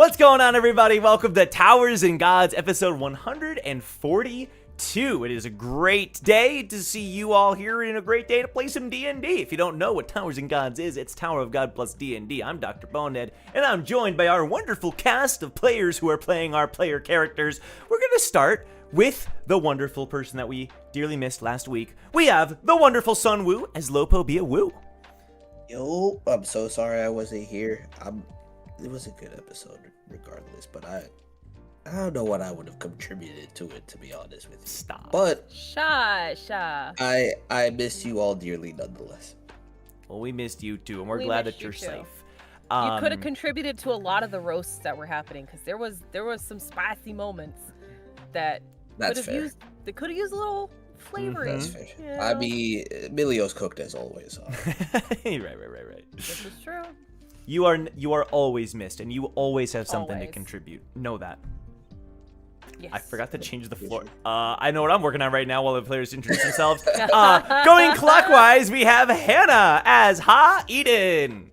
What's going on, everybody? Welcome to Towers and Gods, episode 142. It is a great day to see you all here and a great day to play some D&D. If you don't know what Towers and Gods is, it's Tower of God plus D&D. I'm Dr. Bonehead, and I'm joined by our wonderful cast of players who are playing our player characters. We're going to start with the wonderful person that we dearly missed last week. We have the wonderful Sun Wu as Lopo Bia Wu. Yo, I'm so sorry I wasn't here. It was a good episode regardless, but I don't know what I would have contributed to it, to be honest with you. Stop. But Sha. I miss you all dearly nonetheless. Well, we missed you too, and we're glad that you're safe. You could have contributed to a lot of the roasts that were happening, because there was some spicy moments that That's could have fair. used. They could have used a little flavoring. That's fair. you know? I mean, Milio's cooked as always. So. Right. This is true. You are always missed, and you always have something to Always. contribute. Know that. Yes. I forgot to change the floor. I know what I'm working on right now while the players introduce themselves. Going clockwise, we have Hannah as Ha Eden.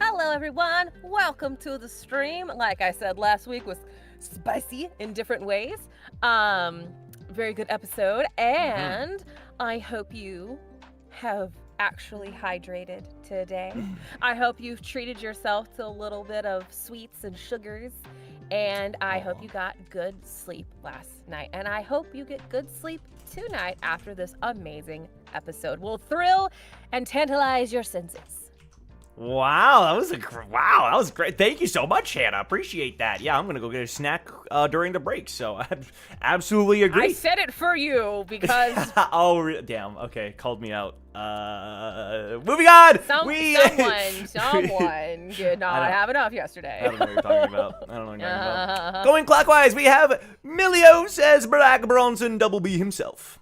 Hello, everyone. Welcome to the stream. Like I said last week, was spicy in different ways. Very good episode, and I hope you have actually hydrated today. I hope you've treated yourself to a little bit of sweets and sugars, and I hope you got good sleep last night, and I hope you get good sleep tonight after this amazing episode. Will thrill and tantalize your senses. Wow, that was great. Thank you so much, Hannah. Appreciate that. Yeah, I'm gonna go get a snack during the break. So I absolutely agree. I said it for you because Oh, damn. Okay, called me out. Moving on. someone did not have enough yesterday. I don't know what you're talking about. Going clockwise, we have Milio says Barack Bronson, Double B himself.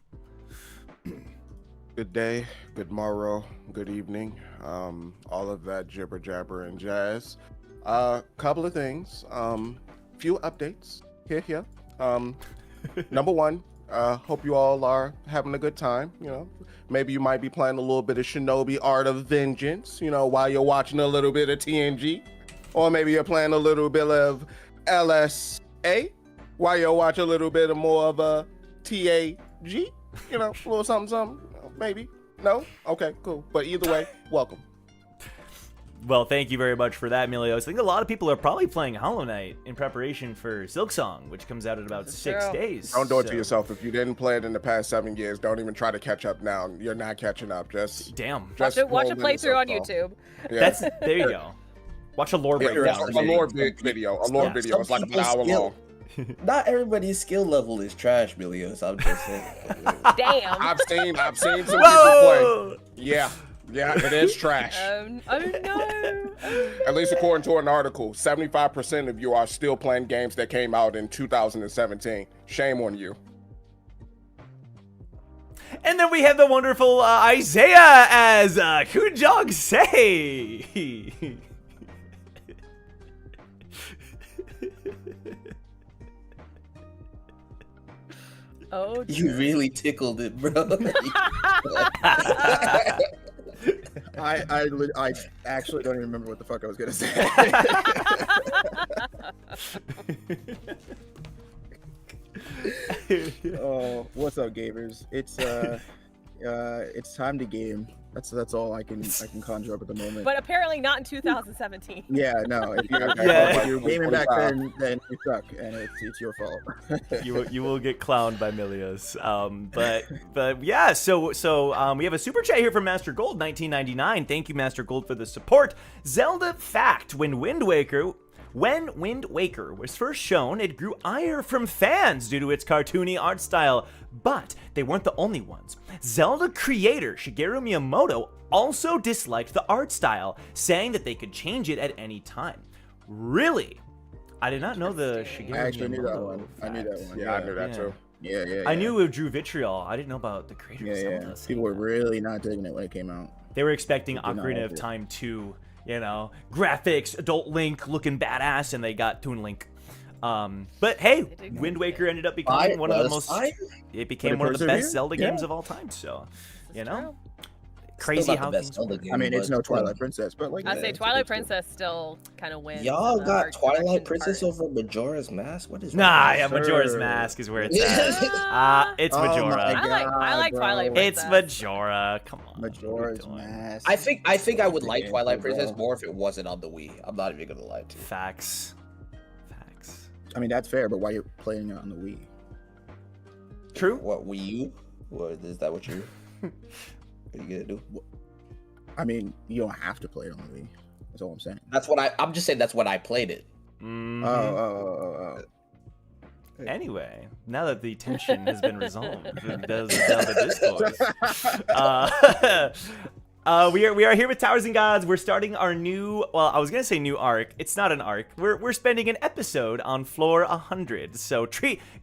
Good day, good morrow, good evening, all of that jibber jabber and jazz. Couple of things, few updates here. Number one, hope you all are having a good time. You know, maybe you might be playing a little bit of Shinobi Art of Vengeance, you know, while you're watching a little bit of TNG, or maybe you're playing a little bit of LSA while you're watching a little bit of more of a TAG, you know, a little something. Maybe. No? Okay, cool. But either way, welcome. Well, thank you very much for that, Milios. I think a lot of people are probably playing Hollow Knight in preparation for Silksong, which comes out in about 6 days. Don't do it to yourself. If you didn't play it in the past 7 years, don't even try to catch up now. You're not catching up. Just Damn. Watch a playthrough on YouTube. Yeah. There you go. Watch a lore breakdown. A lore video. A lore video. It's like an hour long. Not everybody's skill level is trash, Milios. I'm just saying. Damn. I've seen some people play. Whoa! Yeah, it is trash. I don't know. At least according to an article, 75% of you are still playing games that came out in 2017. Shame on you. And then we have the wonderful Isaiah as Kujong Say. Oh, You really tickled it, bro. I actually don't even remember what the fuck I was gonna say. Oh, what's up, gamers? It's time to game. That's all I can conjure up at the moment. but apparently not in 2017. Yeah, no. If you're gaming back then you suck, and it's your fault. you will get clowned by Milios. But yeah, so we have a super chat here from Master Gold 1999. Thank you, Master Gold, for the support. Zelda fact: When Wind Waker was first shown, it grew ire from fans due to its cartoony art style. But they weren't the only ones. Zelda creator Shigeru Miyamoto also disliked the art style, saying that they could change it at any time. Really? I did not know the Shigeru I actually knew that Miyamoto one. I knew that fact. one. Yeah, I knew that Yeah. too. Yeah. I knew it drew vitriol. I didn't know about the creator of Zelda. saying People were that. really not digging it when it came out. They were expecting They did not Ocarina like of it. Time 2, you know, graphics, adult Link looking badass, and they got Toon Link. But hey, Wind Waker ended up becoming one of the most. It became one of the best Zelda games of all time. So, you know, Crazy Still not how the best things Zelda work. game, I mean, it's but no Twilight Princess, but like I Yeah, say it's a Twilight good game. Princess still kind of wins. Y'all in the got art direction Twilight Princess department. over Majora's Mask. What is Nah, wrong yeah, with Majora's Sir. Mask is where it's Yeah. at. It's Oh my Majora. I like God, Twilight bro. Princess. It's Majora. Come on. what are we Majora's doing? Mask. I think I would Big like game, Twilight bro. Princess more if it wasn't on the Wii. I'm not even gonna lie to you. Facts. I mean, that's fair, but why are you playing it on the Wii? True. What Wii U? What is that? What you? What are you gonna do? I mean, you don't have to play it on the Wii. That's all I'm saying. That's what I'm just saying. That's when I played it. Mhm. Oh. Anyway, now that the tension has been resolved, down the discourse. We are here with Towers and Gods. We're starting our new, well, I was gonna say new arc. It's not an arc. We're spending an episode on floor 100. So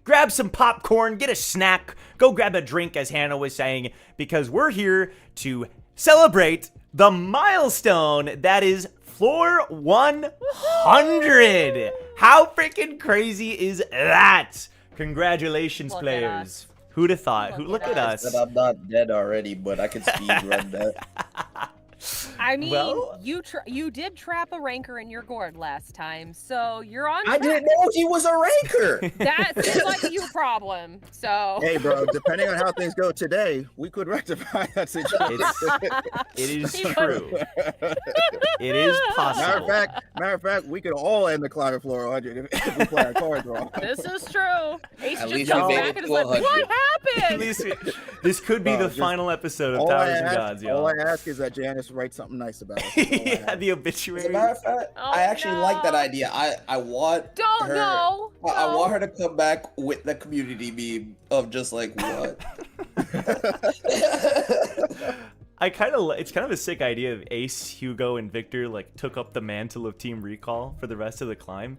grab some popcorn, get a snack, go grab a drink, as Hannah was saying, because we're here to celebrate the milestone that is floor 100. How freaking crazy is that? Congratulations, Look at players. us. Who'd have thought? Look at us. But I'm not dead already, but I can speed run that. I mean, Well- you did trap a ranker in your gourd last time, so you're on I track. didn't know he was a ranker. That seems like a you problem. So Hey, bro, depending on how things go today, we could rectify that situation. It is He true. It is possible. Matter of fact, we could all end the climate floor 100 if we play our cards wrong. this is true. Ace At just least we comes made back it and is to like, 100. what At happened? least this could be No, the just- final episode of All I, Towers and ask, Gods, all y'all. I ask is that Janice write something nice about us. That's all I Yeah, ask. the As a obituary. matter of fact, Oh, I actually like that no. idea. I want Don't her. know. I want her to come back with the community meme of just like what. It's kind of a sick idea of Ace, Hugo, and Victor like took up the mantle of Team Recall for the rest of the climb.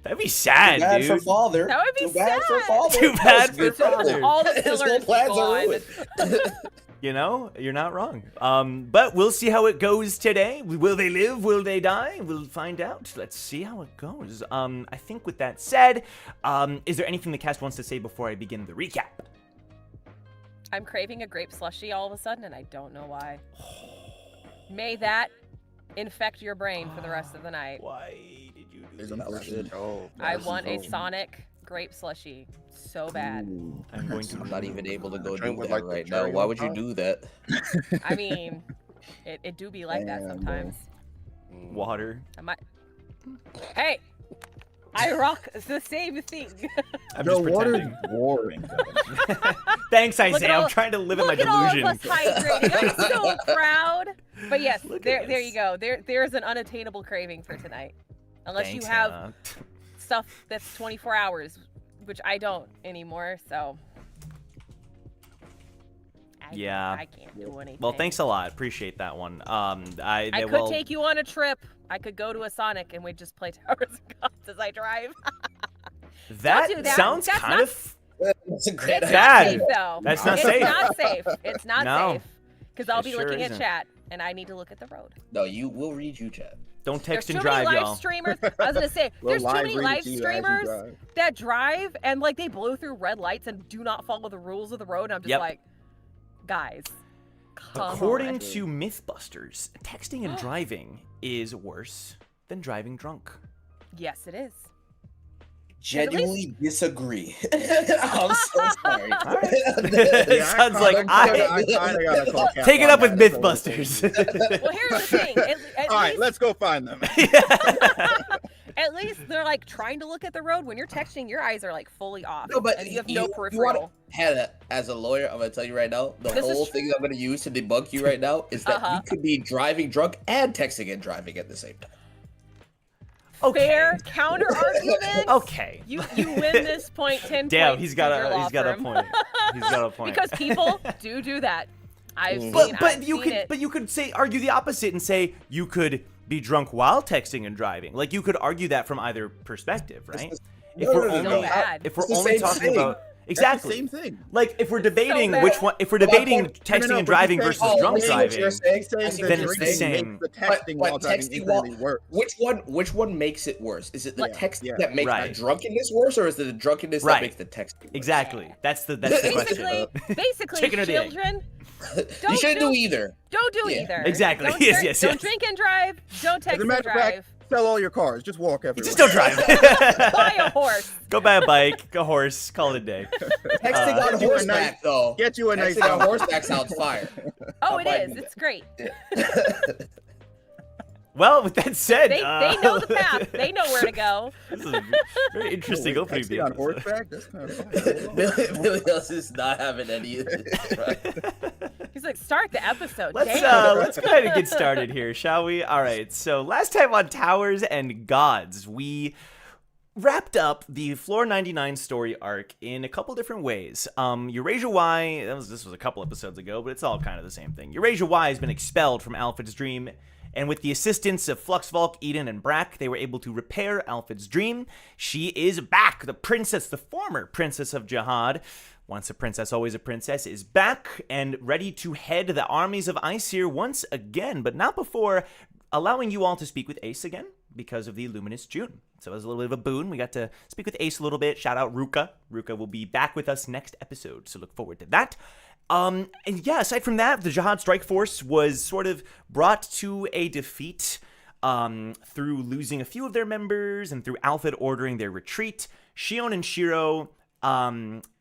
That'd be sad, Too bad for dude. father. That would be Too bad for sad. father. Too bad for His father. All the His whole pillars plans go are on. ruined. You know, you're not wrong. But we'll see how it goes today. Will they live? Will they die? We'll find out. Let's see how it goes. I think with that said, is there anything the cast wants to say before I begin the recap? I'm craving a grape slushy all of a sudden, and I don't know why. May that infect your brain for the rest of the night. Why did you do There's this? an option. I want a Sonic grape slushy so bad. Ooh. I'm going to. I'm not even able to go Drink do with, that like, the right now. cherry Why on would you top? do that? I mean, it do be like that Damn, sometimes. Water. I might. Hey, I rock the same thing. I'm No, just water's pretending. boring. Thanks, Look at Isaiah. I'm all- trying to live in my Look at all of delusion. us hydrating. I'm so proud. But yes, Look at there this. you go. There's an unattainable craving for tonight. Unless Thanks, you have Hannah. stuff that's 24 hours, which I don't anymore, so. Yeah. I can't do anything. Well, thanks a lot. Appreciate that one. I could well, take you on a trip. I could go to a Sonic and we'd just play Towers and Gods as I drive. That do that. sounds That's kind not- of. That's a great It's idea. Bad. not safe, though. That's not it's safe. not safe. It's not No. safe. Because I'll It be sure looking isn't. at chat and I need to look at the road. No, we'll read you, chat. Don't There's text too and many drive, live y'all. streamers. I was gonna say, We'll there's too many read it live to you as you streamers drive. that drive and like they blow through red lights and do not follow the rules of the road. And I'm just Yep. like, guys, come According on. to Mythbusters, texting and driving is worse than driving drunk. Yes, it is. Genuinely disagree. I'm so sorry. It sounds like I kinda gotta call Cap Take it on up with that. Mythbusters. Well, here's the thing. At All right, least, let's go find them. at least they're like trying to look at the road. When you're texting, your eyes are like fully off. No, but and you have no you peripheral. wanna, Hannah, as a lawyer, I'm gonna tell you right now, the This is whole thing I'm gonna use to debunk you right now is that Uh-huh. you could be driving drunk and texting and driving at the same time. Okay. Fair counter argument. Okay. You win this point 10 Damn, points he's got to your a law he's got a firm. point. He's got a point. Because people do that. I've seen, but I've you seen could it. but you could say argue the opposite and say you could be drunk while texting and driving. Like you could argue that from either perspective, right? If No, we're no, no, only So bad. if we're It's the only same talking thing. about That's the exactly same thing. like if we're debating bad. which one if we're debating No, texting no, and but driving you're versus saying- drunk I see what you're driving. saying. He's saying I see the then what it's you're the saying. same. makes the texting But while driving texting while- infinitely worse. Which one makes it worse? Is it the Yeah, texting yeah. that makes Right. the drunkenness worse, or is it the drunkenness Right. that makes the texting worse? Exactly. That's the question. Basically, Chicken or the egg. children, You shouldn't do either. Don't do Yeah. either. Exactly. Don't Yes, drink, yes, don't yes. drink and drive. Don't text As a and matter of drive. fact, sell all your cars. Just walk everywhere. Just don't drive. Buy a horse. Go buy a bike, a horse, call it a day. Texting on Get you a horseback, though. Get you a nice Texting on house. horseback sounds fire. Oh, I it might is. do It's great. Well, with that said, They know the path. They know where to go. This is a very interesting opening. Texting on video. horseback? That's kind of fun. Milios is not having any of this. Right? He's like, start the episode. Let's Damn. let's go ahead and get started here, shall we? All right. So last time on Towers and Gods, we wrapped up the Floor 99 story arc in a couple different ways. Eurasia Y, this was a couple episodes ago, but it's all kind of the same thing. Eurasia Y has been expelled from Alphid's dream, and with the assistance of Fluxvolk, Eden, and Brack, they were able to repair Alphid's dream. She is back. The princess, the former princess of Jahad, once a princess, always a princess, is back and ready to head the armies of Aesir once again, but not before allowing you all to speak with Ace again because of the Luminous June. So it was a little bit of a boon. We got to speak with Ace a little bit. Shout out Ruka. Ruka will be back with us next episode, so look forward to that. And yeah, aside from that, the Jahad Strike Force was sort of brought to a defeat through losing a few of their members and through Alphid ordering their retreat. Shion and Shiro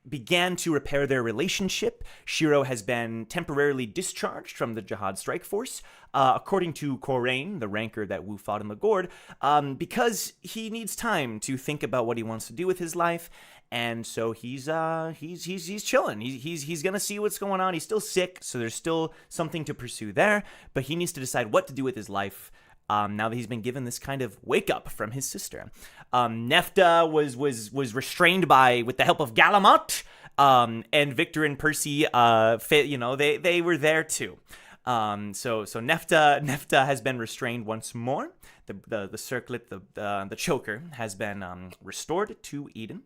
began to repair their relationship. Shiro has been temporarily discharged from the Jahad Strike Force, according to Korain, the ranker that Wu fought in the Gourd, because he needs time to think about what he wants to do with his life. And so he's chilling. He's gonna see what's going on. He's still sick, so there's still something to pursue there. But he needs to decide what to do with his life now that he's been given this kind of wake up from his sister. Nefta was restrained with the help of Galamot, and Victor and Percy. They were there too. So Nefta has been restrained once more. The circlet, the choker has been restored to Eden.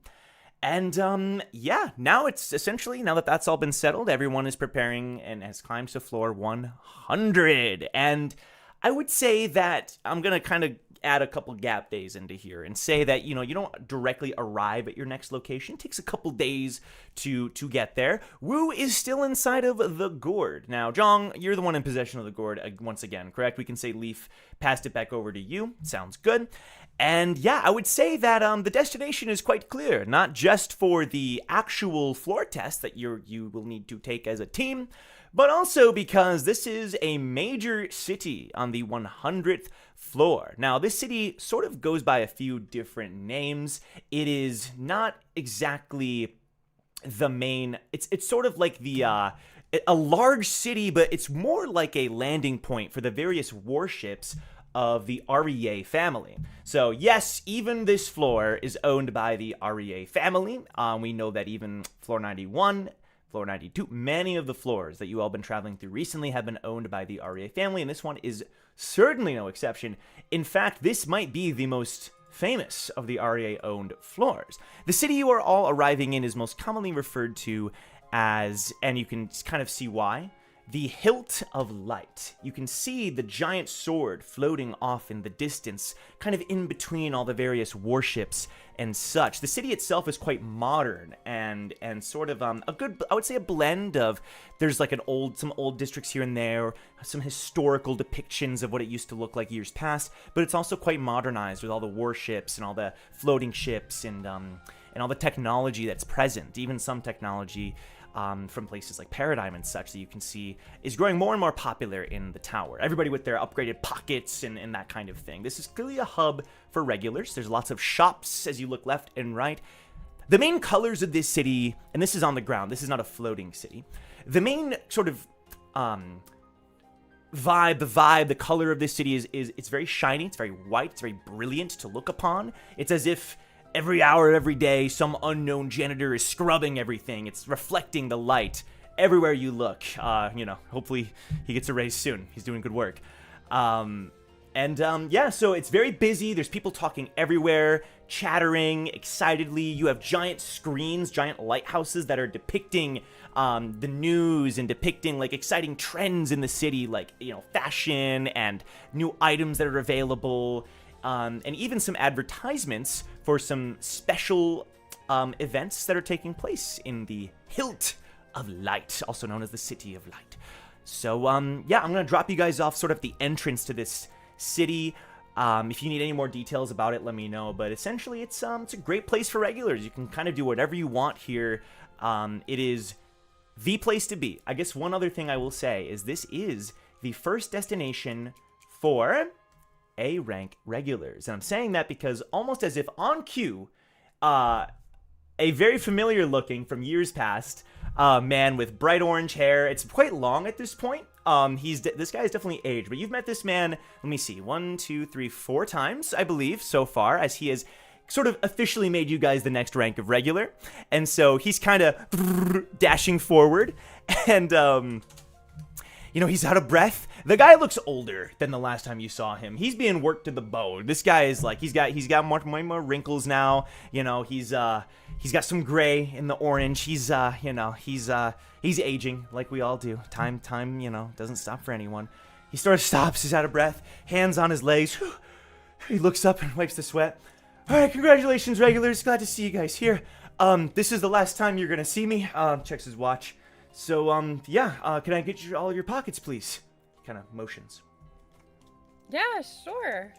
And now it's essentially, now that that's all been settled, everyone is preparing and has climbed to floor 100. And I would say that I'm going to kind of add a couple gap days into here and say that, you don't directly arrive at your next location. It takes a couple days to get there. Wu is still inside of the Gourd. Now, Jong, you're the one in possession of the Gourd once again, correct? We can say Leaf passed it back over to you. Sounds good. And yeah, I would say that the destination is quite clear, not just for the actual floor test that you will need to take as a team, but also because this is a major city on the 100th floor. Now, this city sort of goes by a few different names. It is not exactly the main, it's sort of like a large city, but it's more like a landing point for the various warships of the Reier family. So yes, even this floor is owned by the Reier family. We know that even floor 91, floor 92, many of the floors that you all been traveling through recently have been owned by the Reier family, and this one is certainly no exception. In fact, this might be the most famous of the Reier-owned floors. The city you are all arriving in is most commonly referred to as, and you can kind of see why, the Hilt of Light. You can see the giant sword floating off in the distance, kind of in between all the various warships and such. The city itself is quite modern and sort of a good, I would say, a blend of, there's like some old districts here and there, some historical depictions of what it used to look like years past, but it's also quite modernized with all the warships and all the floating ships and all the technology that's present, even some technology from places like Paradigm and such that you can see is growing more and more popular in the tower. Everybody with their upgraded pockets and that kind of thing. This is clearly a hub for regulars. There's lots of shops as you look left and right. The main colors of this city, and this is on the ground, this is not a floating city. The main sort of the color of this city is it's very shiny, it's very white, it's very brilliant to look upon. It's as if every hour, every day, some unknown janitor is scrubbing everything. It's reflecting the light everywhere you look. Hopefully he gets a raise soon. He's doing good work. So it's very busy. There's people talking everywhere, chattering excitedly. You have giant screens, giant lighthouses that are depicting the news and depicting like exciting trends in the city, like, fashion and new items that are available. And even some advertisements for some special events that are taking place in the Hilt of Light, also known as the City of Light. So, yeah, I'm going to drop you guys off sort of the entrance to this city. If you need any more details about it, let me know. But essentially, it's a great place for regulars. You can kind of do whatever you want here. It is the place to be. I guess one other thing I will say is this is the first destination for A rank regulars. And I'm saying that because almost as if on cue, a very familiar looking from years past man with bright orange hair. It's quite long at this point. This guy is definitely aged, but you've met this man, let me see, 1, 2, 3, 4 times, I believe, so far, as he has sort of officially made you guys the next rank of regular. And so he's kind of dashing forward, and, he's out of breath. The guy looks older than the last time you saw him. He's being worked to the bone. This guy is like, he's got more wrinkles now. He's got some gray in the orange. He's aging like we all do. Time, doesn't stop for anyone. He sort of stops. He's out of breath. Hands on his legs. He looks up and wipes the sweat. All right, congratulations, regulars. Glad to see you guys here. This is the last time you're gonna see me. Checks his watch. So, can I get you all of your pockets, please? Kind of motions. Yeah, sure.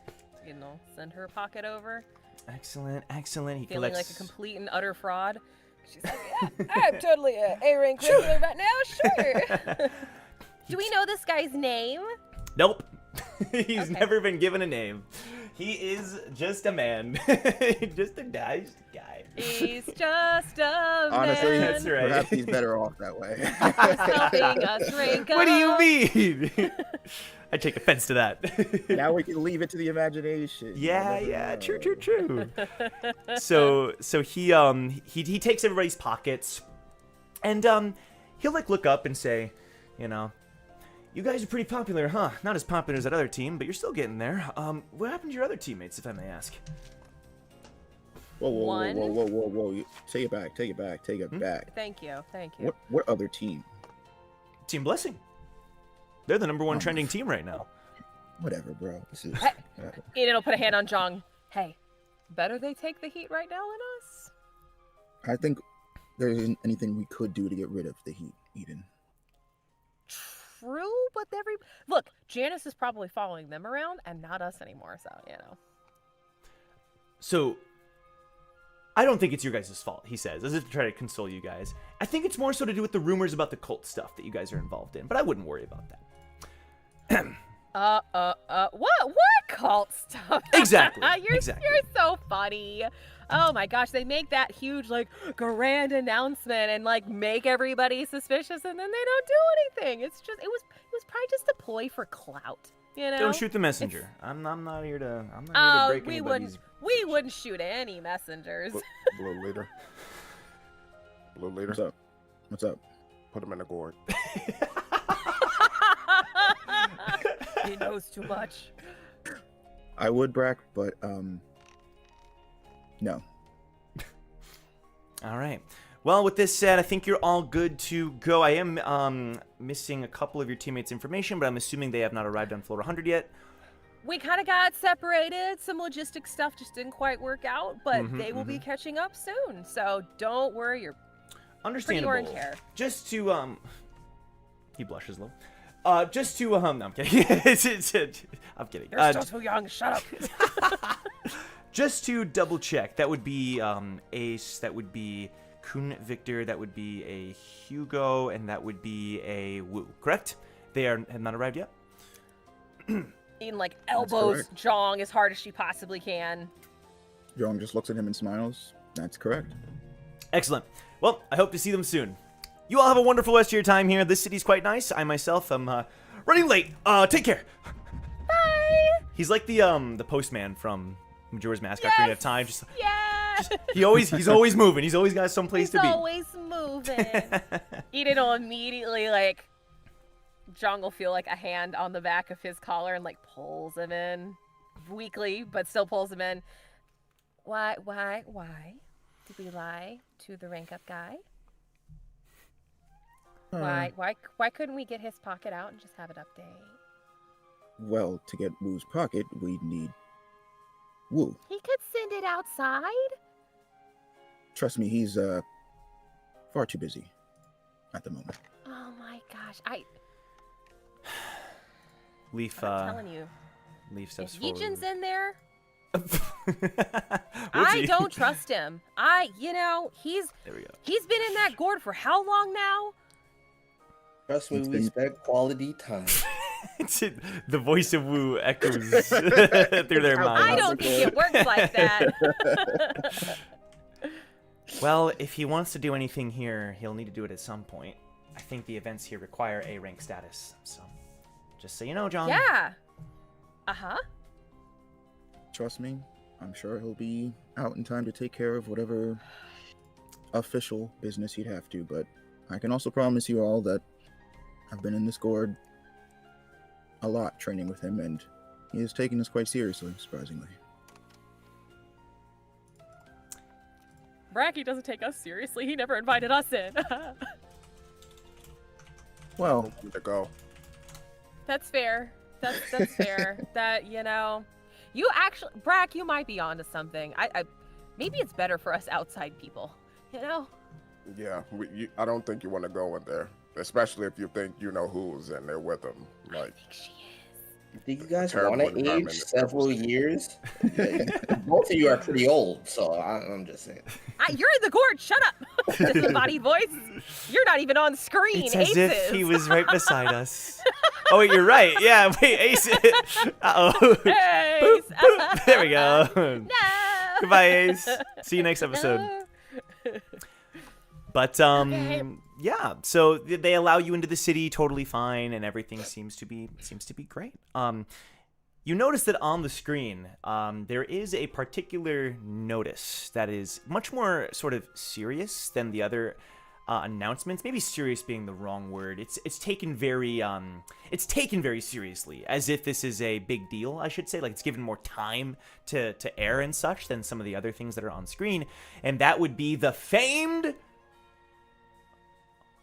Send her pocket over. Excellent. He Feeling collects... like a complete and utter fraud. She's like, yeah, I'm totally a A-rank regular right now, sure. Do we know this guy's name? Nope. He's Okay. never been given a name. He is just a man. just a guy. He's just a Honestly, man. That's right. perhaps he's better off that way. Helping us rank What do you up. mean? I take offense to that. Now we can leave it to the imagination. Yeah, true. So he takes everybody's pockets, and he'll look up and say, you guys are pretty popular, huh? Not as popular as that other team, but you're still getting there. What happened to your other teammates, if I may ask? Whoa. Take it back. Thank you. What other team? Team Blessing. They're the #1 trending team right now. Whatever, bro. This is. Eden'll put a hand on Jong. Hey, better they take the heat right now than us. I think there isn't anything we could do to get rid of the heat, Eden. True, but look, Janice is probably following them around and not us anymore, so, So, I don't think it's your guys' fault, he says, as if to try to console you guys. I think it's more so to do with the rumors about the cult stuff that you guys are involved in, but I wouldn't worry about that. What cult stuff? Exactly. You're so funny. Oh my gosh, they make that huge, grand announcement and, make everybody suspicious, and then they don't do anything. It was probably just a ploy for clout, Don't shoot the messenger. I'm not here to break anybody's... We wouldn't shoot any messengers. A little later. What's up? Put him in a gourd. He knows too much. I would, Brack, but no. All right. Well, with this said, I think you're all good to go. I am missing a couple of your teammates' information, but I'm assuming they have not arrived on floor 100 yet. We kind of got separated. Some logistics stuff just didn't quite work out, but they will be catching up soon. So don't worry, you're Understandable. pretty orange hair. Just to he blushes a little. No, I'm kidding. I'm kidding. You're still too young. Shut up. Just to double check, that would be Ace, that would be Kun Victor, that would be a Hugo, and that would be a Wu, correct? They have not arrived yet? Eden elbows Jong as hard as she possibly can. Jong just looks at him and smiles. That's correct. Excellent. Well, I hope to see them soon. You all have a wonderful rest of your time here. This city's quite nice. I myself am running late. Take care. Bye. He's like the postman from Majora's Mask. After we have time, Yeah. he's always moving. He's always got someplace to be. He's always moving. Eden will immediately Jong will feel a hand on the back of his collar and pulls him in weakly, but still pulls him in. Why did we lie to the rank up guy? Why couldn't we get his pocket out and just have it update? Well, to get Wu's pocket, we'd need Wu. He could send it outside. Trust me, he's far too busy. at the moment. Oh my gosh, Leaf, I'm telling you, Leaf steps if forward. Yijin's in there, What's I he- don't trust him. He's There we go. been in that gourd for how long now? Trust me, It's we been- spent quality time. The voice of Wu echoes through their How I minds. don't think it works like that. Well, if he wants to do anything here, he'll need to do it at some point. I think the events here require A rank status, so just so you know, John. Yeah. Uh-huh. Trust me, I'm sure he'll be out in time to take care of whatever official business he'd have to, but I can also promise you all that I've been in this gourd a lot training with him, and he is taking this quite seriously, surprisingly. Bracky doesn't take us seriously. He never invited us in. Well, To go. That's fair. That's fair. That, you actually, Brack, you might be onto something. I maybe it's better for us outside people, Yeah, I don't think you want to go in there, especially if you think you know who's in there with them. I Like, think she is. Do you guys Terrible want to environment age in several Silver State. years? Both of you are pretty old, so I'm just saying. You're in the gourd. Shut up. Disembodied voice. You're not even on screen. It's as Ace if is. he was right beside us. Oh, wait, you're right. Yeah, wait, Ace. Uh-oh. Ace. Boop. There we go. No. Goodbye, Ace. See you next episode. No. But Okay. yeah, so they allow you into the city totally fine, and everything seems to be great. You notice that on the screen, there is a particular notice that is much more sort of serious than the other announcements. Maybe serious being the wrong word. It's taken very seriously, as if this is a big deal, I should say. Like, it's given more time to air and such than some of the other things that are on screen, and that would be the famed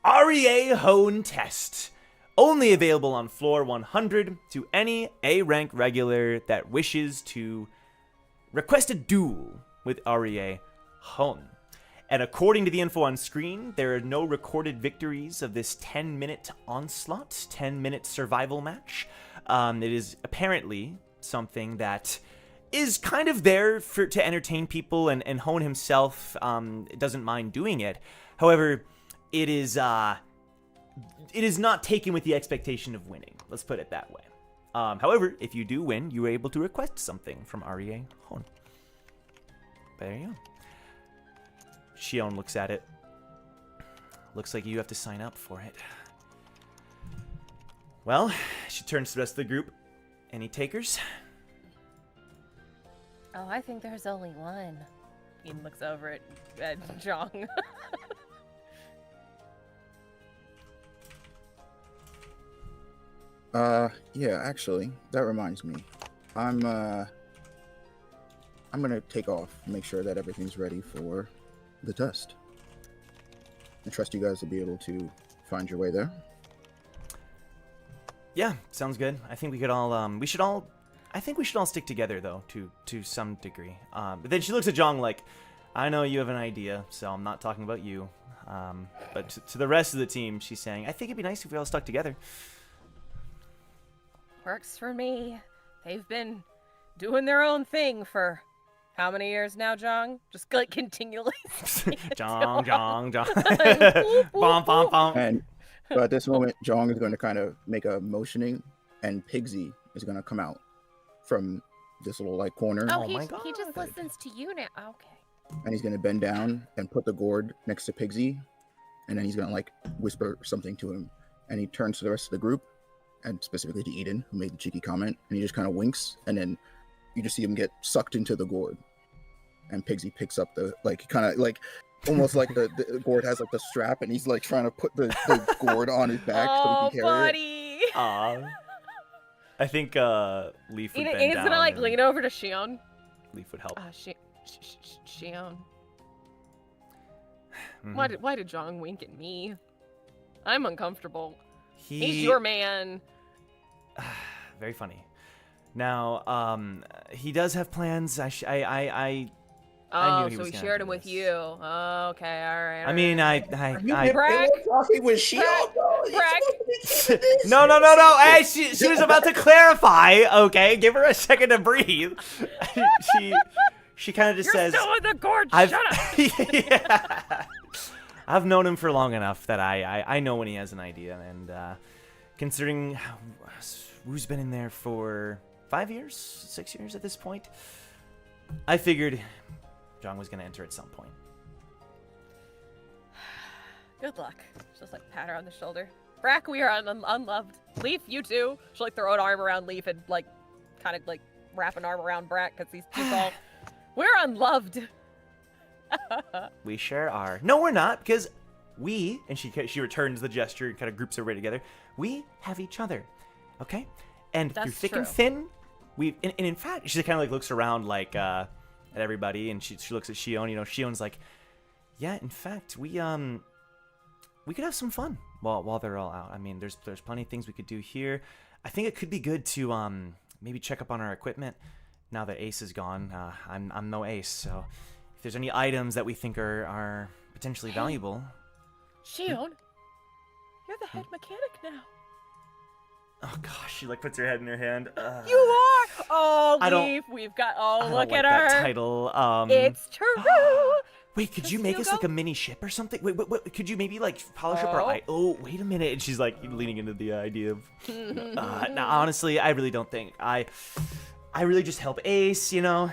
Reier Hone test. Only available on floor 100 to any A rank regular that wishes to request a duel with Reier Hone. And according to the info on screen, there are no recorded victories of this 10-minute onslaught, 10-minute survival match. It is apparently something that is kind of there to entertain people, and Hone himself doesn't mind doing it. However, it is not taken with the expectation of winning. Let's put it that way. However, if you do win, you are able to request something from Reier Hone. There you go. Shion looks at it. Looks like you have to sign up for it. Well, she turns to the rest of the group. Any takers? Oh, I think there's only one. Ian looks over at Jong. Yeah, actually, that reminds me. I'm gonna take off, make sure that everything's ready for the test. I trust you guys will be able to find your way there. Yeah, sounds good. I think we could all I think we should all stick together though, to some degree. But then she looks at Jong like, I know you have an idea, so I'm not talking about you. But to the rest of the team, she's saying, I think it'd be nice if we all stuck together. Works for me. They've been doing their own thing for how many years now, Jong? Just like continually. Jong. Boop, Bom, bom, bom. And so at this moment, Jong is going to kind of make a motioning, and Pigsy is going to come out from this little like corner, Oh, Oh my he just God. listens to you now. Okay. and he's going to bend down and put the gourd next to Pigsy, and then he's going to like whisper something to him, and he turns to the rest of the group, and specifically to Eden, who made the cheeky comment, and he just kind of winks, and then you just see him get sucked into the gourd, and Pigsy picks up the like kind of like almost like the gourd has like the strap, and he's like trying to put the gourd on his back so he can carry it. buddy. Aw. I think Leaf would bend Ian's down. gonna like and lean over to Shion. Leaf would help. Shion. Mhm. Why did Jong wink at me? I'm uncomfortable. He... He's your man. Very funny. Now, he does have plans. I knew Oh, he so was he gonna shared do him with this. you. Oh, okay, all right. I mean, I Brack? talking with Shion, bro. You're Brack. supposed to be keeping this. no. Hey, she was about to clarify. Okay, give her a second to breathe. she kind of just You're says, still in the gorge. I've, Shut up. yeah. I've known him for long enough that I know when he has an idea, and considering Wu's been in there for 5 years, 6 years at this point, I figured Zhang was gonna enter at some point. Good luck. Just like pat her on the shoulder. Brack, we are unloved. Leaf, you too. She'll like throw an arm around Leaf and like kind of like wrap an arm around Brack because he's too tall. We're unloved. We sure are. No, we're not, because we, and she returns the gesture and kind of groups everybody together, we have each other, okay? And through That's thick and true. thin, and in fact, she kind of like looks around like at everybody, and she looks at Shion. You know, Shion's like, yeah, in fact, we could have some fun while they're all out. I mean, there's plenty of things we could do here. I think it could be good to maybe check up on our equipment now that Ace is gone. I'm no Ace, so if there's any items that we think are potentially valuable. Shion, you're the head mechanic now. Oh gosh, she like puts her head in her hand. You are. Oh, I don't- Leaf, we've got. I Oh, don't look like at her. that title. It's true. Wait, could you Does make us like Hugo- a mini ship or something? Wait, could you maybe like polish up our Oh. eye? Oh, wait a minute. And she's like leaning into the idea of. Now, honestly, I really don't think I really just help Ace, you know.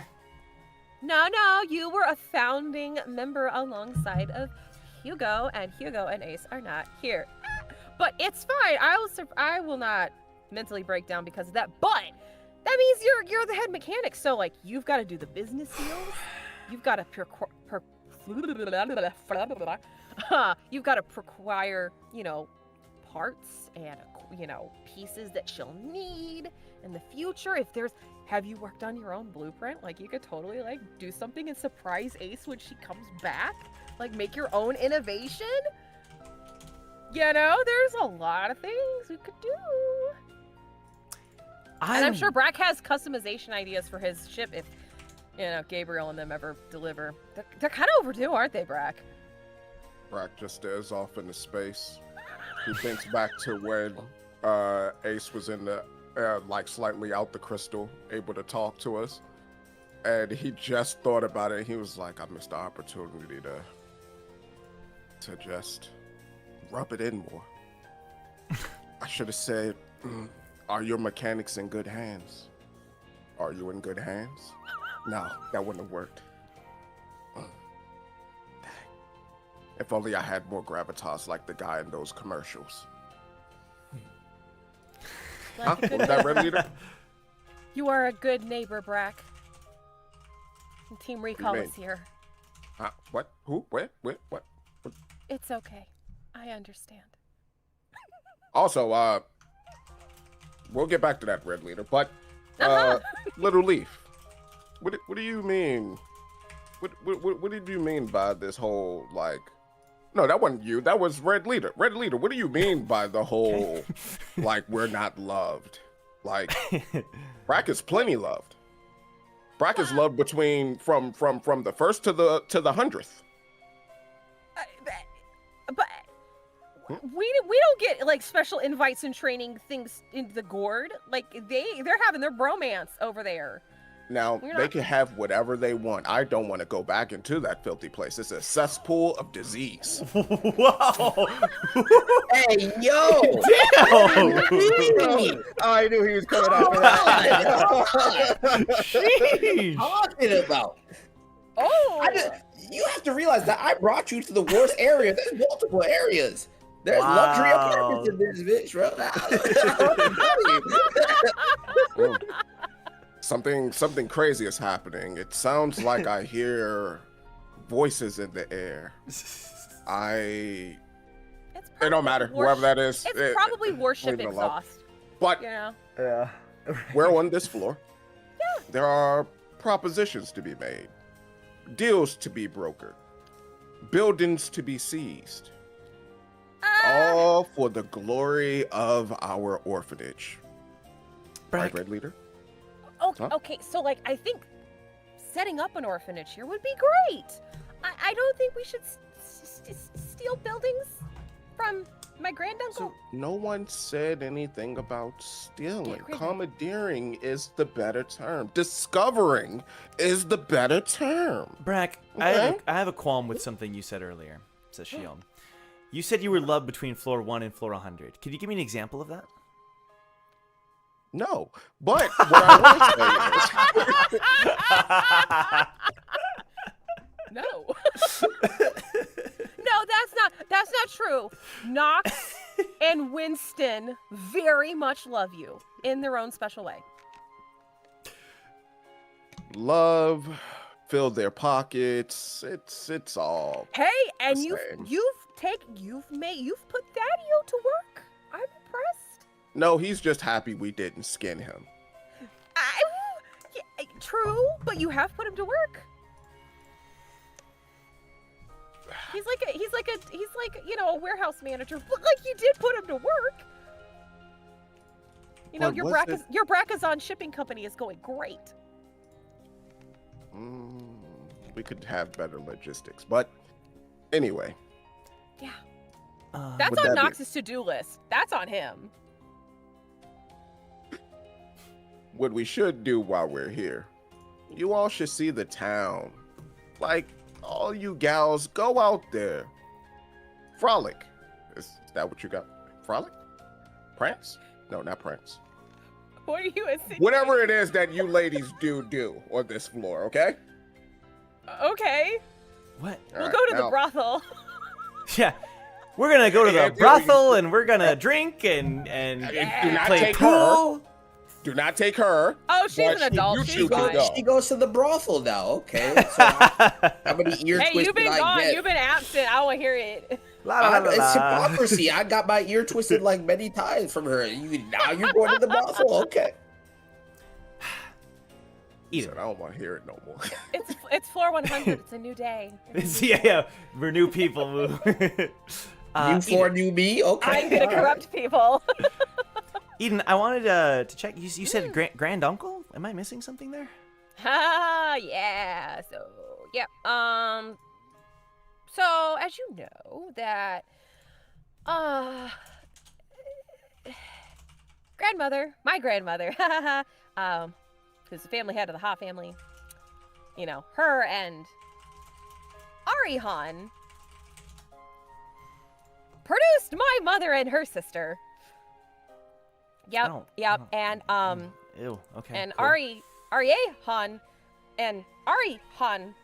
No, you were a founding member alongside of Hugo, and Hugo and Ace are not here. But it's fine. I will not mentally break down because of that. But that means you're the head mechanic, so like you've got to do the business deals. You've got to you've got to acquire, parts and pieces that she'll need in the future. Have you worked on your own blueprint? Like you could totally like do something and surprise Ace when she comes back. Like make your own innovation. There's a lot of things we could do. And I'm sure Brack has customization ideas for his ship if, Gabriel and them ever deliver. They're kind of overdue, aren't they, Brack? Brack just stares off into space. He thinks back to when Ace was in the like slightly out the crystal, able to talk to us, and he just thought about it. He was like, "I missed the opportunity to just rub it in more. I should have said, are your mechanics in good hands? Are you in good hands? No, that wouldn't have worked. If only I had more gravitas like the guy in those commercials." Huh? Like a Was good that Red Leader? You are a good neighbor, Brack. And Team Recall mean? is here. What? Who? What? What? It's okay. I understand. Also, we'll get back to that, Red Leader, but Uh-huh. Little Leaf, what do you mean? What did you mean by this whole, like, no, that wasn't you, that was Red Leader. Red Leader, what do you mean by the whole, like, we're not loved? Like, Brack is plenty loved. Brack is loved from the first to the 100th. But we don't get like special invites and training things into the Gourd. Like they're having their bromance over there. Now, they can have whatever they want. I don't want to go back into that filthy place. It's a cesspool of disease. Whoa! Hey, yo! Damn! I knew he was coming after that. Sheesh. Talking about. Oh, You have to realize that I brought you to the worst area. There's multiple areas. There's Wow. luxury apartments in this bitch, bro. Something crazy is happening. It sounds like I hear voices in the air. It don't matter, whoever that is. It's probably worship leave it alone. exhaust. But Yeah. we're on this floor. There are propositions to be made, deals to be brokered, buildings to be seized, all for the glory of our orphanage. Right, Brack, Red Leader? Okay, Huh? okay, so like I think setting up an orphanage here would be great. I don't think we should steal buildings from my granduncle. So no one said anything about stealing. Yeah, Commandeering is the better term. Discovering is the better term. Brack, Okay. I have a qualm with something you said earlier, says Shion. You said you were loved between floor 1 and floor 100. Could you give me an example of that? No, but what I want to say is, No. No, that's not true. Knox and Winston very much love you in their own special way. love filled their pockets. It's all. Hey, and the you've put Thaddeus to work. I'm impressed. No, he's just happy we didn't skin him. Yeah, true, but you have put him to work. He's like a warehouse manager, but like you did put him to work. You know, But your Brackazon shipping company is going great. We could have better logistics, but anyway. Yeah. Uh, That's Would on that be- Knox's to-do list. That's on him. What we should do while we're here, you all should see the town. Like, all you gals, go out there. Frolic. Is that what you got? Frolic? Prance? No, not Prance. What are you insinuating? Whatever it is that you ladies do on this floor, okay? Okay. what? We'll Alright, go to the now- brothel. Yeah. We're going to go to Yeah, the brothel and we're going to drink and Do not play take pool. her. Do not take her. Oh, she's But an adult. you She's two can fine. go. She goes to the brothel now. Okay. So how many ear Hey, twisted you've been I gone. get? You've been absent. I want to hear it. La, la, la, la, It's la. hypocrisy. I got my ear twisted like many times from her. Now you're going to the brothel. Okay. Eat Said, it. I don't want to hear it no more. It's floor 100. It's a new day. Yeah, we're new people. You four knew me. Okay. I'm gonna corrupt people. Eden, I wanted to check. You said grand uncle? Am I missing something there? Yeah. So yeah. So as you know that, my grandmother, who's the family head of the Ha family, you know, her and Reier Hone produced my mother and her sister. Yep, Oh, yep, oh, and Ew. Okay. and cool. Reier Hone and Reier Hone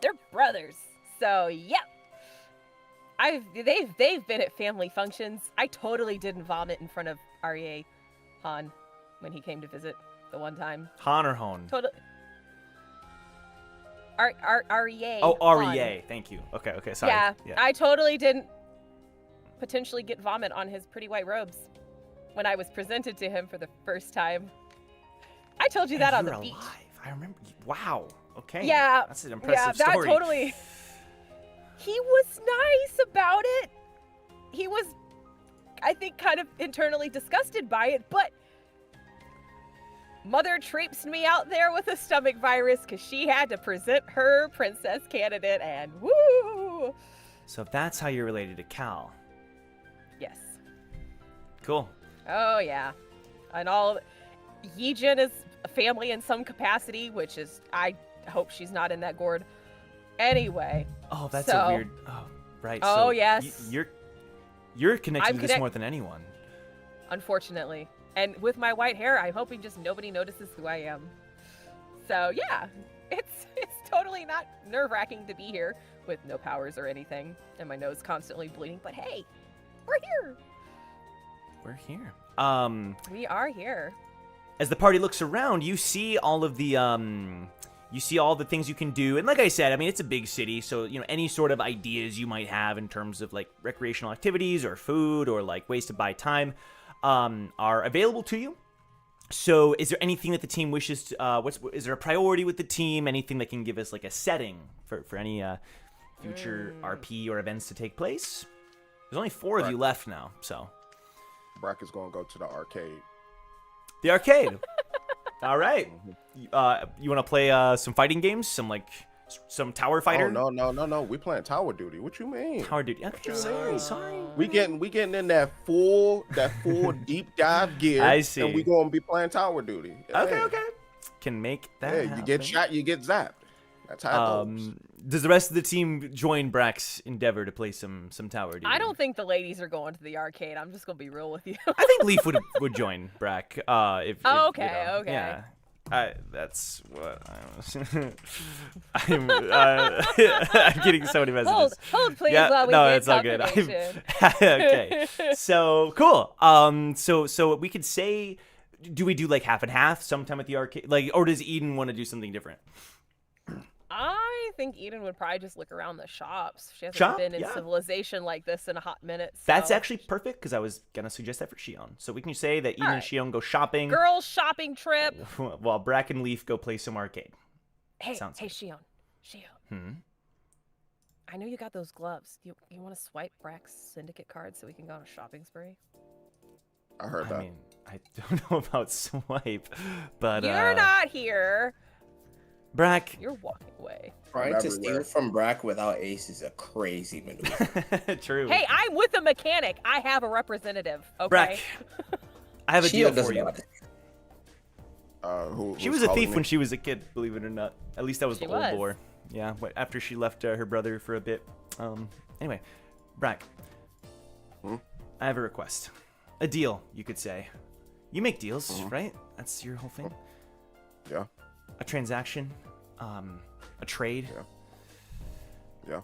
they're brothers. So yep. They've been at family functions. I totally didn't vomit in front of Reier Hone when he came to visit the one time. Han or Hone? Totally. Reier. Oh, Hone. REA. Thank you. Okay. Sorry. Yeah, I totally didn't potentially get vomit on his pretty white robes when I was presented to him for the first time. I told you that on the You're beach. alive. I remember. Wow. Okay. Yeah, That's an impressive that story. totally. He was nice about it. He was, I think, kind of internally disgusted by it, but Mother traipsed me out there with a stomach virus because she had to present her princess candidate, and woo! So if that's how you're related to Cal, Yes. cool. Oh, yeah. And all Yijin is a family in some capacity, which is, I hope she's not in that gourd. Anyway. Oh, that's So- a weird. Oh, right. Oh, so yes. You're connected I'm to this more than anyone. Unfortunately. And with my white hair, I'm hoping just nobody notices who I am. So yeah, it's totally not nerve-wracking to be here with no powers or anything, and my nose constantly bleeding. But hey, we're here. We're here. We are here. As the party looks around, you see all of the you see all the things you can do. And like I said, I mean, it's a big city, so you know any sort of ideas you might have in terms of like recreational activities or food or like ways to buy time are available to you. So is there anything that the team wishes to, is there a priority with the team? Anything that can give us like a setting for any future RP or events to take place? There's only 4 of you left now, so. Brack is going to go to the arcade. The arcade. All right. You want to play some fighting games? Some tower fighter? Oh, no. We playing Tower Duty. What you mean? Tower duty. Okay, sorry. We getting in that full deep dive gear. I see. And we gonna be playing Tower Duty. Okay, Yeah. okay. Can make that Yeah, you happen. get shot, you get zapped. That's how it goes. Does the rest of the team join Brack's endeavor to play some tower duty? I don't think the ladies are going to the arcade. I'm just gonna be real with you. I think Leaf would join Brack. If Okay, okay. Yeah. That's what I was. I'm getting so many messages. Hold, please, Yeah, while we no, get it's all good. confirmation. Okay, so cool. So we could say, do we do like half and half sometime at the arcade, or does Eden want to do something different? I think Eden would probably just look around the shops. She hasn't Shop? been in Yeah. civilization like this in a hot minute. So. That's actually perfect because I was gonna suggest that for Shion. So we can say that Eden and right. Shion go shopping. Girls shopping trip. While Brack and Leaf go play some arcade. Hey, Sounds hey, good. Shion. Hmm. I know you got those gloves. You want to swipe Brack's syndicate card so we can go on a shopping spree? I heard that. I mean, I don't know about swipe, but You're not here. Brack. You're walking away. Trying I'm to steal everywhere. from Brack without Ace is a crazy maneuver. True. Hey, I'm with a mechanic. I have a representative. Okay. Brack. I have a deal Shion for doesn't you. know how to- She was a thief when she was a kid, believe it or not. At least that was She the old was. lore. Yeah, after she left her brother for a bit. Anyway, Brack. Hmm? I have a request. A deal, you could say. You make deals, right? That's your whole thing. Yeah. A transaction, a trade. Yeah.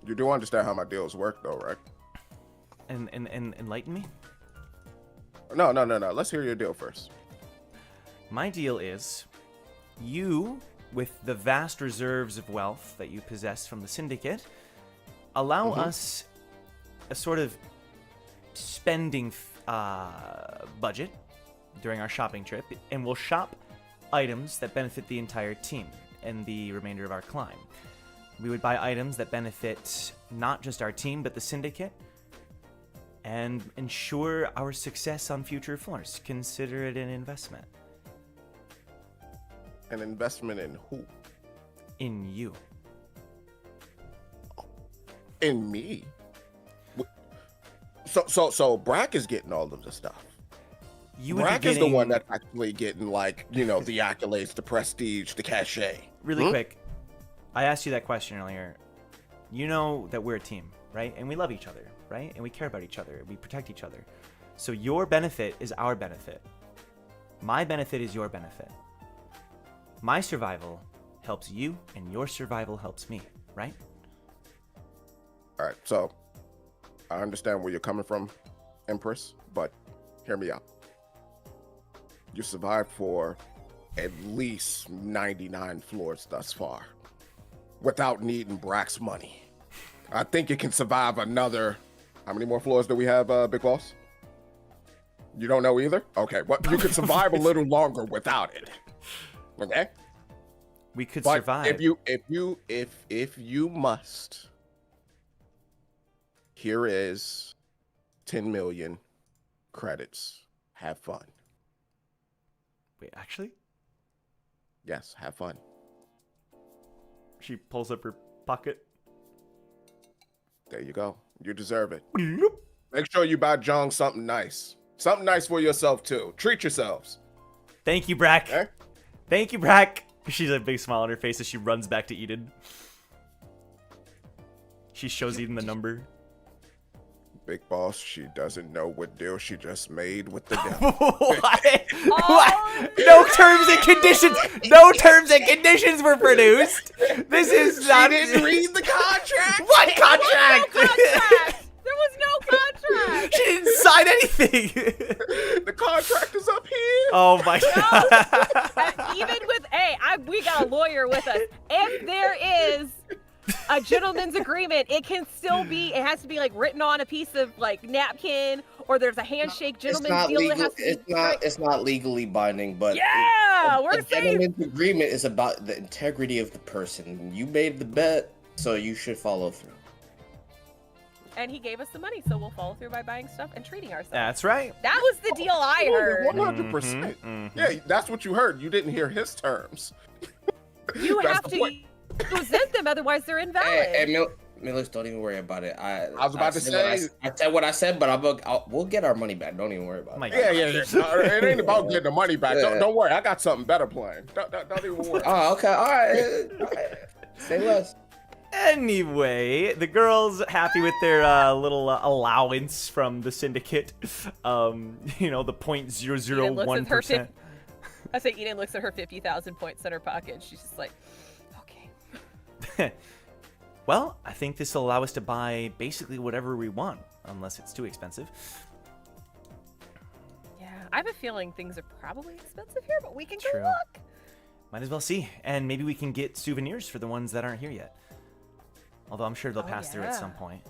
You do understand how my deals work, though, right? And enlighten me. No. Let's hear your deal first. My deal is, you, with the vast reserves of wealth that you possess from the Syndicate, allow us a sort of spending budget during our shopping trip, and we'll shop items that benefit the entire team and the remainder of our climb. We would buy items that benefit not just our team, but the Syndicate, and ensure our success on future floors. Consider it an investment. An investment in who? In you. In me? So Brack is getting all of the stuff. You would Brack be is the getting, one that's actually getting, like, the accolades, the prestige, the cachet. really quick. I asked you that question earlier. You know that we're a team, right? And we love each other, right? And we care about each other. We protect each other. So your benefit is our benefit. My benefit is your benefit. My survival helps you, and your survival helps me, right? All right, so I understand where you're coming from, Empress, but hear me out. You survived for at least 99 floors thus far without needing Brack's money. I think you can survive another. How many more floors do we have, Big Boss? You don't know either? Okay, well, you could survive a little longer without it. Okay? We could But survive. if you must, here is 10 million credits. Have fun. Wait, actually? Yes, have fun. She pulls up her pocket. There you go. You deserve it. Make sure you buy Jong something nice. Something nice for yourself too. Treat yourselves. Thank you, Brack. Okay? Thank you, Brack. She's a big smile on her face as she runs back to Eden. She shows Eden the number. Big Boss, she doesn't know what deal she just made with the devil. What? Oh, What? No terms and conditions. No terms and conditions were produced. This is not. She didn't read the contract. What contract? contract! There was no contract! She didn't sign anything. The contract is up here. Oh my god. Even with, we got a lawyer with us. If there is a gentleman's agreement, it has to be like written on a piece of like napkin, or there's a handshake gentleman's deal that has to be. It's not legally binding, but We're a safe. gentleman's agreement is about the integrity of the person. You made the bet, so you should follow through. and he gave us the money, so we'll follow through by buying stuff and treating ourselves. That's right. That was the deal I heard. 100%. Yeah, that's what you heard. You didn't hear his terms. You That's have the to point. present them, otherwise they're invalid. Hey, Millis, don't even worry about it. I was about to say. I said what I said, but we'll get our money back. Don't even worry about it. Yeah. No, it ain't about getting the money back. Yeah. Don't worry. I got something better planned. Don't even worry. Oh, okay. All right. Say less. Anyway, the girls happy with their little allowance from the syndicate. You know, the Eden looks at her 0.001%. I say Eden looks at her 50,000 points in her pocket. And she's just like, okay. Well, I think this will allow us to buy basically whatever we want, unless it's too expensive. Yeah, I have a feeling things are probably expensive here, but we can True. go look. Might as well see, and maybe we can get souvenirs for the ones that aren't here yet. Although I'm sure they'll pass through at some point.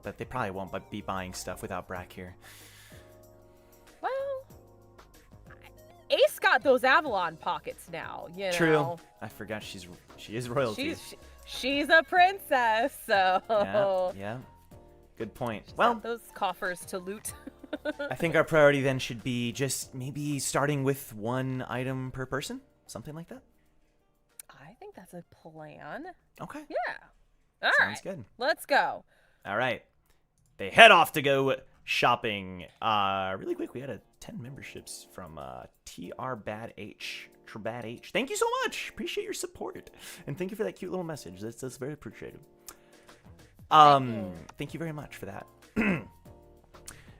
But they probably won't be buying stuff without Brack here. Well, Ace got those Avalon pockets now, you know. True. I forgot she is royalty. She's a princess, so. Yeah. Good point. She's Well, got those coffers to loot. I think our priority then should be just maybe starting with one item per person, something like that. I think that's a plan. Okay. Yeah. All right. Sounds good. Let's go. All right. They head off to go shopping. Really quick, we had 10 memberships from TR Bad H. Bad H. Thank you so much. Appreciate your support. And thank you for that cute little message. That's very appreciated. Thank you very much for that.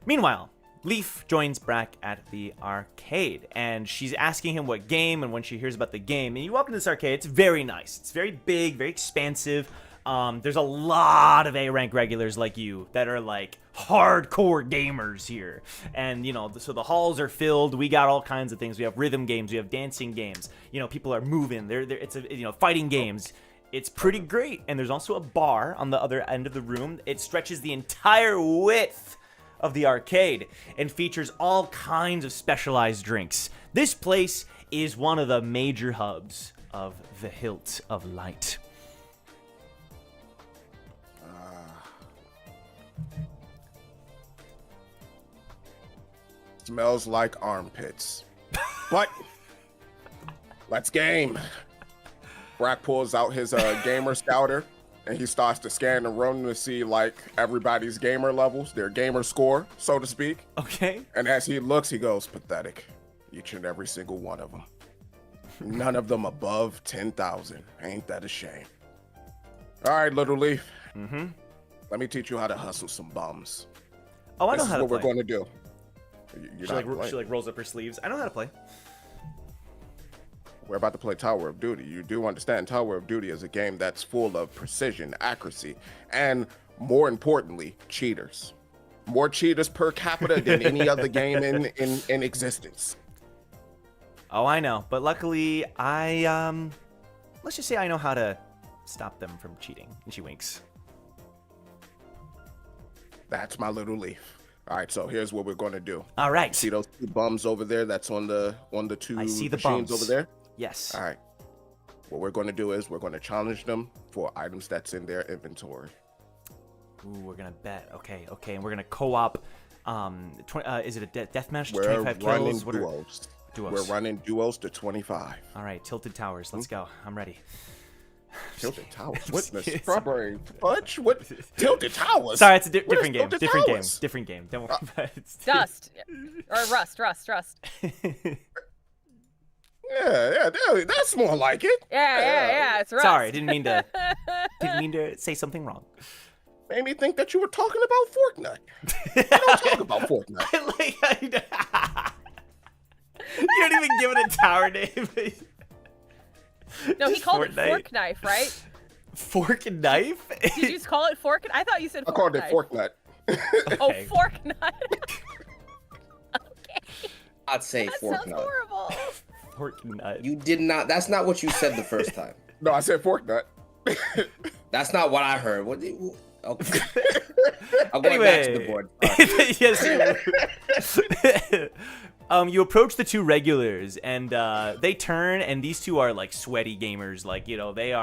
Meanwhile, Leaf joins Brack at the arcade, and she's asking him what game, and when she hears about the game, and you walk into this arcade, it's very nice. It's very big, very expansive. There's a lot of A-rank regulars like you that are like hardcore gamers here. And, you know, so the halls are filled. We got all kinds of things. We have rhythm games. We have dancing games. You know, people are moving. It's fighting games. It's pretty great. And there's also a bar on the other end of the room. It stretches the entire width of the arcade and features all kinds of specialized drinks. This place is one of the major hubs of the Hilt of Light. Smells like armpits. But let's game. Brack pulls out his gamer scouter and he starts to scan the room to see like everybody's gamer levels, their gamer score, so to speak. Okay. And as he looks, he goes, pathetic. Each and every single one of them. None of them above 10,000. Ain't that a shame? All right, Little Leaf. Mm-hmm. Let me teach you how to hustle some bums. Oh, I know This how is to what play. we're going to do. You're She not like, playing. she like rolls up her sleeves. I know how to play. We're about to play Tower of Duty. You do understand Tower of Duty is a game that's full of precision, accuracy, and more importantly, cheaters. More cheaters per capita than any other game in existence. Oh, I know. But luckily, let's just say I know how to stop them from cheating. And she winks. That's my Little Leaf. All right, so here's what we're going to do. All right. See those two bums over there? That's on the two I see the machines bums. over there. Yes. All right. What we're going to do is we're going to challenge them for items that's in their inventory. Ooh, we're gonna bet. Okay. And we're gonna co-op. Is it a deathmatch to We're 25 running kills? What are duos. duos? We're running duos to 25. All right. Tilted Towers. Let's go. I'm ready. Tilted Towers? What in the strawberry fudge? What? Tilted Towers? Sorry, it's a What different is game. Tilted Different game. Towers? Different game. Don't worry about it. Dust. Or rust. Yeah, that's more like it. Yeah, it's rust. Sorry, didn't mean to say something wrong. Made me think that you were talking about Fortnite. I don't talk about Fortnite. You don't even give it a tower name. No, he Just called it Fortnite. fork knife, right? Fork and knife? Did you just call it fork? I thought you said I fork called it knife. Fortnite. Oh, Okay. fork knife. Okay. I'd say That fork sounds nut. horrible. Fork nut. You did not. That's not what you said the first time. No, I said Fortnite. That's not what I heard. What? Okay. I'm going back to the Anyway. board. Yes. You approach the two regulars, and they turn, and these two are like sweaty gamers. Like, you know, they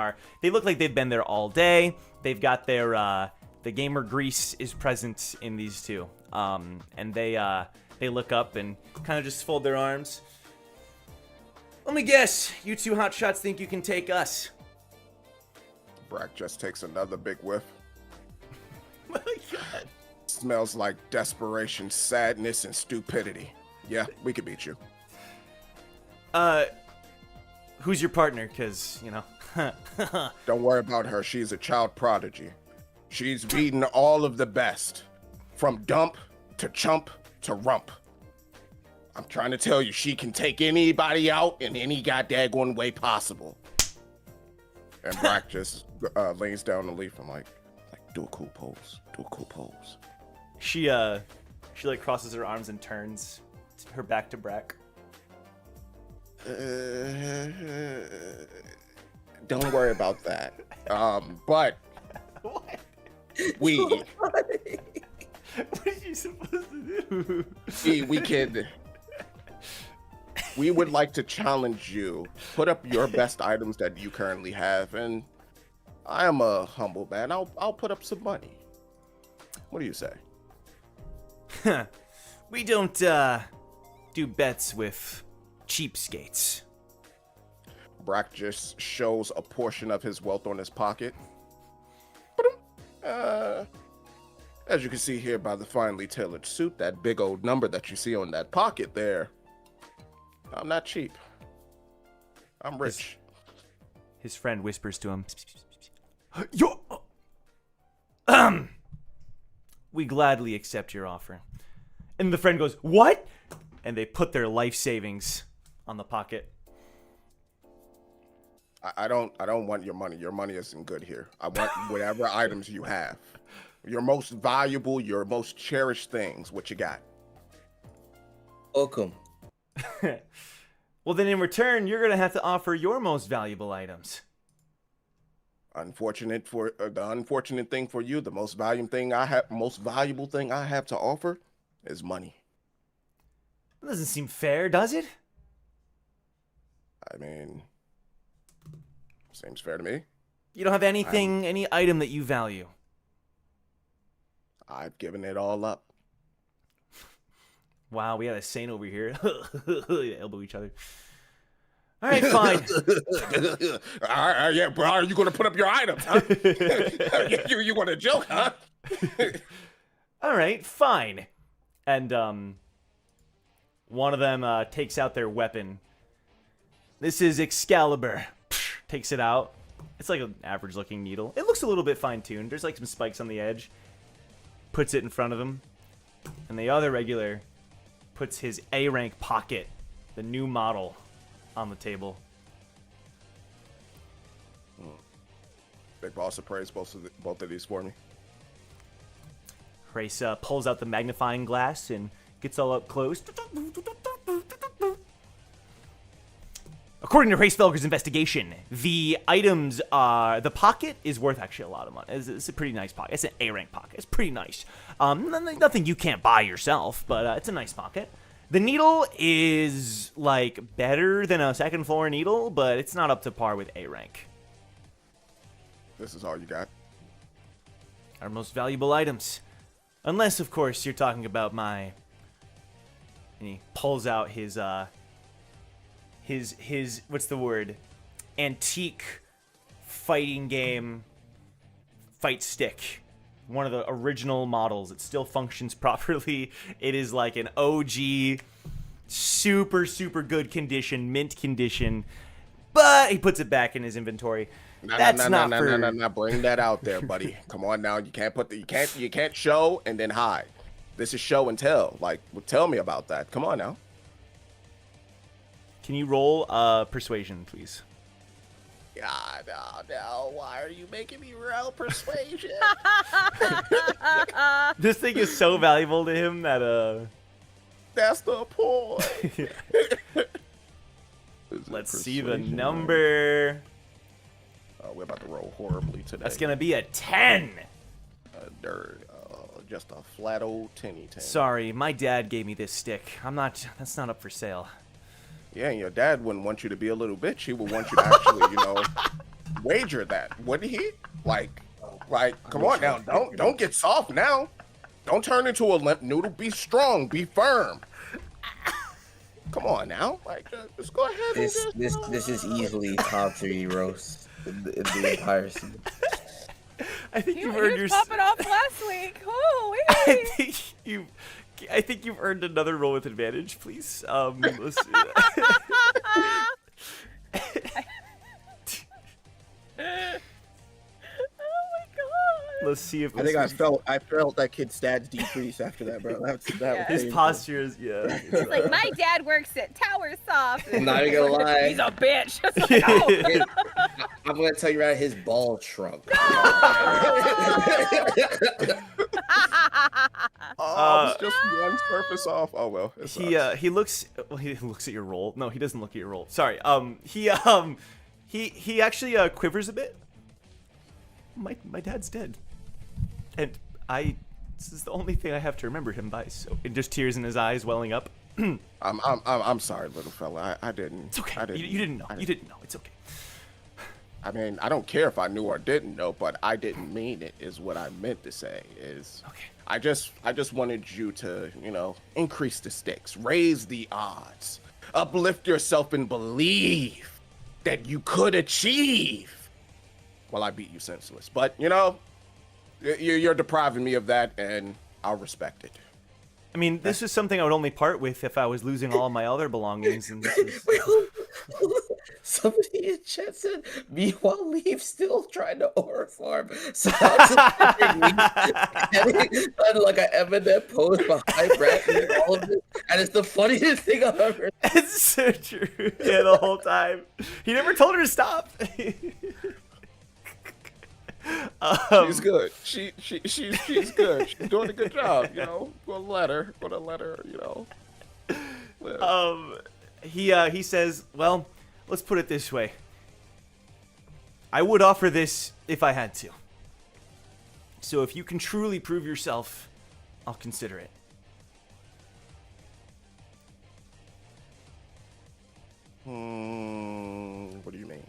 look like they've been there all day. They've got their The gamer Grease is present in these two. And they look up and kind of just fold their arms. Let me guess, you two hotshots think you can take us. Brack just takes another big whiff. My God. Smells like desperation, sadness, and stupidity. Yeah, we could beat you. Who's your partner? Because, you know. Don't worry about her. She's a child prodigy. She's beaten all of the best. From dump to chump to rump. I'm trying to tell you, she can take anybody out in any goddamn way possible. And Brack just lays down the leaf. I'm like, do a cool pose. Do a cool pose. She like crosses her arms and turns her back to Brack. Don't worry about that. But What? we What are you supposed to do? we would like to challenge you. Put up your best items that you currently have, and I am a humble man. I'll put up some money. What do you say? We don't do bets with cheapskates. Brack just shows a portion of his wealth on his pocket. As you can see here by the finely tailored suit, that big old number that you see on that pocket there, I'm not cheap. I'm rich. His friend whispers to him, we gladly accept your offer. And the friend goes, what? And they put their life savings on the pocket. I don't want your money. Your money isn't good here. I want whatever items you have. Your most valuable, your most cherished things. What you got? Welcome. Well, then in return, you're going to have to offer your most valuable items. The unfortunate thing for you, the most valuable thing I have to offer is money. That doesn't seem fair, does it? I mean, seems fair to me. You don't have anything, any item that you value. I've given it all up. Wow, we got a saint over here. They elbow each other. All right, fine. Yeah, bro, are you going to put up your items, huh? you want to joke, huh? All right, fine. And one of them takes out their weapon. This is Excalibur. Takes it out. It's like an average-looking needle. It looks a little bit fine-tuned. There's like some spikes on the edge. Puts it in front of him. And the other regular puts his A-rank pocket, the new model, on the table. Big boss appraise both of these for me. Grace pulls out the magnifying glass and gets all up close. According to Racefelger's investigation, the items the pocket is worth actually a lot of money. It's a pretty nice pocket. It's an A-rank pocket. It's pretty nice. Nothing you can't buy yourself, but it's a nice pocket. The needle is like better than a second floor needle, but it's not up to par with A-rank. This is all you got? Our most valuable items. Unless, of course, you're talking about my... And he pulls out his what's the word? Antique fighting game fight stick. One of the original models. It still functions properly. It is like an OG, super, super good condition, mint condition. But he puts it back in his inventory. No, bring that out there, buddy. Come on now. You can't show and then hide. This is show and tell. Like, tell me about that. Come on now. Can you roll persuasion, please? God, no. Why are you making me roll persuasion? This thing is so valuable to him that That's the point. let's see the number. We're about to roll horribly today. That's gonna be a 10. Just a flat old 10. Sorry, my dad gave me this stick. That's not up for sale. Yeah, and your dad wouldn't want you to be a little bitch. He would want you to actually, wager that. Wouldn't he? Like, Like, come on now, don't get soft now. Don't turn into a limp noodle. Be strong. Be firm. Come on now, like just go ahead. This is easily top 3 roast in the entire season. I think He you've was earned your. popping off last week. Holy. I think you've earned another roll with advantage, please. Let's do that. Oh my god. Let's see if I think I felt that kid's stats decrease after that, bro. That Yeah. was his painful. posture is It's like my dad works at Tower Soft. I'm not even gonna lie. He's a bitch. It's like, oh. I'm gonna tell you right, his ball shrunk. Oh, it's just one surface off. Oh well. It sucks. he looks at your roll. No, he doesn't look at your roll. Sorry. He actually quivers a bit. My dad's dead, and this is the only thing I have to remember him by. So, and just tears in his eyes welling up. I'm sorry, little fella. I didn't. It's okay. I didn't, You didn't know. You didn't know. It's okay. I mean, I don't care if I knew or didn't know, but I didn't mean it. Is what I meant to say. Is Okay. I just wanted you to, increase the stakes, raise the odds, uplift yourself, and believe that you could achieve. Well, I beat you senseless, but you're depriving me of that, and I'll respect it. I mean, this is something I would only part with if I was losing all of my other belongings. And this is... Somebody in chat said, meanwhile, Leaf still trying to aura farm. So like an Eminem post behind Brad and all of this. And it's the funniest thing I've ever seen. It's so true. Yeah, the whole time. He never told her to stop. She's good. She's good. She's doing a good job. Gonna let her. Live. He says, well, let's put it this way. I would offer this if I had to. So if you can truly prove yourself, I'll consider it. What do you mean?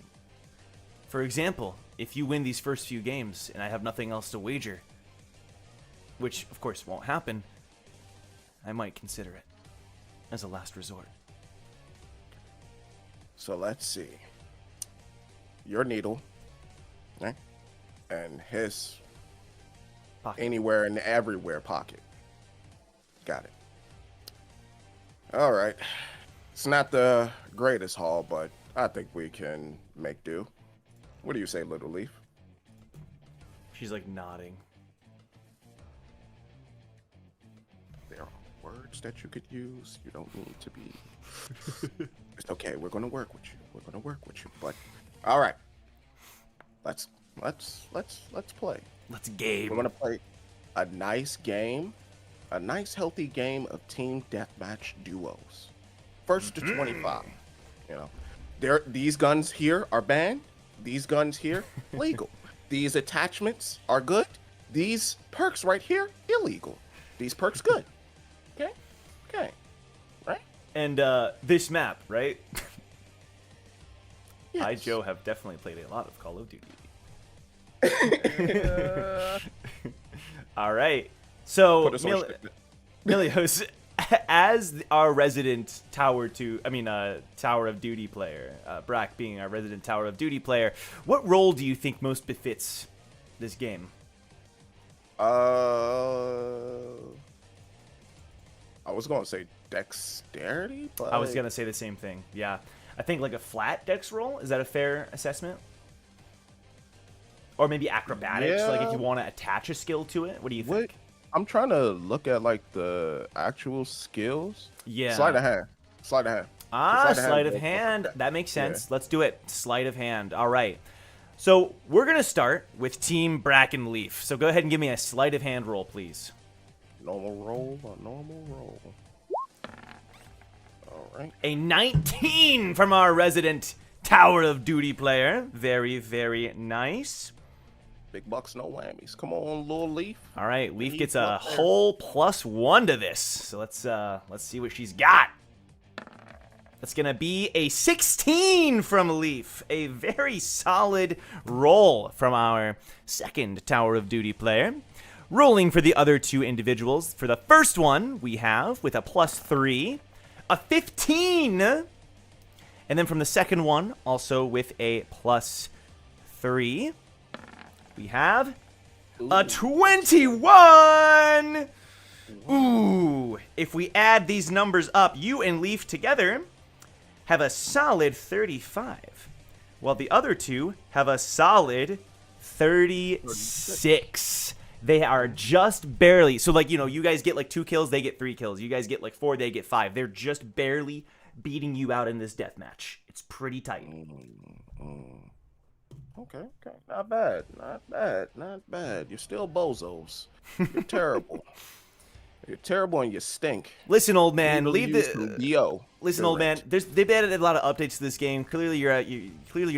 For example, if you win these first few games and I have nothing else to wager, which of course won't happen, I might consider it as a last resort. So let's see. Your needle, okay, and his Pocket. anywhere and everywhere pocket. Got it. All right. It's not the greatest haul, but I think we can make do. What do you say, Little Leaf? She's like nodding. There are words that you could use. You don't need to be. It's okay. We're gonna work with you. But all right. Let's play. Let's game. We're gonna play a nice game, a nice healthy game of team deathmatch duos. First to 25. These guns here are banned. These guns here legal. These attachments are good. These perks right here illegal. These perks good. Okay. Right? And this map, right? Yes. I, Joe, have definitely played a lot of Call of Duty. All right. So, Put us on shit. Milios, as our resident Tower of Duty player, Brack being our resident Tower of Duty player, what role do you think most befits this game? I was gonna say dexterity, but I was gonna say the same thing. Yeah, I think like a flat dex roll. Is that a fair assessment? Or maybe acrobatics, like if you want to attach a skill to it. What do you think? I'm trying to look at like the actual skills. Yeah. Sleight of hand. Sleight of hand. Sleight of hand. That makes sense. Let's do it. Sleight of hand. All right. So we're going to start with Team Bracken Leaf. So go ahead and give me a sleight of hand roll, please. Normal roll. All right. A 19 from our resident Tower of Duty player. Very, very nice. Big bucks, no whammies. Come on, little Leaf. All right, Leaf gets a whole +1 to this. So let's see what she's got. That's going to be a 16 from Leaf. A very solid roll from our second Tower of Duty player. Rolling for the other two individuals. For the first one, we have, with a +3, a 15. And then from the second one, also with a +3, we have a 21. Ooh. If we add these numbers up, you and Leaf together have a solid 35, while the other two have a solid 36. They are just barely, so like, you know, you guys get like 2 kills, they get 3 kills. You guys get like 4, they get 5. They're just barely beating you out in this death match. It's pretty tight. Okay. Not bad. You're still bozos. You're terrible. You're terrible and you stink. Listen, old man, Really leave used the. to Dio. Listen, old man. They've added a lot of updates to this game. Clearly, you're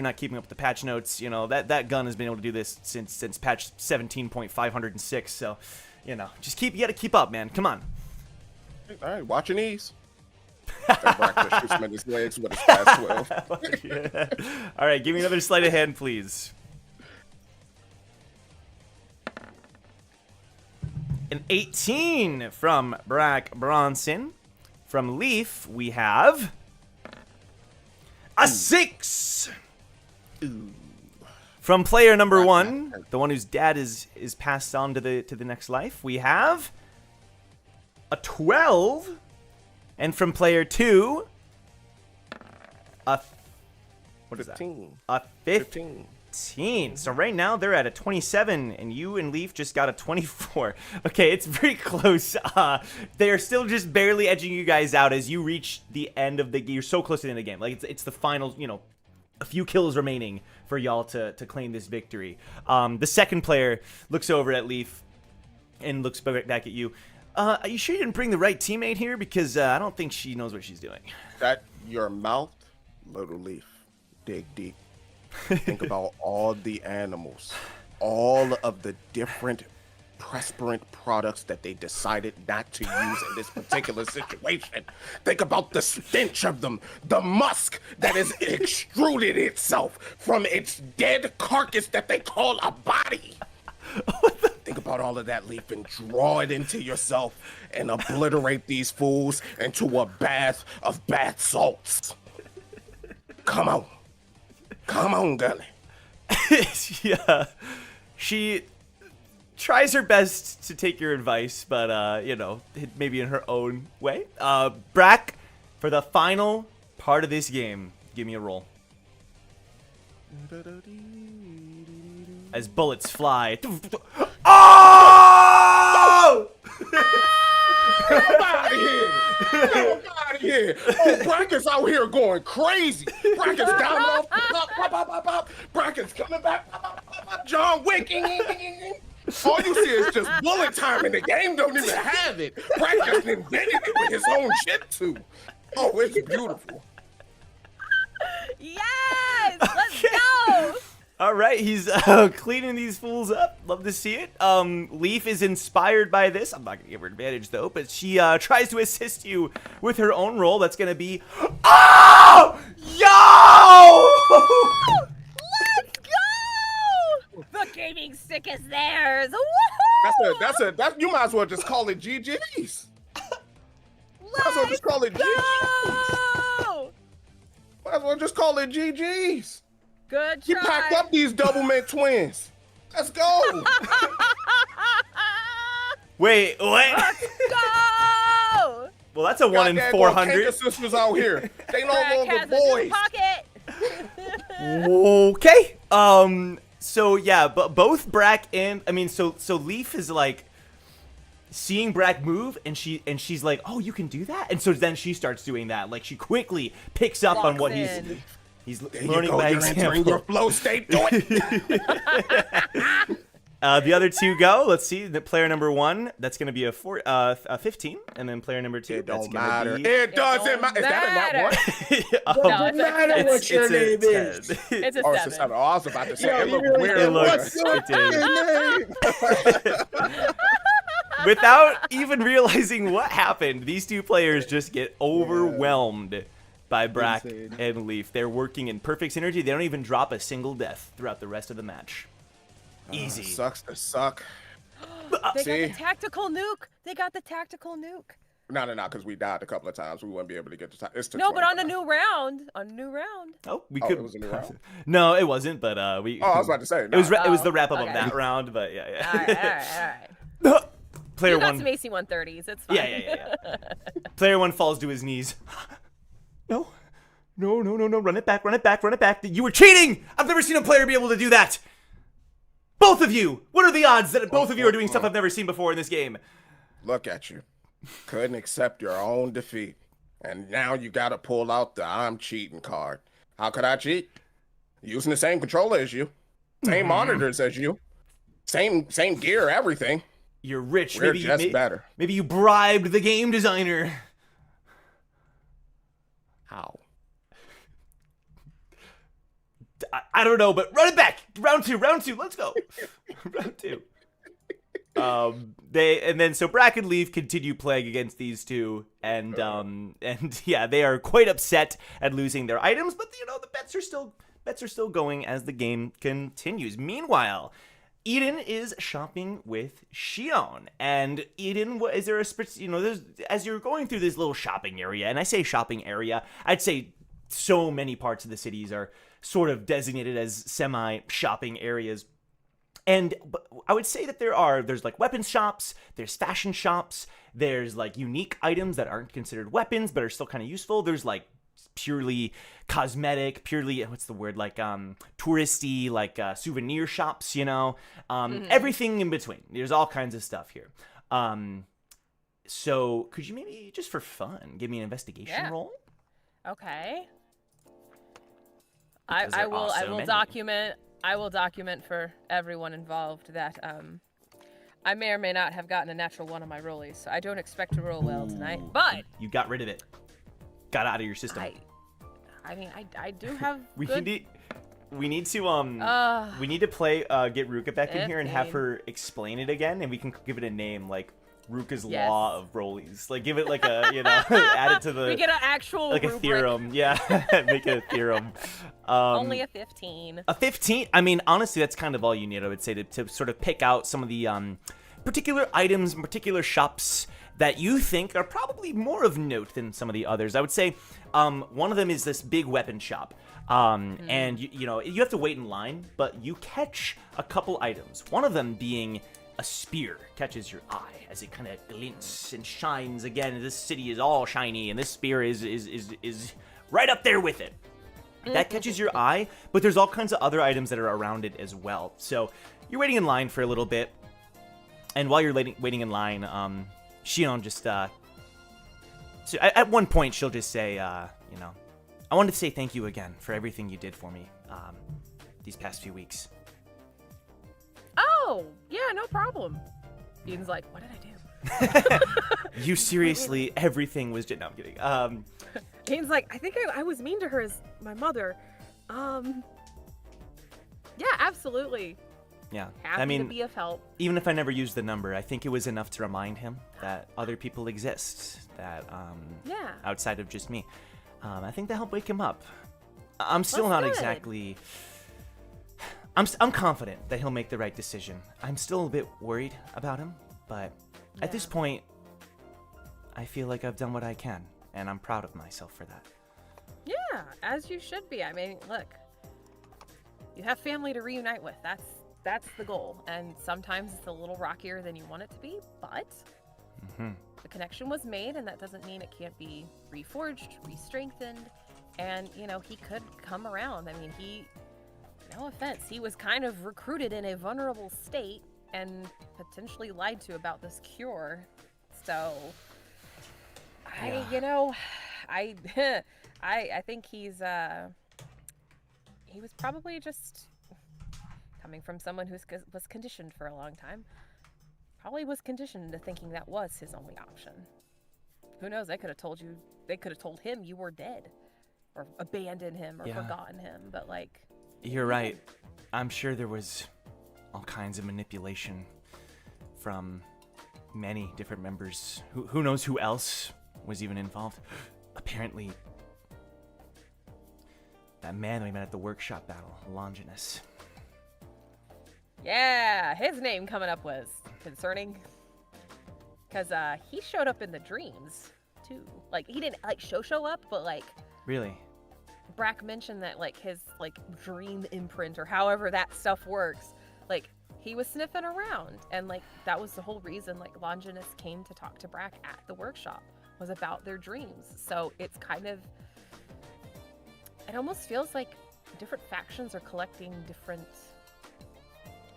not keeping up with the patch notes. You know that gun has been able to do this since patch 17.506. So, you know, you got to keep up, man. Come on. All right, watch your knees. That shoots him in his legs with his fast 12. Yeah. All right, give me another sleight of hand, please. An 18 from Brack Bronson. From Leaf, we have a 6. Ooh. From player number 1, the one whose dad is passed on to the next life, we have a 12. And from player 2, a what is that? 15. A 15. So right now they're at a 27, and you and Leaf just got a 24. Okay, it's very close. They are still just barely edging you guys out as you reach the end of the game. You're so close to the end of the game. Like it's the final, you know, a few kills remaining for y'all to claim this victory. The second player looks over at Leaf and looks back at you. Are you sure you didn't bring the right teammate here? Because I don't think she knows what she's doing. That your mouth, little Leaf. Dig deep. Think about all the animals, all of the different perspirant products that they decided not to use in this particular situation. Think about the stench of them, the musk that has extruded itself from its dead carcass that they call a body. Think about all of that, Leaf, and draw it into yourself and obliterate these fools into a bath of bath salts. Come on, Gully. Yeah, she tries her best to take your advice, but you know, maybe in her own way. Brack, for the final part of this game, give me a roll. As bullets fly. Oh! Get out of here! Get out of here! Oh, Brackett's out here going crazy. Brackett's down off. Pop. Brackett's coming back. Pop. John Wick. All you see is just bullet time, and the game don't even have it. Brackett's invented it with his own shit too. Oh, it's beautiful. Yes! Let's go! All right, he's cleaning these fools up. Love to see it. Leaf is inspired by this. I'm not going to give her advantage, though, but she tries to assist you with her own roll. That's going to be... Oh! Yo! Let's go! The gaming stick is theirs. Woohoo! That's you might as well just call it GG's. Might as well just call it GG's. Might as well just call it GG's. Good try. You packed up these double mint twins. Let's go. Wait, what? Let's go! Well, that's a 1 in 400. Sisters out here. They no Brack longer has a new boys. pocket. Okay. So yeah, but both Brack and so Leaf is like seeing Brack move, and she's like, oh, you can do that, and so then she starts doing that. Like she quickly picks up on what he's learning by example. Your flow state. Do it. The other two go. Let's see. The player number 1, that's going to be a 15, and then player number 2, It that's don't going matter. to be. It doesn't matter. Is that a nat one? Doesn't matter what your name is. It's a Oh, 7. it's a 7. Oh, I was about to say Yo, it you looked really weird. It looks. It did. Without even realizing what happened, these two players just get overwhelmed by Brack Insane. and Leaf. They're working in perfect synergy. They don't even drop a single death throughout the rest of the match. Easy. Sucks to suck. They got See? the tactical nuke. They got the tactical nuke. No, because we died a couple of times. We wouldn't be able to get to time. It's to No, but on a 25. new round. On a new round. Oh, we Oh, could. it was a new round? No, it wasn't. But we. Oh, I was about to say. It was. nah. It was the wrap up okay. of that round. But yeah. All right. Player You got one. some AC 130s. It's fine. Yeah. Player one falls to his knees. No. Run it back. You were cheating. I've never seen a player be able to do that. Both of you. What are the odds that both of you are doing stuff I've never seen before in this game? Look at you. Couldn't accept your own defeat. And now you gotta pull out the I'm cheating card. How could I cheat? Using the same controller as you. Same monitors as you. Same gear, everything. You're rich. We're just better. Maybe you bribed the game designer. How? I don't know, but run it back. Round two. Let's go. Round two. So Brack and Leaf continue playing against these two, and yeah, they are quite upset at losing their items, but the bets are still going as the game continues. Meanwhile, Eden is shopping with Xion, and Eden, is there there's, as you're going through this little shopping area, and I say shopping area, I'd say so many parts of the cities are sort of designated as semi-shopping areas. And I would say that there's like weapons shops, there's fashion shops, there's like unique items that aren't considered weapons but are still kind of useful. There's like purely cosmetic, what's the word, like touristy, like souvenir shops, everything in between. There's all kinds of stuff here. So could you maybe just for fun give me an investigation roll? Okay. Because I there will are so many. document. I will document for everyone involved that I may or may not have gotten a natural one on my rollies, so I don't expect to roll well tonight. But You got rid of it. Got out of your system. I mean, I do have We good... need we need to play get Ruka back in here and have 15. her explain it again, and we can give it a name like Ruka's Yes. Law of Rollies. Like give it like a add it to the We get an actual like a rubric. theorem. Yeah, make it a theorem. Only a 15. A 15. I mean, honestly, that's kind of all you need, I would say, to sort of pick out some of the particular items, particular shops that you think are probably more of note than some of the others. I would say one of them is this big weapon shop. And you have to wait in line, but you catch a couple items. One of them being a spear catches your eye as it kind of glints and shines again. This city is all shiny, and this spear is right up there with it. That catches your eye, but there's all kinds of other items that are around it as well. So you're waiting in line for a little bit, and while you're waiting in line, Xion just so at one point she'll just say, I wanted to say thank you again for everything you did for me these past few weeks. Oh, yeah, no problem. Eden's like, what did I do? You seriously, everything was just... No, I'm kidding. Eden's like, I think I was mean to her as my mother. Yeah, absolutely. Yeah, Happy to be of help. even if I never used the number, I think it was enough to remind him that other people exist, that Yeah. outside of just me. I think that helped wake him up. I'm still That's not good. exactly... I'm confident that he'll make the right decision. I'm still a bit worried about him, but at this Yeah. point, I feel like I've done what I can, and I'm proud of myself for that. Yeah, as you should be. I mean, look, you have family to reunite with. That's the goal. And sometimes it's a little rockier than you want it to be, but the connection was made, and that doesn't mean it can't be reforged, re-strengthened, and, he could come around. I mean, no offense, he was kind of recruited in a vulnerable state and potentially lied to about this cure. So, I think he was probably just coming from someone who was conditioned for a long time. Probably was conditioned into thinking that was his only option. Who knows? They could have told him you were dead, or abandoned him, or forgotten him. But You're right. I'm sure there was all kinds of manipulation from many different members. Who knows who else was even involved? Apparently, That man we met at the workshop battle, Longinus. Yeah, his name coming up was concerning. Because he showed up in the dreams, too. Like, he didn't, like, show up, but, like... Really? Brack mentioned that, like, his, like, dream imprint, or however that stuff works, like, he was sniffing around. And, like, that was the whole reason, like, Longinus came to talk to Brack at the workshop, was about their dreams. So it's kind of... It almost feels like different factions are collecting different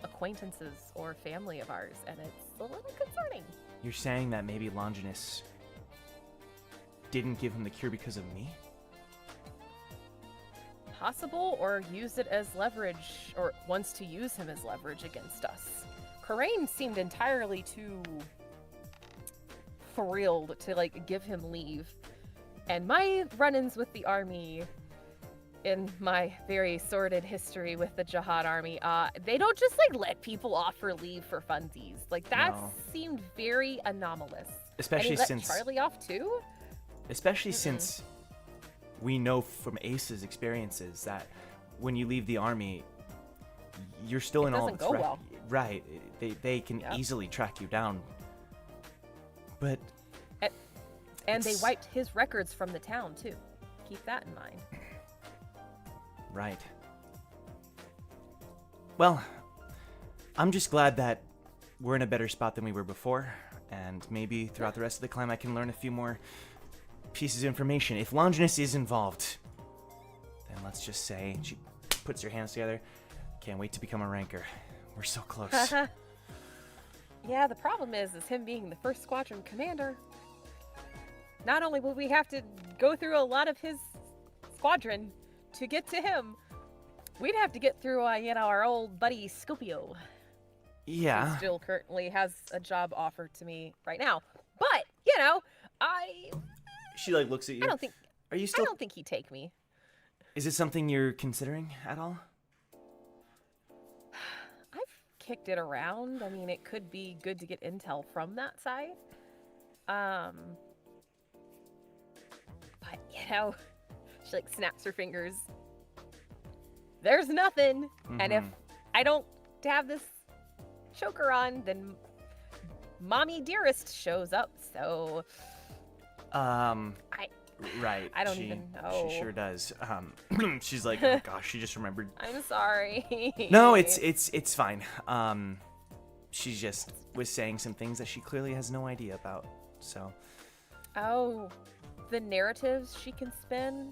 acquaintances or family of ours, and it's a little concerning. You're saying that maybe Longinus didn't give him the cure because of me? Possible, or use it as leverage, or wants to use him as leverage against us. Corain seemed entirely too thrilled to, like, give him leave. And my run-ins with the army, in my very sordid history with the Jahad army, they don't just, like, let people off for leave for funsies. Like, that seemed very anomalous. Especially and he since... let Charlie off, too? Especially since we know from Ace's experiences that when you leave the army, you're still in all its... It doesn't go well. Right. They can easily track you down. But... And they wiped his records from the town, too. Keep that in mind. Right. Well, I'm just glad that we're in a better spot than we were before, and maybe throughout the rest of the climb I can learn a few more pieces of information. If Longinus is involved, then let's just say, she puts her hands together, can't wait to become a ranker. We're so close. Yeah, the problem is him being the first squadron commander. Not only will we have to go through a lot of his squadron to get to him, we'd have to get through, our old buddy Scopio. Yeah. Who still currently has a job offered to me right now. But, She, like, looks at you. I don't think... Are you still... I don't think he'd take me. Is it something you're considering at all? I've kicked it around. I mean, it could be good to get intel from that side. But, she, like, snaps her fingers. There's nothing. Mm-hmm. And if I don't have this choker on, then Mommy Dearest shows up, so... Right. I don't even know. She sure does. She's like, oh gosh, she just remembered. I'm sorry. No, it's fine. She just was saying some things that she clearly has no idea about, so... Oh, the narratives she can spin?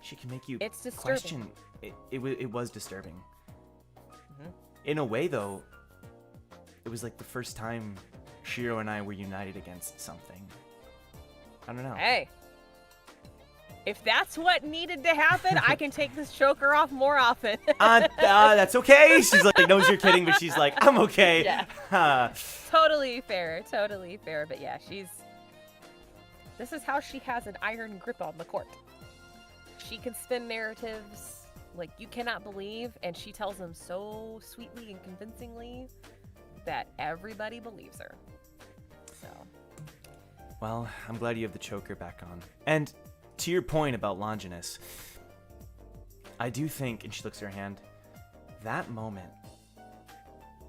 She can make you It's disturbing. question. It was disturbing. Mm-hmm. In a way, though, it was like the first time Shiro and I were united against something. I don't know. Hey, if that's what needed to happen, I can take this choker off more often. That's okay. She's like, knows you're kidding, but she's like, I'm okay. Yeah. Totally fair. But yeah, this is how she has an iron grip on the court. She can spin narratives like you cannot believe, and she tells them so sweetly and convincingly that everybody believes her. So. Well, I'm glad you have the choker back on. And to your point about Longinus, I do think, and she looks at her hand, that moment,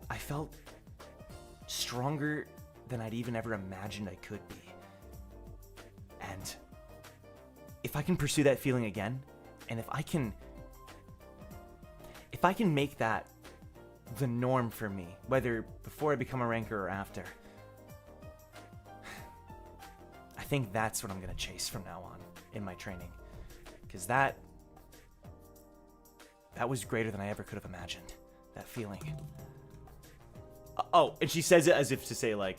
I felt stronger than I'd even ever imagined I could be. And if I can pursue that feeling again, and if I can make that the norm for me, whether before I become a ranker or after, I think that's what I'm going to chase from now on in my training. Because that was greater than I ever could have imagined, that feeling. Oh, and she says it as if to say, like,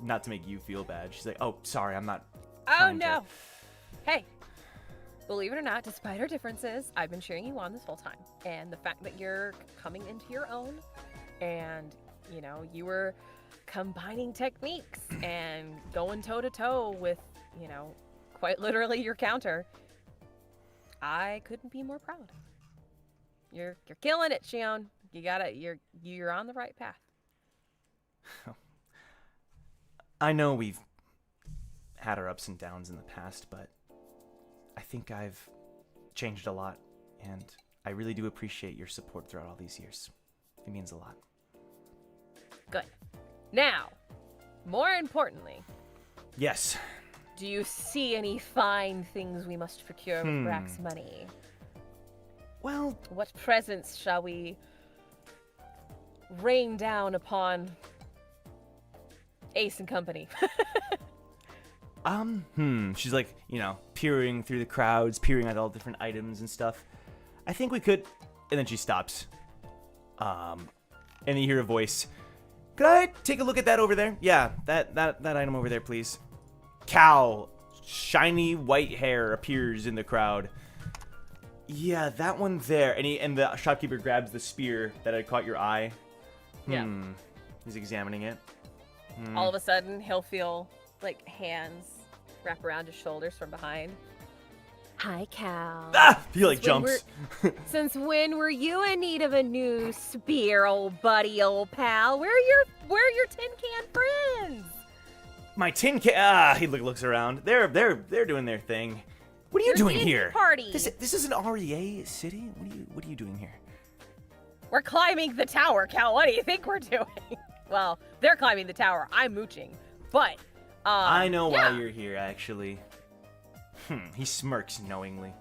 not to make you feel bad. She's like, oh, sorry, I'm not... Oh, no. Hey, believe it or not, despite our differences, I've been cheering you on this whole time. And the fact that you're coming into your own and, you were combining techniques and going toe-to-toe with, quite literally your counter, I couldn't be more proud. You're killing it, Shion. You're on the right path. I know we've had our ups and downs in the past, but I think I've changed a lot and I really do appreciate your support throughout all these years. It means a lot. Good. Now, more importantly, Yes. do you see any fine things we must procure with Brack's money? Well, What presents shall we rain down upon Ace and Company? She's like, peering through the crowds, peering at all different items and stuff. I think we could, and then she stops. And you hear a voice. Could I take a look at that over there? Yeah, that item over there, please. Cal, shiny white hair appears in the crowd. Yeah, that one there. And the shopkeeper grabs the spear that had caught your eye. Yeah. He's examining it. All of a sudden, he'll feel like hands wrap around his shoulders from behind. Hi, Cal. Ah! He like Since when jumps. Since when were you in need of a new spear, old buddy, old pal? Where are your tin can friends? My tin can. He looks around. They're doing their thing. What are you Your doing D&D here? party. This is an REA city. What are you doing here? We're climbing the tower, Cal. What do you think we're doing? Well, they're climbing the tower. I'm mooching. But I know yeah. why you're here, actually. He smirks knowingly.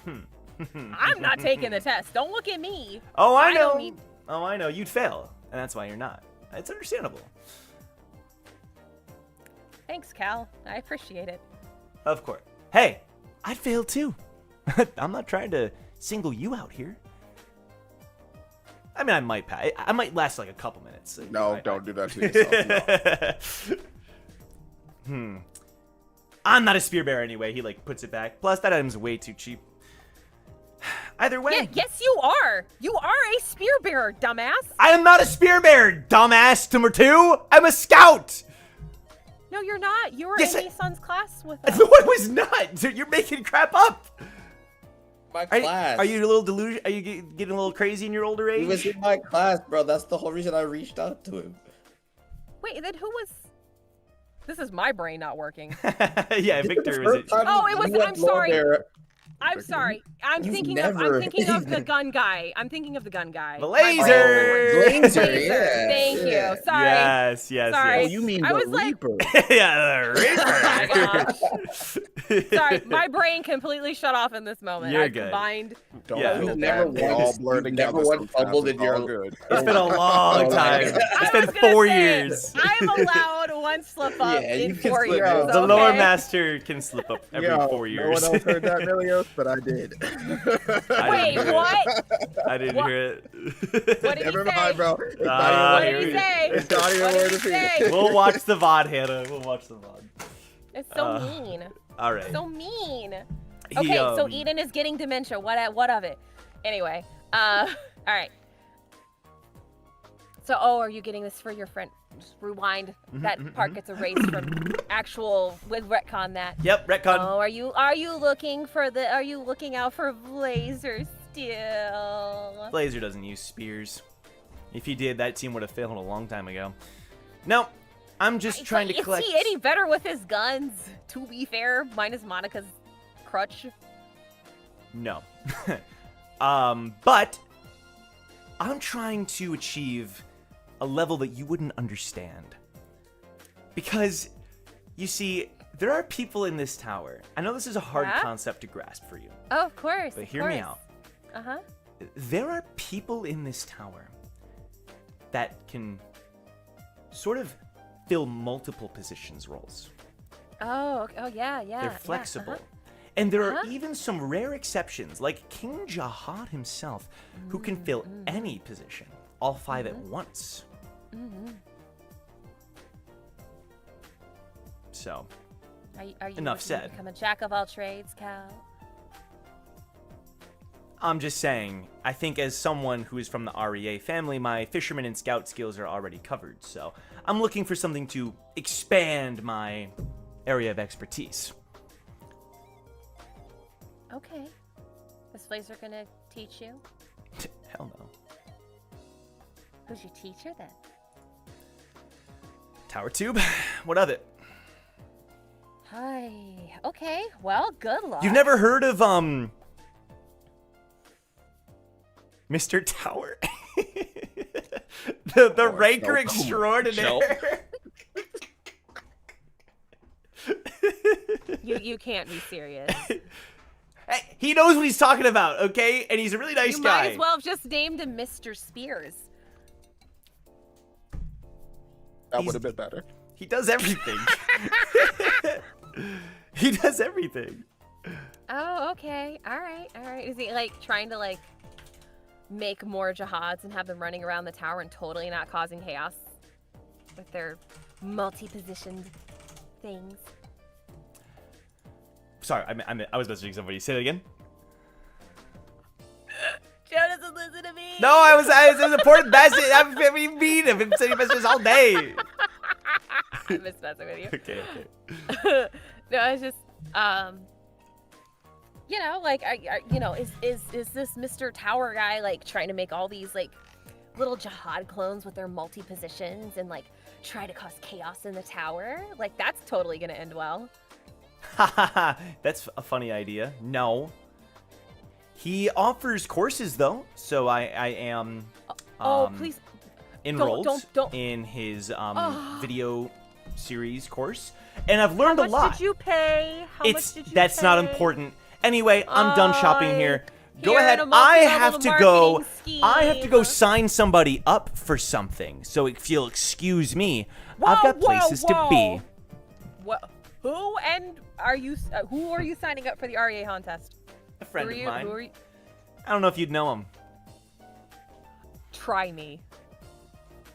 I'm not taking the test. Don't look at me. Oh, I I know. don't need- Oh, I know. You'd fail, and that's why you're not. It's understandable. Thanks, Cal. I appreciate it. Of course. Hey, I'd fail too. I'm not trying to single you out here. I mean, I might pass. I might last like a couple minutes. No, don't do that to yourself. No. I'm not a spear bearer anyway. He like puts it back. Plus, that item's way too cheap. Either way, Yeah, yes, you are. You are a spear bearer, dumbass. I am not a spear bearer, dumbass. Number 2, I'm a scout. No, you're not. You were Yes, in Nissan's class with No, us. I was not. Dude, you're making crap up. My Are, class. are you a little delusion? Are you getting a little crazy in your older age? He was in my class, bro. That's the whole reason I reached out to him. Wait, then who was? This is my brain not working. Yeah, Victor was it. Oh, it was- I'm sorry. I'm sorry. I'm You've thinking never of the even- gun guy. I'm thinking of the gun guy. The My brain laser! remembers. Laser, yeah. Thank Yeah. you. Sorry. Yes, yes, Sorry. Oh, yes. you mean I the was like- Reaper? Yeah, the Oh my Reaper. Sorry, my brain completely shut off in this moment. You're I good. combined. Don't Yeah. feel You've never bad. They all once- blur you've together. never once sometimes. fumbled in It's all your- good. It's been a long time. It's I been was gonna 4 say, years. I'm allowed one slip up Yeah, in you can 4 slip years. up. The lower okay? master can slip up every Yo, 4 years. No one else heard that, Milios, but I did. I Wait, didn't hear what? it. I didn't What? hear it. What did he Never say? mind, bro. It's Ah, not What even did he here- say? It's not even What worth did he the say? fee. We'll watch the VOD, Hannah. We'll watch the VOD. It's so Uh, mean. All right. So mean. He, Okay, so um, Eden is getting dementia. What of it? Anyway, all right. So, are you getting this for your friend? Just rewind. That part gets erased from actual with retcon that. Yep, retcon. Oh, are you looking out for Blazer still? Blazer doesn't use spears. If he did, that team would have failed a long time ago. No, I'm just trying to collect. Is he any better with his guns? To be fair, minus Monica's crutch. No. But I'm trying to achieve a level that you wouldn't understand. Because, you see, there are people in this tower. I know this is a hard Yeah? concept to grasp for you, Oh, of course. but of hear me course. out. Uh-huh. There are people in this tower that can sort of fill multiple positions roles. Oh, yeah. They're flexible. uh-huh. And there are even some rare exceptions, like King Jahad himself, who can fill any position, all 5 at once. So, Are you Enough looking said. to become a jack of all trades, Cal? I'm just saying, I think as someone who is from the REA family, my fisherman and scout skills are already covered, so I'm looking for something to expand my area of expertise. Okay. Is Blazer gonna teach you? Hell no. Who's your teacher then? Tower tube? What of it? Hi. Okay. Well, good luck. You've never heard of, Mr. Tower. the ranker no, extraordinaire. You can't be serious. Hey, he knows what he's talking about, okay? And he's a really nice You guy. might as well have just named him Mr. Spears. That would have been better. He does everything. He does everything. Oh, okay. All right. Is he like trying to like make more Jahads and have them running around the tower and totally not causing chaos with their multi-positioned things? Sorry, I was messaging somebody. Say it again. Joe doesn't listen to me. No, I was an important message. What do you mean? I've been sending messages all day. I miss messing with you. Okay. No, it's just you know, like is this Mr. Tower guy like trying to make all these like little Jahad clones with their multi positions and like try to cause chaos in the tower? Like that's totally gonna end well. That's a funny idea. No. He offers courses though, so I am Please enrolled don't. in his video series course, and I've learned a lot. How much did you pay? That's not important. Anyway, I'm done shopping here. Go Here ahead. in a I multi-level have to go. marketing I have to go scheme. sign somebody up for something. So if you'll excuse me, Whoa, I've got whoa, places to be. What? Who and are you? Who are you signing up for the Reier Hone test? A friend Who are of you? mine. Who are you? I don't know if you'd know him. Try me.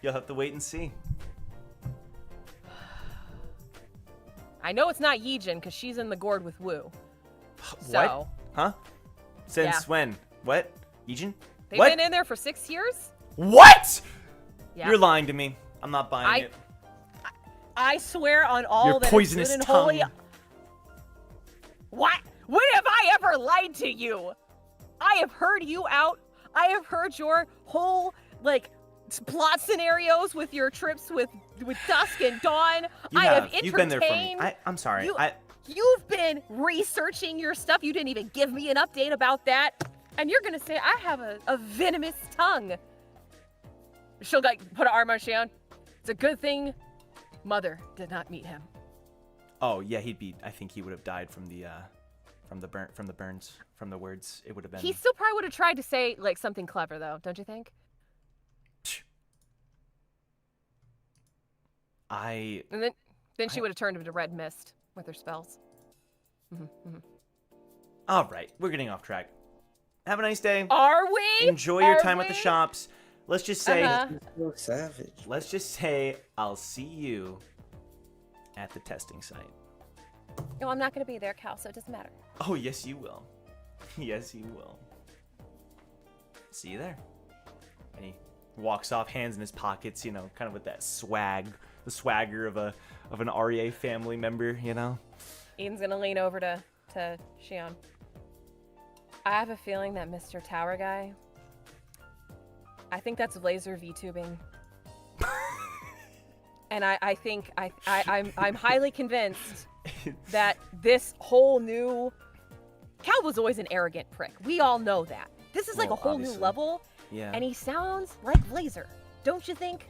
You'll have to wait and see. I know it's not Yijin because she's in the gourd with Wu. What? So Huh? Since Yeah. when? What? Yijin? they've What? been in there for 6 years. What? Yeah. You're lying to me. I'm not buying it. I swear on all Your that is poisonous good and tongue. holy. What? When have I ever lied to you? I have heard you out. I have heard your whole like plot scenarios with your trips with Dusk and Dawn. You I have entertained. You've been there for me. I'm sorry. You- You've been researching your stuff. You didn't even give me an update about that. And you're gonna say I have a venomous tongue. She'll like put an arm on Shion. It's a good thing Mother did not meet him. Oh yeah, I think he would have died from the burns, from the words. It would have been. He still probably would have tried to say like something clever though, don't you think? I. And then she would have turned him to red mist with her spells. All right, we're getting off track. Have a nice day. Are we? Enjoy your Are time at the we? shops. Let's just say. Uh-huh. So savage. Let's just say I'll see you at the testing site. No, I'm not gonna be there, Cal, so it doesn't matter. Oh yes, you will. Yes, you will. See you there. And he walks off, hands in his pockets, you know, kind of with that swag, the swagger of an REA family member, you know. Eden's gonna lean over to Shion. I have a feeling that Mr. Tower guy. I think that's laser VTubing. And I think I'm highly convinced that this whole new Cal was always an arrogant prick. We all know that. This is like Well, a whole obviously. new level, Yeah. and he sounds like Blazer. Don't you think?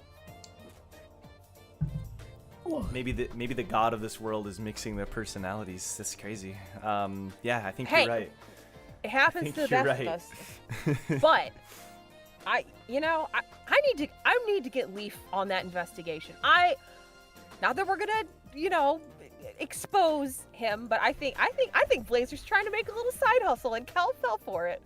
Maybe the god of this world is mixing their personalities. That's crazy. Yeah, I think Hey, you're right. It happens think to the you're best right. of us. But I need to get Leaf on that investigation. Not that we're gonna, expose him, but I think Blazer's trying to make a little side hustle, and Cal fell for it.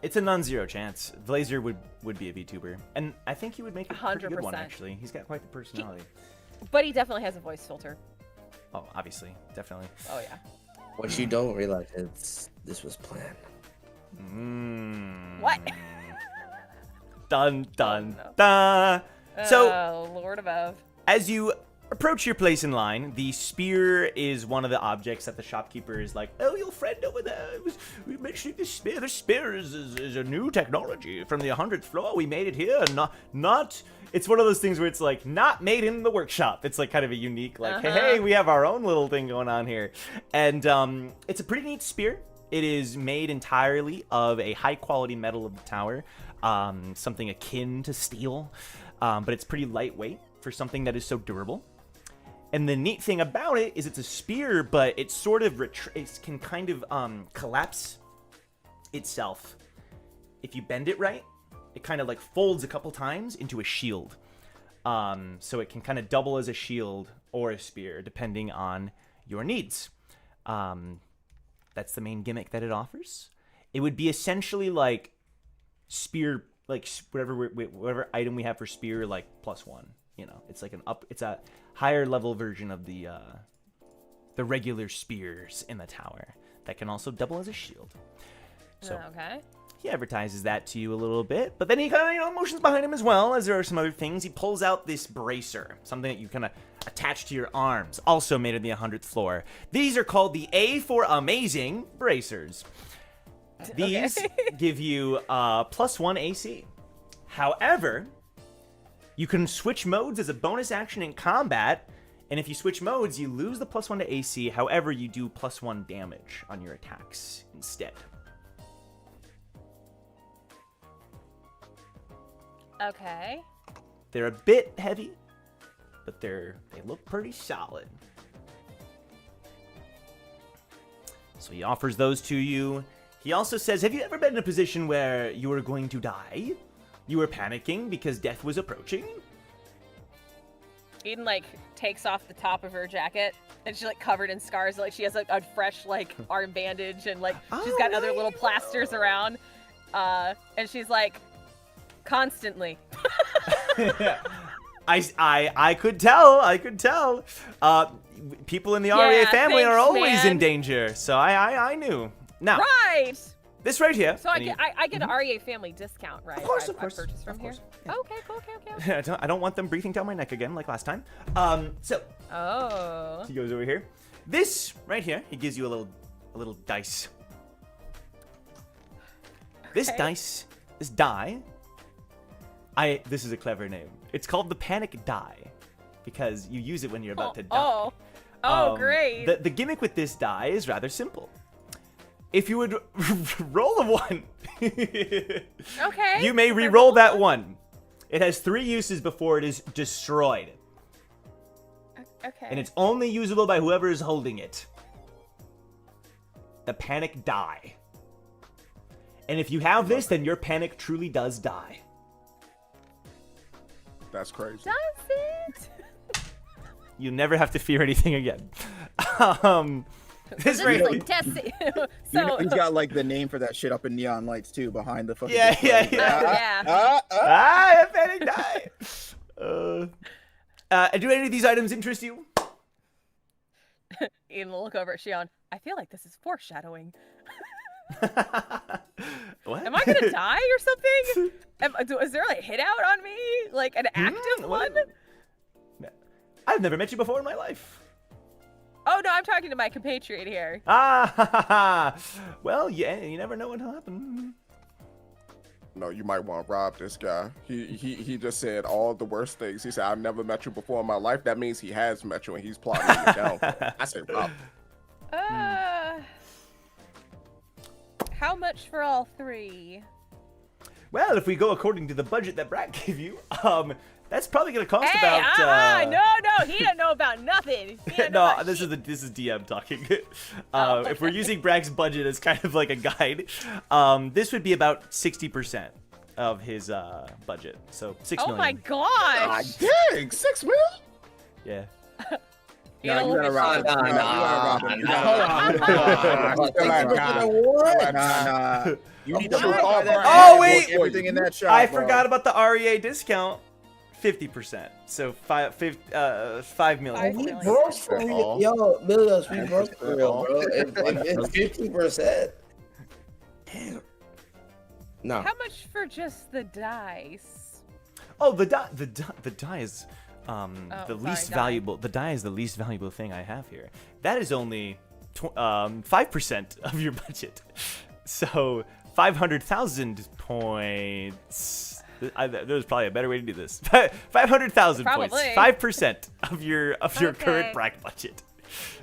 It's a non-zero chance. Blazer would be a VTuber, and I think he would make a pretty good one 100%. actually. He's got quite the personality. But he definitely has a voice filter. Oh, obviously, definitely. Oh yeah. What you don't realize is this was planned. Mm. What? Dun dun Oh, no. dun. So Oh, Lord above. as you approach your place in line, the spear is one of the objects that the shopkeeper is like, oh, your friend over there we mentioned the spear. The spear is a new technology from the 100th floor. We made it here. Not. It's one of those things where it's like not made in the workshop. It's like kind of a unique, like, hey, we have our own little thing going on here. And it's a pretty neat spear. It is made entirely of a high-quality metal of the tower, something akin to steel, but it's pretty lightweight for something that is so durable. And the neat thing about it is it's a spear, but it sort of it can kind of collapse itself. If you bend it right, it kind of like folds a couple times into a shield. So it can kind of double as a shield or a spear, depending on your needs. That's the main gimmick that it offers. It would be essentially like spear, like whatever item we have for spear, like +1. You know, it's like it's a higher level version of the regular spears in the tower that can also double as a shield. So Okay. he advertises that to you a little bit, but then he kind of motions behind him as well, as there are some other things. He pulls out this bracer, something that you kind of attach to your arms, also made of the 100th floor. These are called the A for Amazing bracers. These give you +1 AC. However, you can switch modes as a bonus action in combat, and if you switch modes, you lose the +1 to AC. However, you do +1 damage on your attacks instead. Okay. They're a bit heavy, but they look pretty solid. So he offers those to you. He also says, have you ever been in a position where you were going to die? You were panicking because death was approaching? Eden like takes off the top of her jacket and she's like covered in scars. Like she has like a fresh like arm bandage and like she's got other little plasters around. And she's like, constantly. I could tell. People in the RA family are always in danger, so I knew. Now, Right. this right here. So I get an REA family discount, right? Of course, I of course. purchased from Of here. course, yeah. Okay, cool, okay. I don't want them breathing down my neck again like last time. So Oh. he goes over here. This right here, he gives you a little dice. This Okay. die. This is a clever name. It's called the panic die because you use it when you're about to die. Oh, great. The gimmick with this die is rather simple. If you would roll a 1, Okay. you may re-roll that 1. It has 3 uses before it is destroyed, Okay. and it's only usable by whoever is holding it. The panic die. And if you have this, then your panic truly does die. That's crazy. Does it? You never have to fear anything again. This This right is like testing. You know, So he's got like the name for that shit up in neon lights too behind the fucking. Yeah, display. yeah. Ah, panic die. Do any of these items interest you? Eden will look over at Shion. I feel like this is foreshadowing. What? Am I gonna die or something? Is there like a hit out on me? Like an active what? one? No. I've never met you before in my life. Oh no, I'm talking to my compatriot here. Well, yeah, you never know what'll happen. No, you might want to rob this guy. He just said all the worst things. He said, I've never met you before in my life. That means he has met you and he's plotting you down. I said, rob. How much for all 3? Well, if we go according to the budget that Brad gave you, that's probably gonna cost Hey, about. no, he didn't know about nothing. He didn't know No, about this shit. is DM talking. Oh, If we're using Bragg's budget as kind of like a guide, this would be about 60% of his budget. So 6 million. Oh my gosh! Dang, 6 mil? Yeah. You No, know, you gotta rob him. Nah, You gotta rob him. You gotta- You need to Shoot buy all that Brad. Oh, bag, wait! everything in that shop. I bro. forgot about the REA discount. 50%. So 5 million. 5 We million. broke for real. Yo, Millions, we broke for real, bro. It's 50%. Damn. No. How much for just the dice? Oh, the die is the sorry, least die. valuable. The die is the least valuable thing I have here. That is only 5% of your budget. So 500,000 points. There's probably a better way to do this. 500,000 points. Probably. 5% of your Okay. current bracket budget.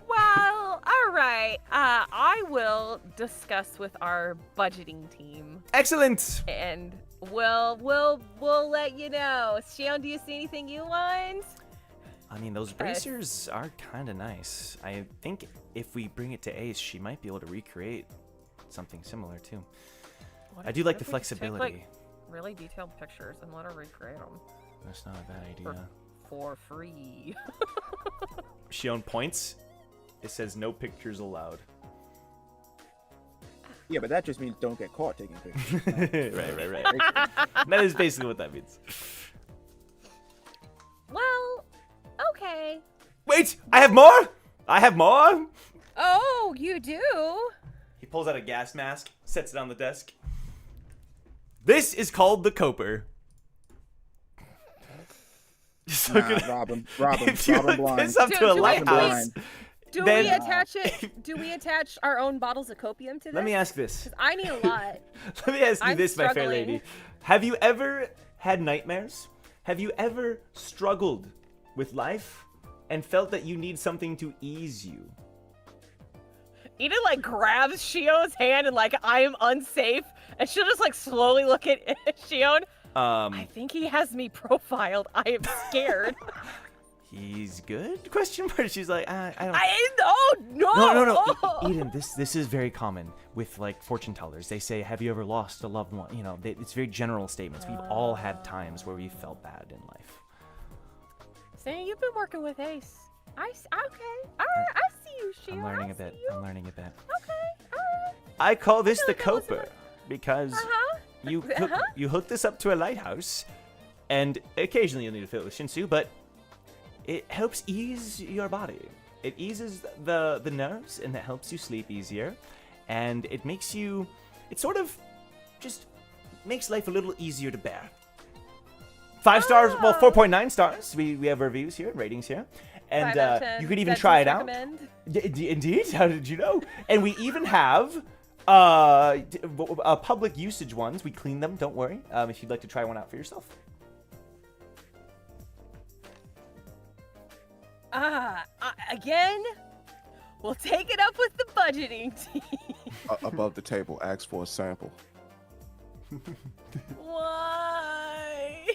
Well, all right. I will discuss with our budgeting team, Excellent. and we'll let you know. Shion, do you see anything you want? I mean, those bracers are kind of nice. I think if we bring it to Ace, she might be able to recreate something similar too. I do like the flexibility. Take, like, really detailed pictures and let her recreate them That's not a bad idea. for free. Shion points. It says no pictures allowed. Yeah, but that just means don't get caught taking pictures. right. That is basically what that means. Well, okay. Wait, I have more. I have more. Oh, you do? He pulls out a gas mask, sets it on the desk. This is called the Coper. Just look at rob him if you hook blind. this up to a lighthouse, Do then- we attach it? Do we attach our own bottles of copium to this? let me ask this. 'Cause I need a lot. Let me ask you I'm this, my fair struggling. lady. Have you ever had nightmares? Have you ever struggled with life and felt that you need something to ease you? Eden like grabs Shion's hand and like I am unsafe, and she'll just like slowly look at Shion. I think he has me profiled. I am scared. He's good? Question mark. She's like, I don't. No. Eden, this is very common with like fortune tellers. They say, "Have you ever lost a loved one?" You know, it's very general statements. We've all had times where we felt bad in life. Saying you've been working with Ace. Okay. All right. I see you, Shion. I'm learning I a bit. see you. I'm learning a bit. Okay. All right. I call this the feel like that was Coper because Uh-huh. you hook this up to a lighthouse, and occasionally you'll need to fill it with Shinsu, but it helps ease your body. It eases the nerves, and it helps you sleep easier, and it makes you. It sort of just makes life a little easier to bear. 5 stars, well, 4.9 stars. We have reviews here, ratings here, and 5 out of 10. you could even That's try it just out. recommend. Indeed. How did you know? And we even have public usage ones. We clean them. Don't worry. If you'd like to try one out for yourself. Again, we'll take it up with the budgeting team. Above the table, ask for a sample. Why?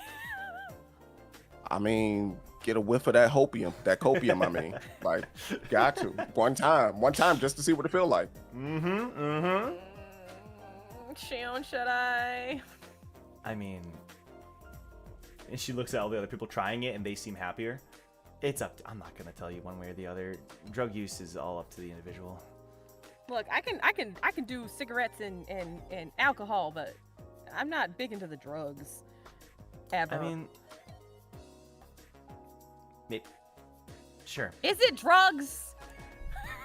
I mean, get a whiff of that hopium. That copium, I mean. Like, got to. One time just to see what it feel like. Shion, should I? I mean, and she looks at all the other people trying it, and they seem happier. It's up to, I'm not gonna tell you one way or the other. Drug use is all up to the individual. Look, I can do cigarettes and alcohol, but I'm not big into the drugs. Ever. I mean, sure. Is it drugs?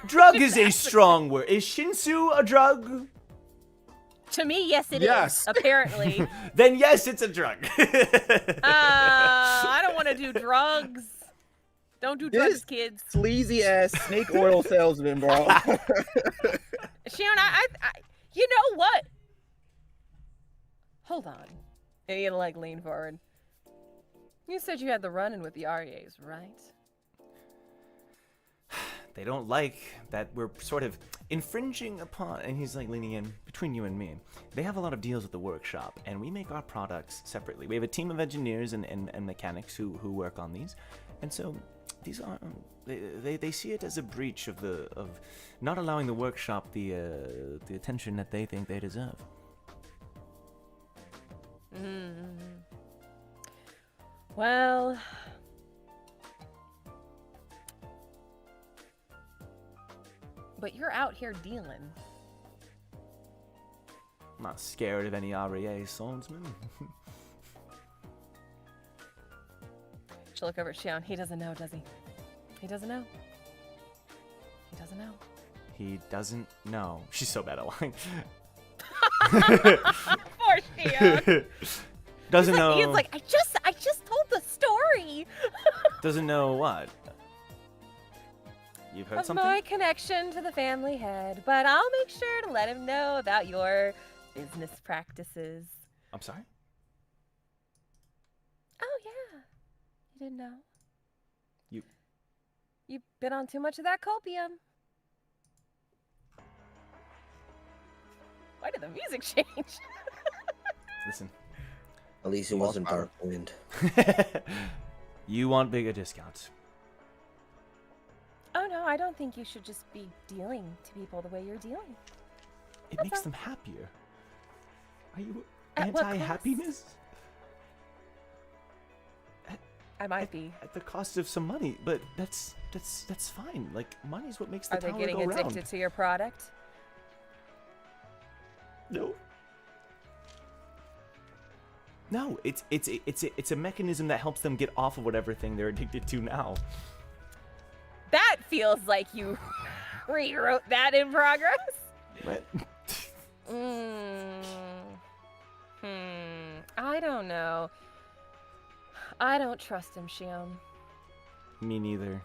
Drug is a strong word. Is Shinsu a drug? To me, yes, it is. Yes. Apparently. Then yes, it's a drug. I don't want to do drugs. Don't do drugs, This- kids. Sleazy ass snake oil salesman, bro. Shion, I you know what? Hold on. And you like lean forward. You said you had the run-in with the REAs, right? They don't like that we're sort of infringing upon, and he's like leaning in between you and me. They have a lot of deals with the workshop, and we make our products separately. We have a team of engineers and mechanics who work on these, and so these are they see it as a breach of not allowing the workshop the attention that they think they deserve. Well, but you're out here dealing. I'm not scared of any REA swordsman. She'll look over at Shion. He doesn't know, does he? He doesn't know. He doesn't know. He doesn't know. She's so bad at lying. Poor Shion. Doesn't know. He's like, I just told the story Doesn't know what. You've heard of something? my connection to the family head, but I'll make sure to let him know about your business practices. I'm sorry? Oh yeah, you didn't know. You've been on too much of that copium. Why did the music change? Listen. At least it wasn't Dark Wind. You want bigger discounts. Oh no, I don't think you should just be dealing to people the way you're dealing. It makes them happier. Are you At what anti-happiness? I might be. At the cost of some money, but that's fine. Like, money's what makes the Are they tower getting go addicted round. to your product? No. No, it's a mechanism that helps them get off of whatever thing they're addicted to now. That feels like you rewrote that in progress. What? I don't know. I don't trust him, Shion. Me neither.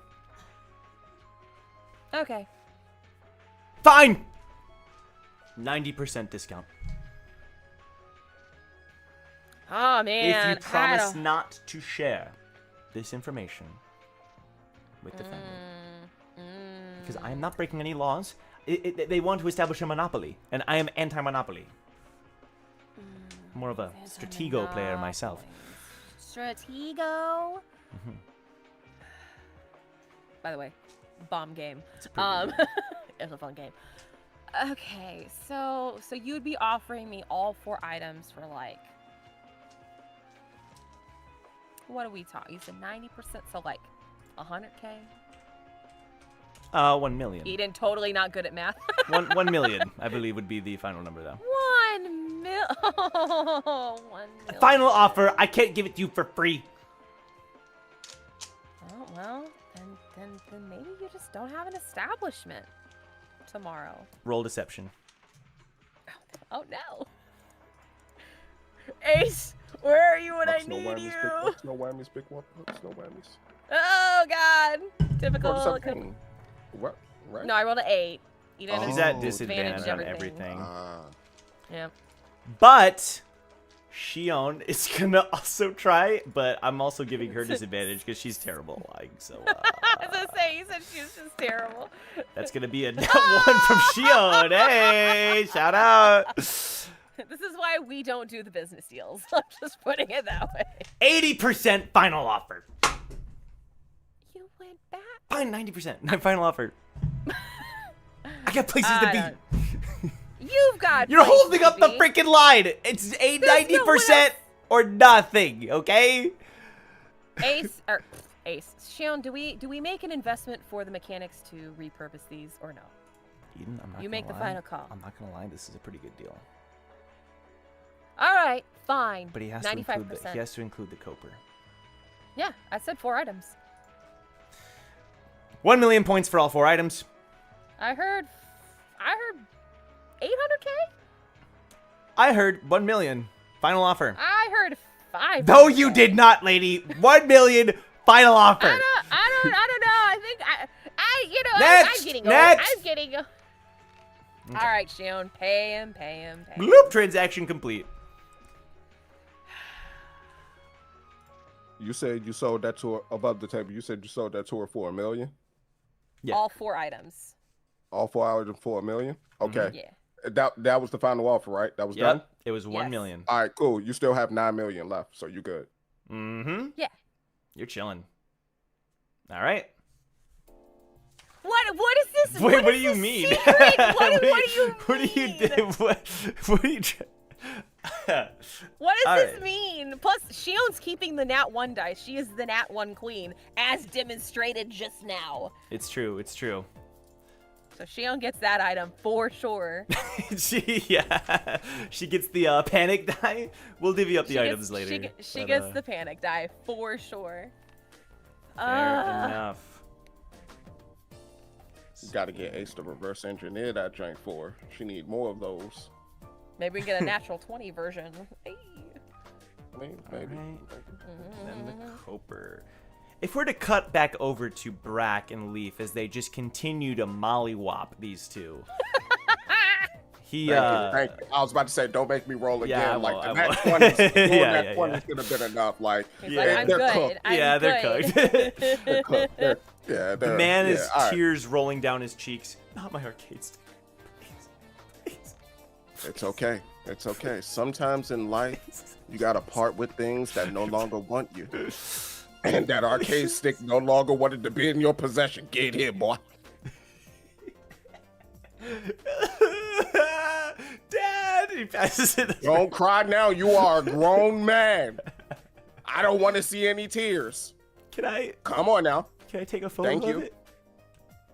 Okay. Fine. 90% discount. Oh man. If you promise not to share this information with the family. Because I am not breaking any laws. They want to establish a monopoly, and I am anti-monopoly. More of a stratego player myself. Stratego. By the way, bomb game. It's a pretty good. It's a fun game. Okay, so you'd be offering me all 4 items for like, what are we talking? You said 90%, so like 100K. 1 million. Eden, totally not good at math. 1 million, I believe, would be the final number, though. 1 mil. 1 million. Final offer. I can't give it to you for free. Oh, well, then maybe you just don't have an establishment tomorrow. Roll deception. Oh no. Ace, where are you when I Ups, no need whammies, you? big ups, no whammies, big ups, no whammies. Oh god. Typical. Roll something. What? Right? No, I rolled an 8. You didn't She's Oh, at have disadvantage on everything. everything. Yeah. But Shion is gonna also try, but I'm also giving her disadvantage because she's terrible at lying. So I was gonna say, you said she was just terrible. that's gonna be a net 1 from Shion. Hey, shout out. This is why we don't do the business deals. I'm just putting it that way. 80% final offer. You went back. Fine, 90%. My final offer. I got places to be. You've got. You're places holding to up the be. freaking line. It's a There's no one 90% or nothing. Okay. Ace, Shion, do we make an investment for the mechanics to repurpose these or no? Eden, I'm not You gonna make the lie. final call. I'm not gonna lie. This is a pretty good deal. All right, fine. But he has 95%. to include the Coper. Yeah, I said 4 items. 1 million points for all 4 items. I heard 800K? I heard 1 million. Final offer. I heard 5. No, you did not, lady. 1 million. Final offer. I don't know. I think Next, I'm getting next. old. I'm getting old. All right, Shion, pay him. Bloop. Transaction complete. You said you sold that to her above the table. You said you sold that to her for $1 million. Yeah. All 4 items. All 4 hours for $1 million. Okay. Yeah. That was the final offer, right? That was done. Yep. It was 1 Yes. million. All right, cool. You still have 9 million left, so you good. Mm-hmm. Yeah. You're chilling. All right. What is this? Wait, what do is you this mean? secret? What do you mean? What do you do? What do you? What does All this right. mean? Plus, Shion's keeping the Nat 1 dice. She is the Nat 1 queen, as demonstrated just now. It's true. It's true. So Shion gets that item for sure. She gets the panic die. We'll divvy up the items later. She gets the panic die for sure. Fair enough. You got to get Ace to reverse engineer that drink for her. She need more of those. Maybe we can get a natural 20 version. Hey. Maybe. Alright. Then the Coper. If we're to cut back over to Brack and Leaf as they just continue to mollywop these two, He Thank you. I was about to say, don't make me roll again. Yeah, I like won't, the I next won't. one, Yeah, that 20 should have been enough. Like, He's Yeah. like, I'm they're good. cooked. I'm Yeah, they're good. cooked. They're cooked. The They're, man is all right. tears rolling down his cheeks. Not my arcade stick. Please. Please. It's okay. It's okay. Sometimes in life, you gotta part with things that no longer want you, and that arcade stick no longer wanted to be in your possession. Get here, boy. Dad! He passes it. Don't cry now. You are a grown man. I don't want to see any tears. Can I Come on now. take a photo Thank of you. it?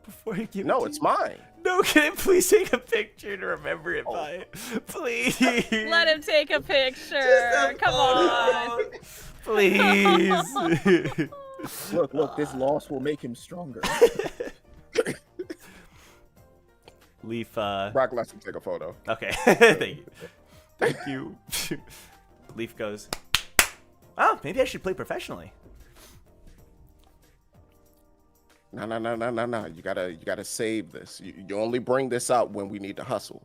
Before I give it No, to it's you? mine. No, can I please take a picture to remember it by? Please. Let him take a picture. Just a Come on. photo. Please. Look, this loss will make him stronger. Leaf, Brock lets him take a photo. okay. Thank you. Thank you. Leaf goes, oh, maybe I should play professionally. No. You gotta save this. You only bring this out when we need to hustle.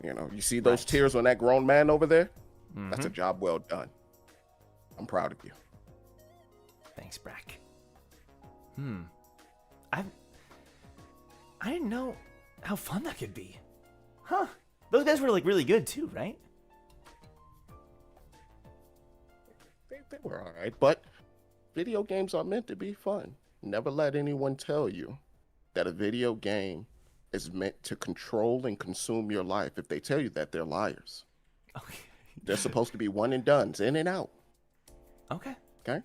You know, you see those Right. tears on that grown man over there? That's Mhm. a job well done. I'm proud of you. Thanks, Brack. I didn't know how fun that could be. Huh. Those guys were like really good too, right? They were all right, but video games are meant to be fun. Never let anyone tell you that a video game is meant to control and consume your life. If they tell you that, they're liars. Okay. They're supposed to be one and dones, in and out. Okay. Okay?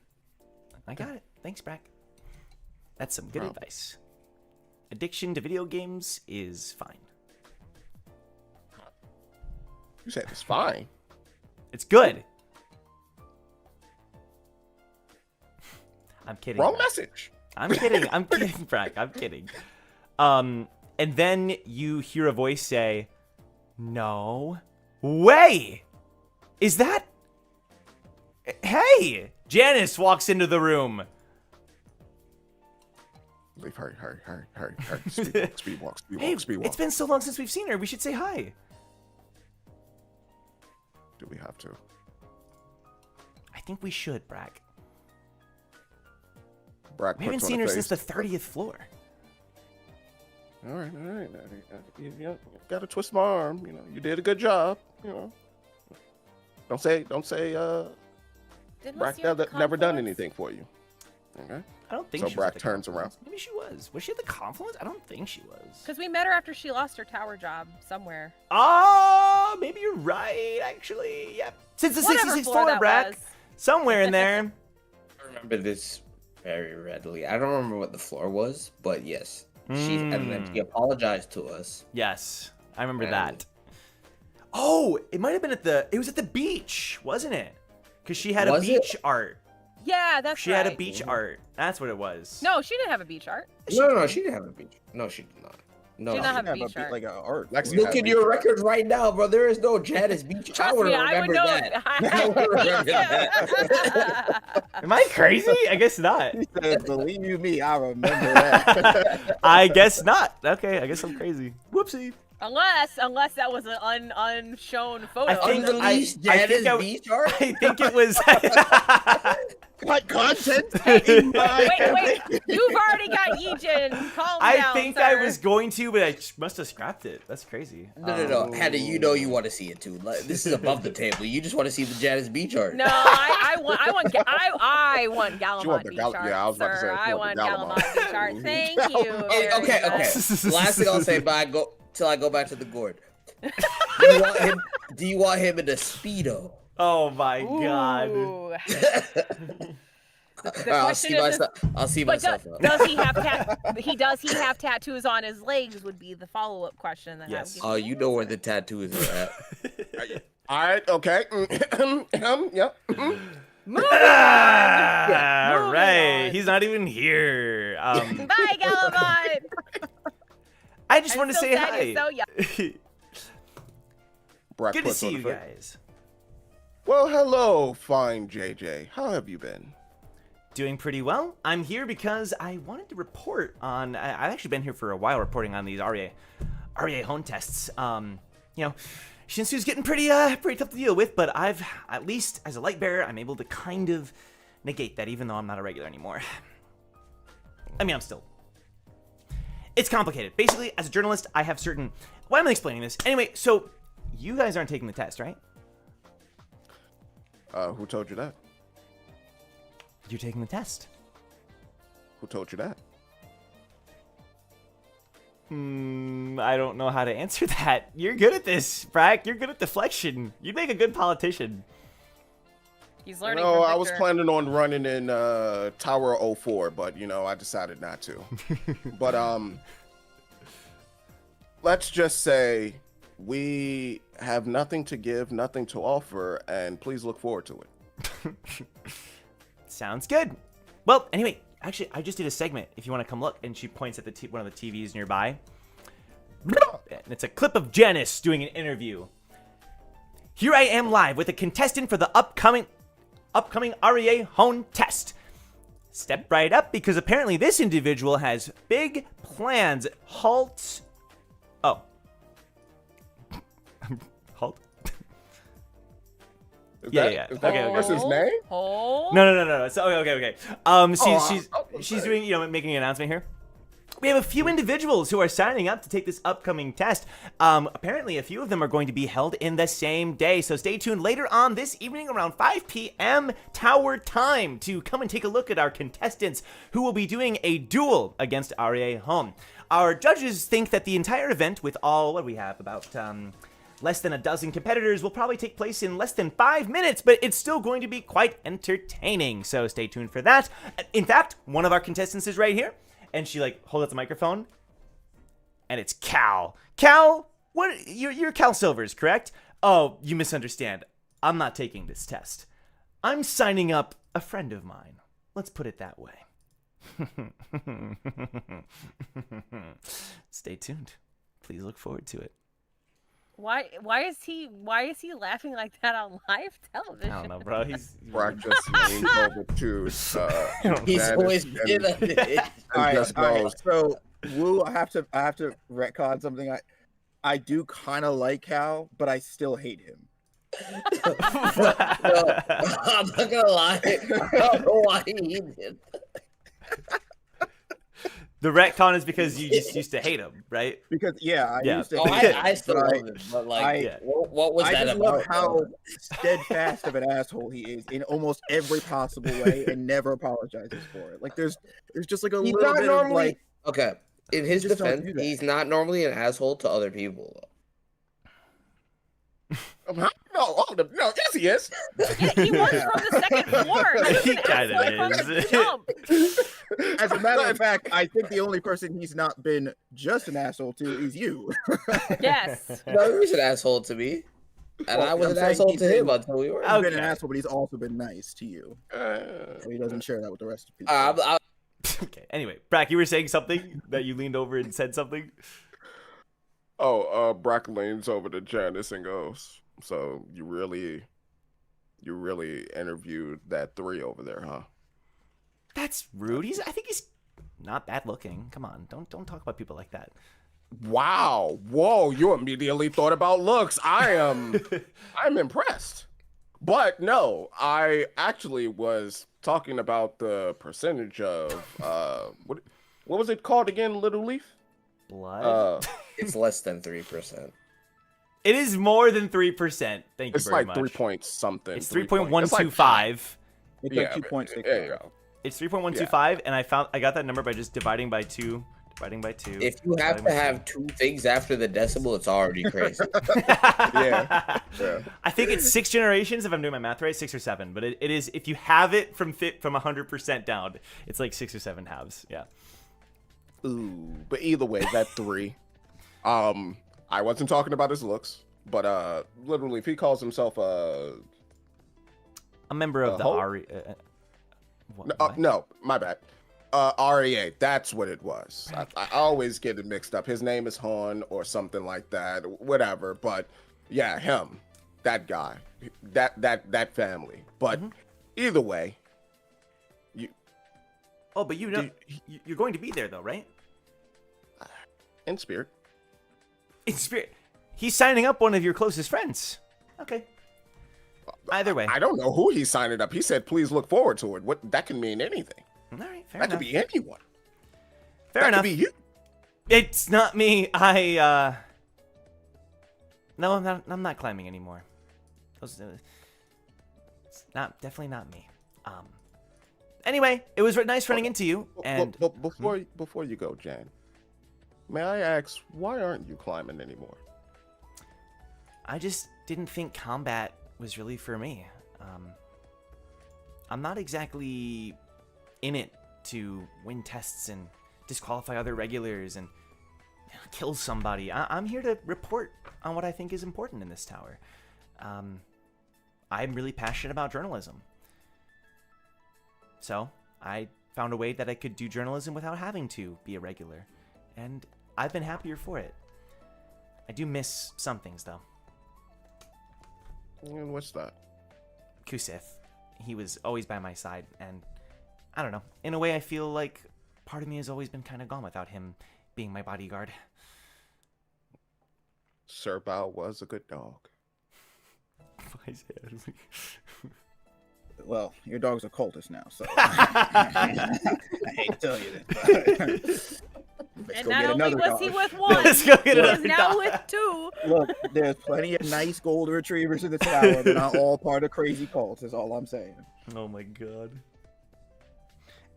I got it. Thanks, Brack. That's some good Problem. advice. Addiction to video games is fine. You said it's fine. It's good. I'm kidding. Wrong Brack. message. I'm kidding. I'm kidding, Brack. I'm kidding. And then you hear a voice say, "No way! Is that? Hey!" Janice walks into the room. Leave, hurry. Speed walk. Hey, it's been so long since we've seen her. We should say hi. Do we have to? I think we should, Brack. Brack We haven't puts on seen a her since the face. 30th floor. All right. You gotta twist my arm. You know, you did a good job. You know, don't say. Didn't we Brack see her at the never done confluence? anything for you. Okay. I don't think So she was Brack at the turns Confluence. around. Maybe she was. Was she at the Confluence? I don't think she was. Because we met her after she lost her tower job somewhere. Oh, maybe you're right, actually. Yep. Since the Whatever 66th floor floor, that Brack. was. Somewhere in there. I remember this very readily. I don't remember what the floor was, but yes, and then she apologized to us. Yes, I remember And- that. Oh, it might have been it was at the beach, wasn't it? Because she had a Was it? beach art. Yeah, that's She right. had a beach art. That's what it was. No, she didn't have a beach art. No, she didn't have a beach. No, she did not. No, She did not have a Yeah, beach but art. like an art. Lexi Look had at beach your art. records right now, bro. There is no Janice Beach. I Trust would me, have I would remembered know. that. I would remember that. Am I crazy? I guess not. He said, "Believe you me, I remember that." I guess not. Okay, I guess I'm crazy. Whoopsie. unless that was an unshown photo. I think Unreleased I think Janice I- Beach art? I think it was. Like content. wait, you've already got Yijin. Calm I down, think sir. I was going to, but I must have scrapped it. That's crazy. No. Hannah, you know you want to see it too. Like, this is above the table. You just want to see the Janice Beach art. No, I want She want Galamont the Beach Gal- art, yeah, I was about to sir. say, she I want want the Galamont Galamont. Beach art. Thank you. Hey, very okay. much. Last thing I'll say, till I go back to the gourd. Do you want him in a Speedo? Oh my god. Ooh. The I'll question see is, myself. I'll see but myself. does he have tattoos on his legs? Would be the follow-up question that Yes. I would Oh, give you know where the tattoos are at. All right. Okay. Yep. Moving Ah, Moving right. on. He's not even here. Bye, Galamont. I just I'm want to so say sad hi. you're so young. Brack Good to puts see on you the face. guys. Well, hello, fine JJ. How have you been? Doing pretty well. I'm here because I wanted to report on. I've actually been here for a while reporting on these Reier Hone tests. Shinsu's getting pretty tough to deal with, but I've, at least as a light bearer, I'm able to kind of negate that, even though I'm not a regular anymore. I mean, I'm still. It's complicated. Basically, as a journalist, I have certain. Why am I explaining this? Anyway, so you guys aren't taking the test, right? Who told you that? You're taking the test. Who told you that? I don't know how to answer that. You're good at this, Brack. You're good at deflection. You'd make a good politician. He's learning. No, from I was Victor. planning on running in Tower 04, but I decided not to. But let's just say we have nothing to give, nothing to offer, and please look forward to it. Sounds good. Well, anyway, actually, I just did a segment. If you want to come look, and she points at the one of the TVs nearby. And it's a clip of Janice doing an interview. Here I am live with a contestant for the upcoming Reier Hone test. Step right up because apparently this individual has big plans. Halt. Oh. Halt. Is Yeah, that, yeah. Is that Okay, okay. that's his name? Oh. No. So, okay. She's doing, making an announcement here. We have a few individuals who are signing up to take this upcoming test. Apparently, a few of them are going to be held in the same day. So stay tuned later on this evening around 5 p.m. Tower time to come and take a look at our contestants who will be doing a duel against Reier Hone. Our judges think that the entire event with all, what do we have, about less than a dozen competitors will probably take place in less than 5 minutes, but it's still going to be quite entertaining. So stay tuned for that. In fact, one of our contestants is right here. And she holds up the microphone, and it's Cal. Cal, what? You're Cal Silvers, correct? Oh, you misunderstand. I'm not taking this test. I'm signing up a friend of mine. Let's put it that way. Stay tuned. Please look forward to it. Why is he laughing like that on live television? I don't know, bro. Brock just leans over to He's Janice always and- been on it. and just goes, So Woo, I have to retcon something. I do kind of like Cal, but I still hate him. No, I'm not gonna lie. I don't know why he did. The retcon is because you just used to hate him, right? Because I Yeah. used to. Oh, hate him, I still but love him, but Yeah. what was I that just about? love how steadfast of an asshole he is in almost every possible way, and never apologizes for it. There's just a He's little not bit normally of okay. In his just don't defense, do that. he's not normally an asshole to other people. no, yes he is. Yeah, he was from the second floor. He kinda From the is. jump. As a matter of fact, I think the only person he's not been just an asshole to is you. Yes. No, he was an asshole to me, and Well, I was I'm an saying asshole he's to him been- until we were. He's been an Okay. asshole, but he's also been nice to you. So he doesn't share that with the rest of people. Okay. Anyway, Brack, you were saying something that you leaned over and said something. Brock leans over to Janice and goes, "So you really interviewed that 3 over there, huh?" That's rude. I think he's not bad looking. Come on, don't talk about people like that. Wow. Whoa, you immediately thought about looks. I'm impressed. But no, I actually was talking about the percentage of what was it called again, Little Leaf? Blood. It's less than 3%. It is more than 3%. Thank you It's very like much. 3 point something. It's 3 point- it's like 3.125. It's Yeah, like 2.6. there you go. It's 3.125, and I got that number by just dividing by 2. If you have to have 2 things after the decimal, it's already crazy. Yeah. I think it's 6 generations if I'm doing my math right, 6 or 7. But it is, if you have it from 100% down, it's like 6 or 7 halves. Yeah. Ooh, but either way, that 3. I wasn't talking about his looks, but literally, if he calls himself A member of the Hulk? Ari. What? no, my bad. REA, that's what it was. I always get it mixed up. His name is Hone or something like that, whatever. But yeah, him, that guy, that family. But either way, Oh, but you're going to be there though, right? in spirit. In spirit. He's signing up one of your closest friends. Okay. Either way. I don't know who he's signing up. He said, please look forward to it. What that can mean anything. All right, fair That enough. could be anyone. Fair that enough. could be you. It's not me. No, I'm not climbing anymore. It's definitely not me. Anyway, it was nice running into you. And Before you go, Jan, may I ask, why aren't you climbing anymore? I just didn't think combat was really for me. I'm not exactly in it to win tests and disqualify other regulars and kill somebody. I'm here to report on what I think is important in this tower. I'm really passionate about journalism. So I found a way that I could do journalism without having to be a regular. And I've been happier for it. I do miss some things, though. And what's that? Kusith. He was always by my side, and I don't know. In a way, I feel like part of me has always been kind of gone without him being my bodyguard. Sir Bao was a good dog. Well, your dog's a cultist now, so I hate to tell you this. And not only was he with one, Let's go get he is another now dog. with two. Look, there's plenty of nice golden retrievers in the tower. They're not all part of crazy cults. Is all I'm saying. Oh my god.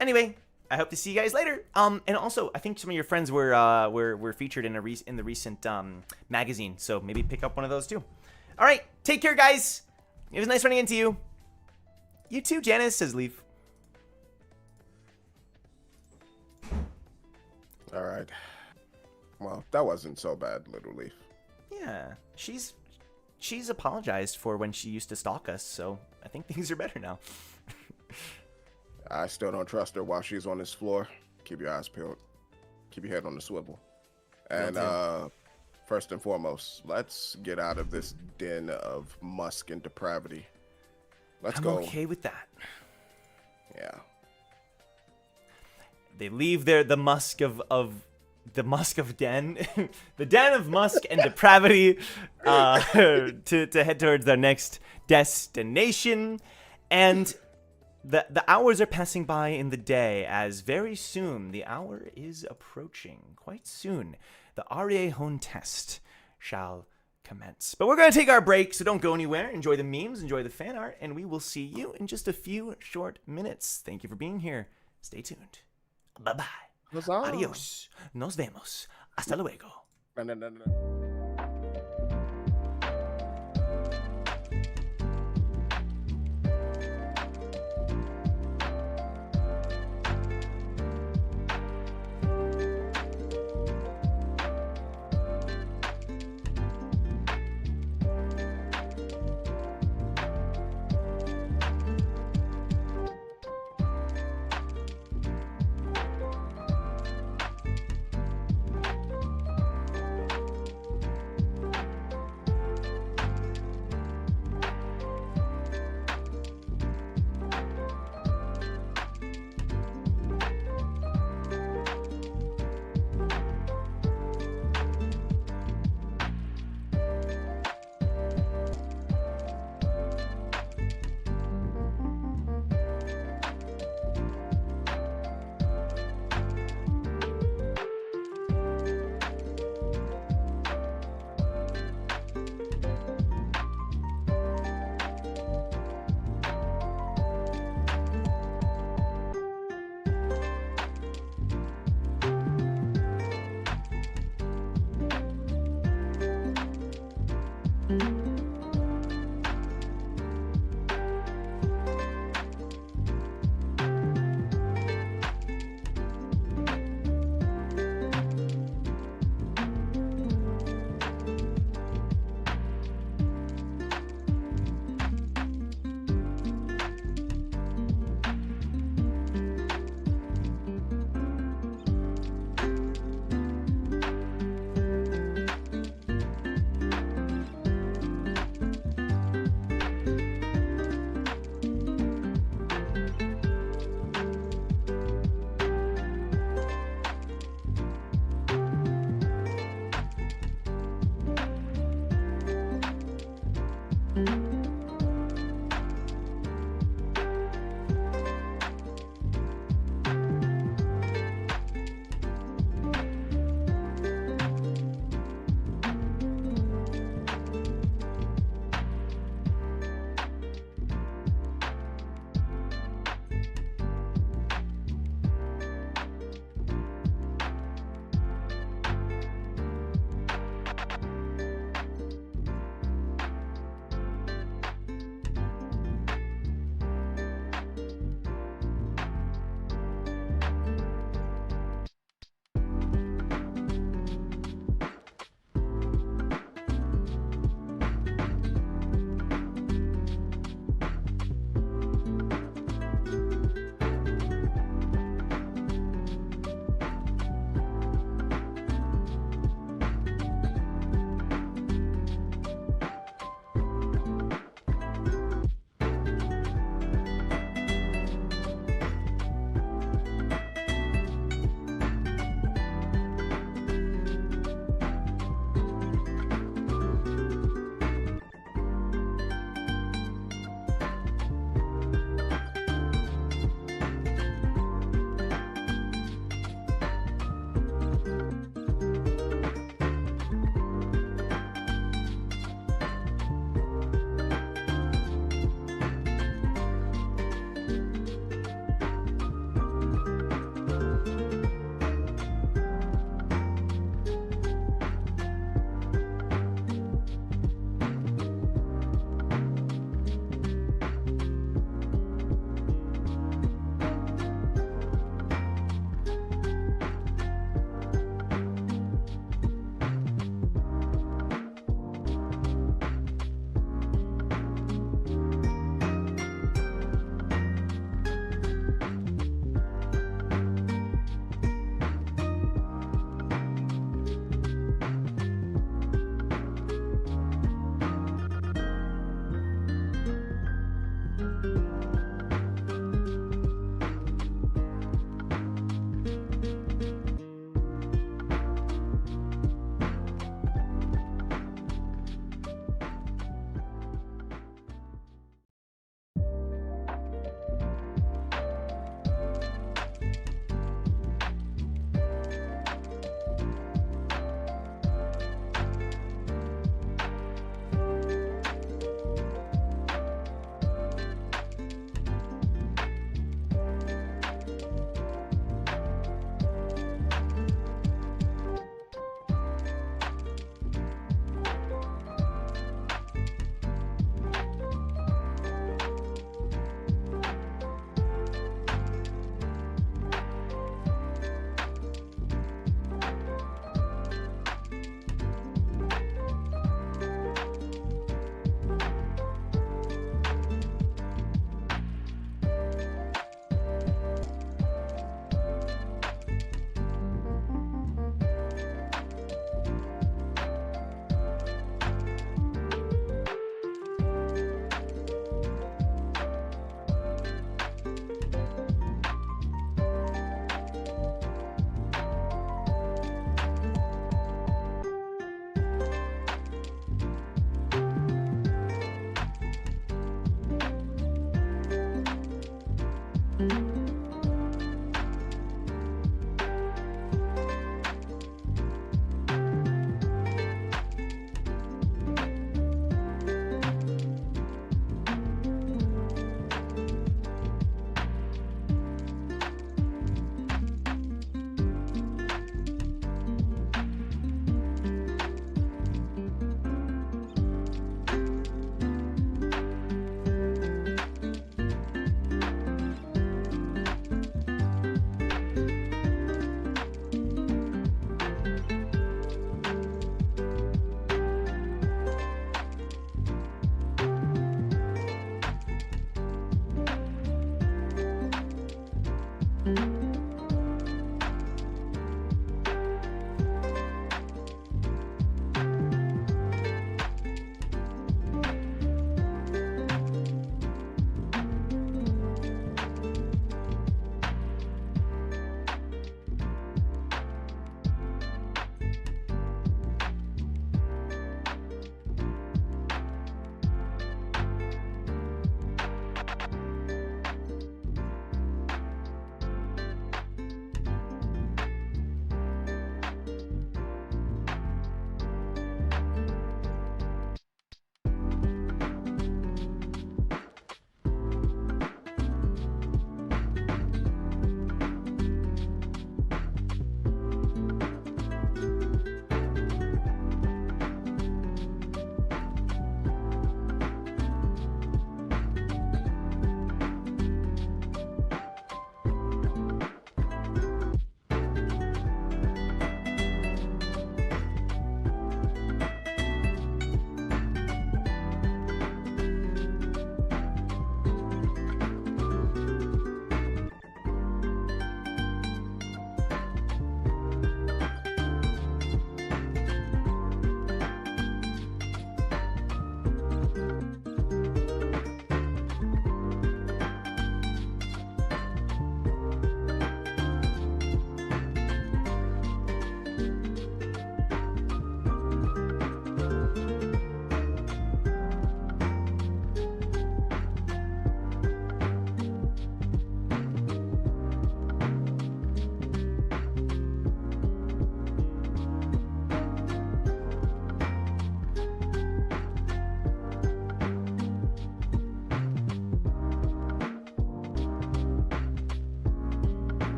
Anyway, I hope to see you guys later. And also, I think some of your friends were featured in the recent magazine, so maybe pick up one of those too. All right, take care, guys. It was nice running into you. You too, Janice, says Leaf. All right. Well, that wasn't so bad, Little Leaf. Yeah, she's apologized for when she used to stalk us, so I think things are better now. I still don't trust her while she's on this floor. Keep your eyes peeled. Keep your head on the swivel. And first and foremost, let's get out of this den of musk and depravity. Let's I'm go. okay with that. Yeah. They leave the musk of den, the den of musk and depravity, to head towards their next destination, and the hours are passing by in the day as very soon the hour is approaching. Quite soon, the Reier Hone test shall commence. But we're going to take our break, so don't go anywhere. Enjoy the memes, enjoy the fan art, and we will see you in just a few short minutes. Thank you for being here. Stay tuned. Bye-bye. Huzzah. Adios. Nos vemos. Hasta luego. No.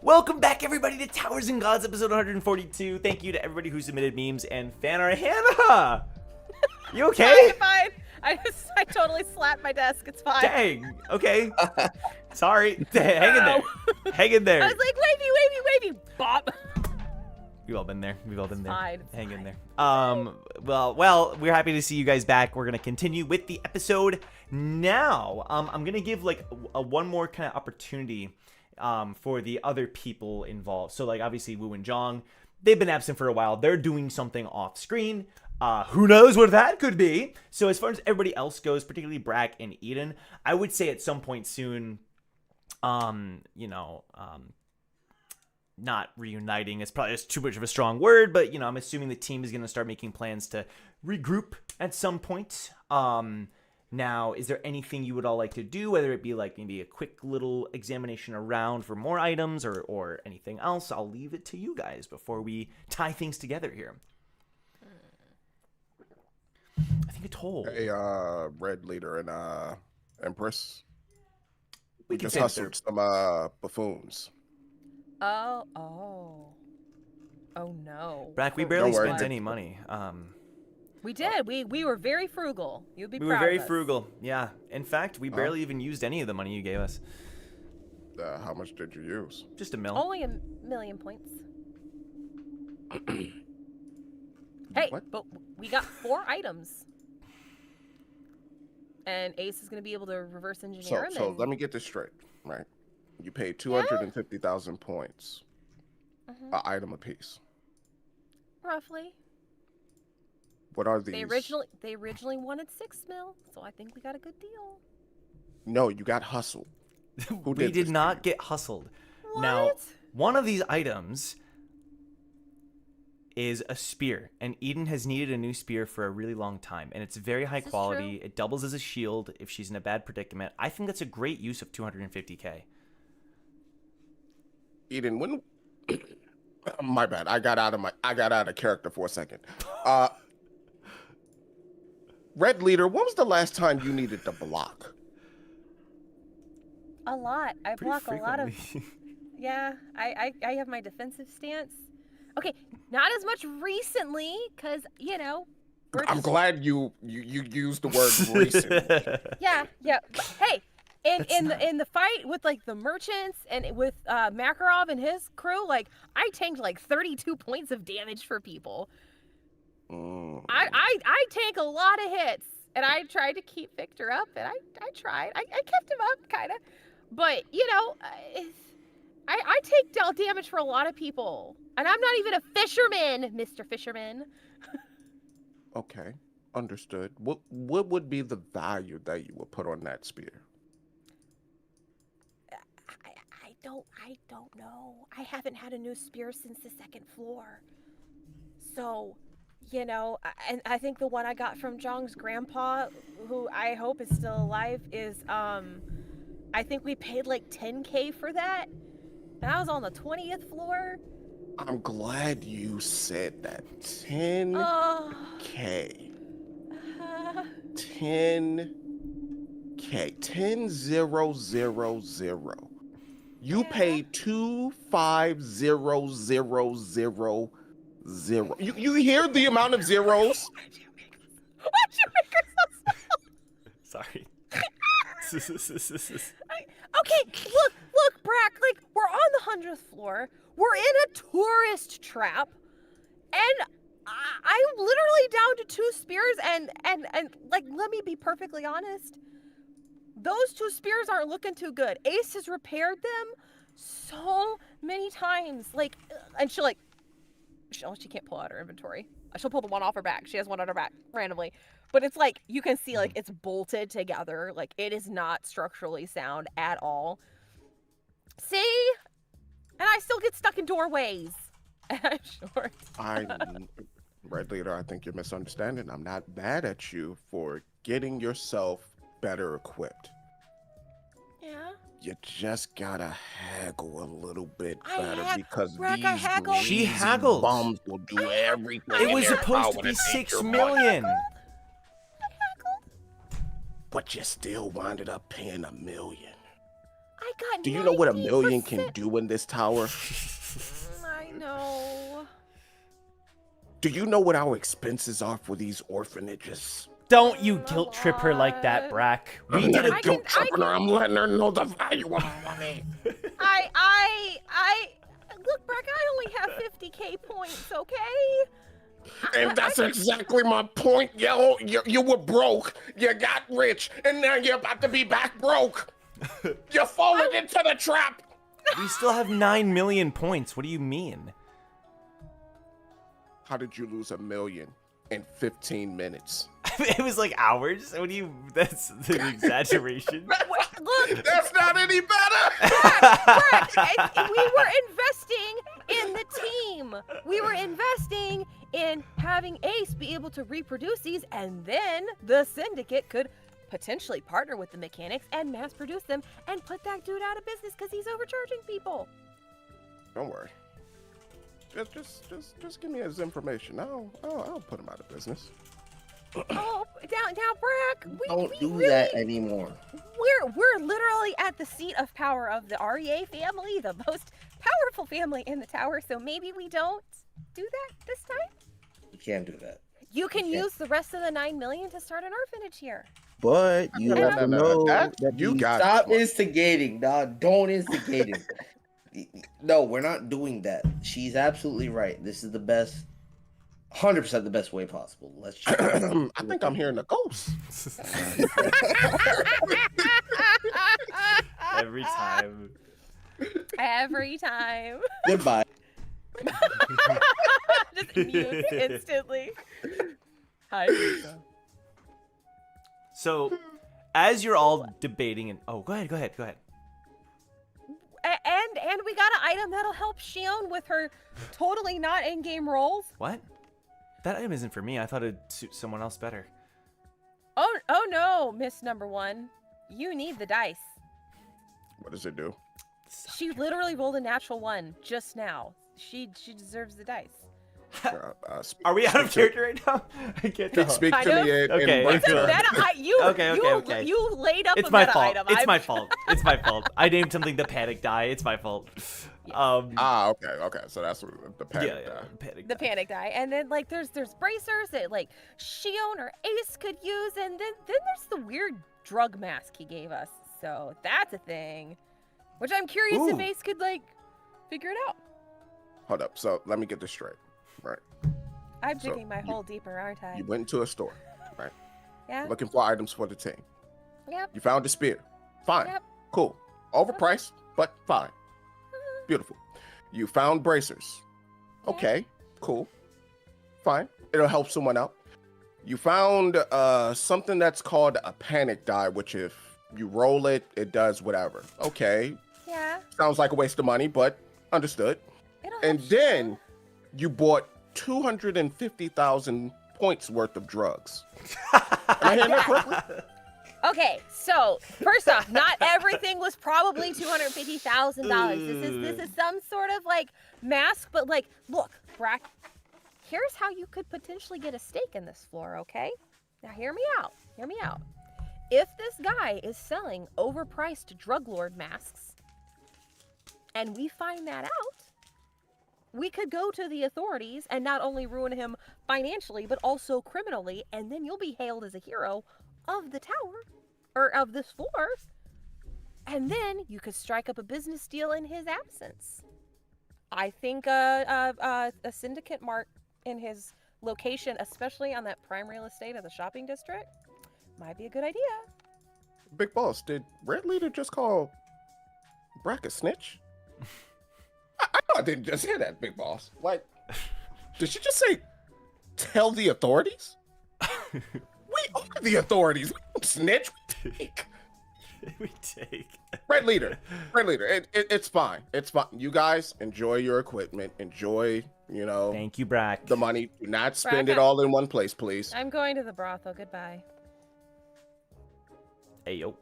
Welcome back, everybody, to Towers and Gods, episode 142. Thank you to everybody who submitted memes and fan art. Hannah! You okay? Fine. I totally slapped my desk. It's fine. Dang. Okay. Sorry. Hang in there. Hang in there. I was like, wavy. Bop. We've all been there. Fine. It's Hang in fine. there. Well, we're happy to see you guys back. We're gonna continue with the episode now. I'm gonna give like one more kind of opportunity for the other people involved. So like obviously Wu and Zhang, they've been absent for a while. They're doing something off screen. Who knows what that could be? So as far as everybody else goes, particularly Brack and Eden, I would say at some point soon, not reuniting is probably just too much of a strong word, but I'm assuming the team is going to start making plans to regroup at some point. Now, is there anything you would all like to do, whether it be like maybe a quick little examination around for more items or anything else? I'll leave it to you guys before we tie things together here. I think a toll. Hey, Red Leader and Empress. We We can just say hustled some buffoons. Oh no. Brack, we barely Don't worry. spent any money. We did. We were very frugal. You'd be We proud were very of us. frugal. Yeah. In fact, we barely even used any of the money you gave us. How much did you use? Just a mil. Only 1,000,000 points. Hey, What? but we got 4 items. And Ace is going to be able to reverse engineer So them. let me get this straight, right? You paid 250,000 points, an item apiece. Roughly. What are these? They originally wanted 6 mil, so I think we got a good deal. No, you got hustled. We did did this not get hustled. What? Now, one of these items is a spear, and Eden has needed a new spear for a really long time, and it's very high This is quality. true. It doubles as a shield if she's in a bad predicament. I think that's a great use of 250k. Eden, when my bad, I got out of character for a second. Red Leader, when was the last time you needed to block? A lot. I Pretty block a lot of. frequently. Yeah, I have my defensive stance. Okay, not as much recently, cause we're I'm just- glad you used the word recently. Yeah. But, hey, That's in the fight with like the merchants and with Makarov and his crew, like I tanked like 32 points of damage for people. Mm. I tank a lot of hits, and I tried to keep Victor up, and I tried. I kept him up, kind of. But, I take damage for a lot of people. And I'm not even a fisherman, Mr. Fisherman. Okay, understood. What would be the value that you would put on that spear? I don't know. I haven't had a new spear since the 2nd floor. So, and I think the one I got from Zhang's grandpa, who I hope is still alive, is I think we paid like 10k for that. And I was on the 20th floor. I'm glad you said that. 10k. Oh. 10k. 10,000. You Yeah. paid 25,000. You hear the amount of zeros? Why'd you make her so Sorry. Okay, look, Brack, like, we're on the 100th floor, we're in a tourist trap, and I'm literally down to 2 spears, and like, let me be perfectly honest, those 2 spears aren't looking too good. Ace has repaired them so many times, like, and she can't pull out her inventory. She'll pull the one off her back. She has one on her back randomly. But it's like, you can see, like, it's bolted together. Like, it is not structurally sound at all. See? And I still get stuck in doorways. And I'm short. Red Leader, I think you're misunderstanding. I'm not mad at you for getting yourself better equipped. Yeah? You just gotta haggle a little bit I better hag- because Brack, I these haggled. She greasy haggled. bums will do everything. It in was their supposed to power be take 6 your money, million. but you still winded up paying $1 million. I got Do you know what a 90%. million can do in this tower? I know. Do you know what our expenses are for these orphanages? Don't you A guilt trip her like that, lot. Brack. I'm We did not a guilt tripping her. I'm letting her know the value of money. I look, Brack, I only have 50k points, okay? And that's exactly my point, yo. You were broke, you got rich, and now you're about to be back broke. You're falling into the trap. We still have 9 million points. What do you mean? How did you lose 1 million in 15 minutes? It was like hours. What do you? That's the exaggeration. Look, That's not any better. Brack, we were investing in the team. We were investing in having Ace be able to reproduce these, and then the syndicate could potentially partner with the mechanics and mass produce them and put that dude out of business because he's overcharging people. Don't worry. Just give me his information. I'll put him out of business. Oh, now, Brack, Don't do really, that anymore. We're literally at the seat of power of the REA family, the most powerful family in the tower. So maybe we don't do that this time. You can't do that. You can Okay. use the rest of the 9 million to start an orphanage here. But you No, have to no, know that- that you these- got it. Stop instigating, dog. Don't instigate him. No, we're not doing that. She's absolutely right. This is the best, 100% the best way possible. Let's just I think I'm hearing a ghost. Every time. Every time. Goodbye. Just mute instantly. Hi. So, as you're all debating, and go ahead. And we got an item that'll help Shion with her totally not in-game roles. What? That item isn't for me. I thought it'd suit someone else better. Oh no, Miss Number One. You need the dice. What does it do? She literally rolled a natural 1 just now. She deserves the dice. Are we out of character right now? I can't tell. Speak Kind to of. me in Okay, Black it's a Terror. Okay. You laid up It's a my meta fault. item. It's my fault. It's my fault. I named something the panic die. It's my fault. Okay. So that's what the panic. Yeah, panic The die. panic die, and then like there's bracers that like Shion or Ace could use, and then there's the weird drug mask he gave us. So that's a thing, which I'm curious if Ooh. Ace could like figure it out. Hold up. So let me get this straight. Right. I'm So digging my hole deeper, aren't I? You went into a store, right? Yeah. Looking for items for the team. Yep. You found a spear. Fine. Yep. Cool. Overpriced, but fine. Beautiful. You found bracers. Okay. Cool. Fine. It'll help someone out. You found something that's called a panic die, which if you roll it, it does whatever. Okay. Yeah. Sounds like a waste of money, but understood. It'll And help then you bought 250,000 points worth of drugs. Am I hearing that correctly? Okay, so first off, not everything was probably $250,000. This is some sort of like mask, but like, look, Brack, here's how you could potentially get a stake in this floor, okay? Now hear me out. Hear me out. If this guy is selling overpriced drug lord masks, and we find that out, we could go to the authorities and not only ruin him financially, but also criminally, and then you'll be hailed as a hero of the tower, or of this floor, and then you could strike up a business deal in his absence. I think a syndicate mart in his location, especially on that prime real estate of the shopping district, might be a good idea. Big Boss, did Red Leader just call Brack a snitch? I didn't just hear that, Big Boss. Like, did she just say, tell the authorities? We are the authorities. We don't snitch. We take. We take. Red Leader. It's fine. It's fine. You guys enjoy your equipment. Enjoy, Thank you, Brack. the money. Do not spend Brack, it all in one place, please. I'm going to the brothel. Goodbye. Hey, yo.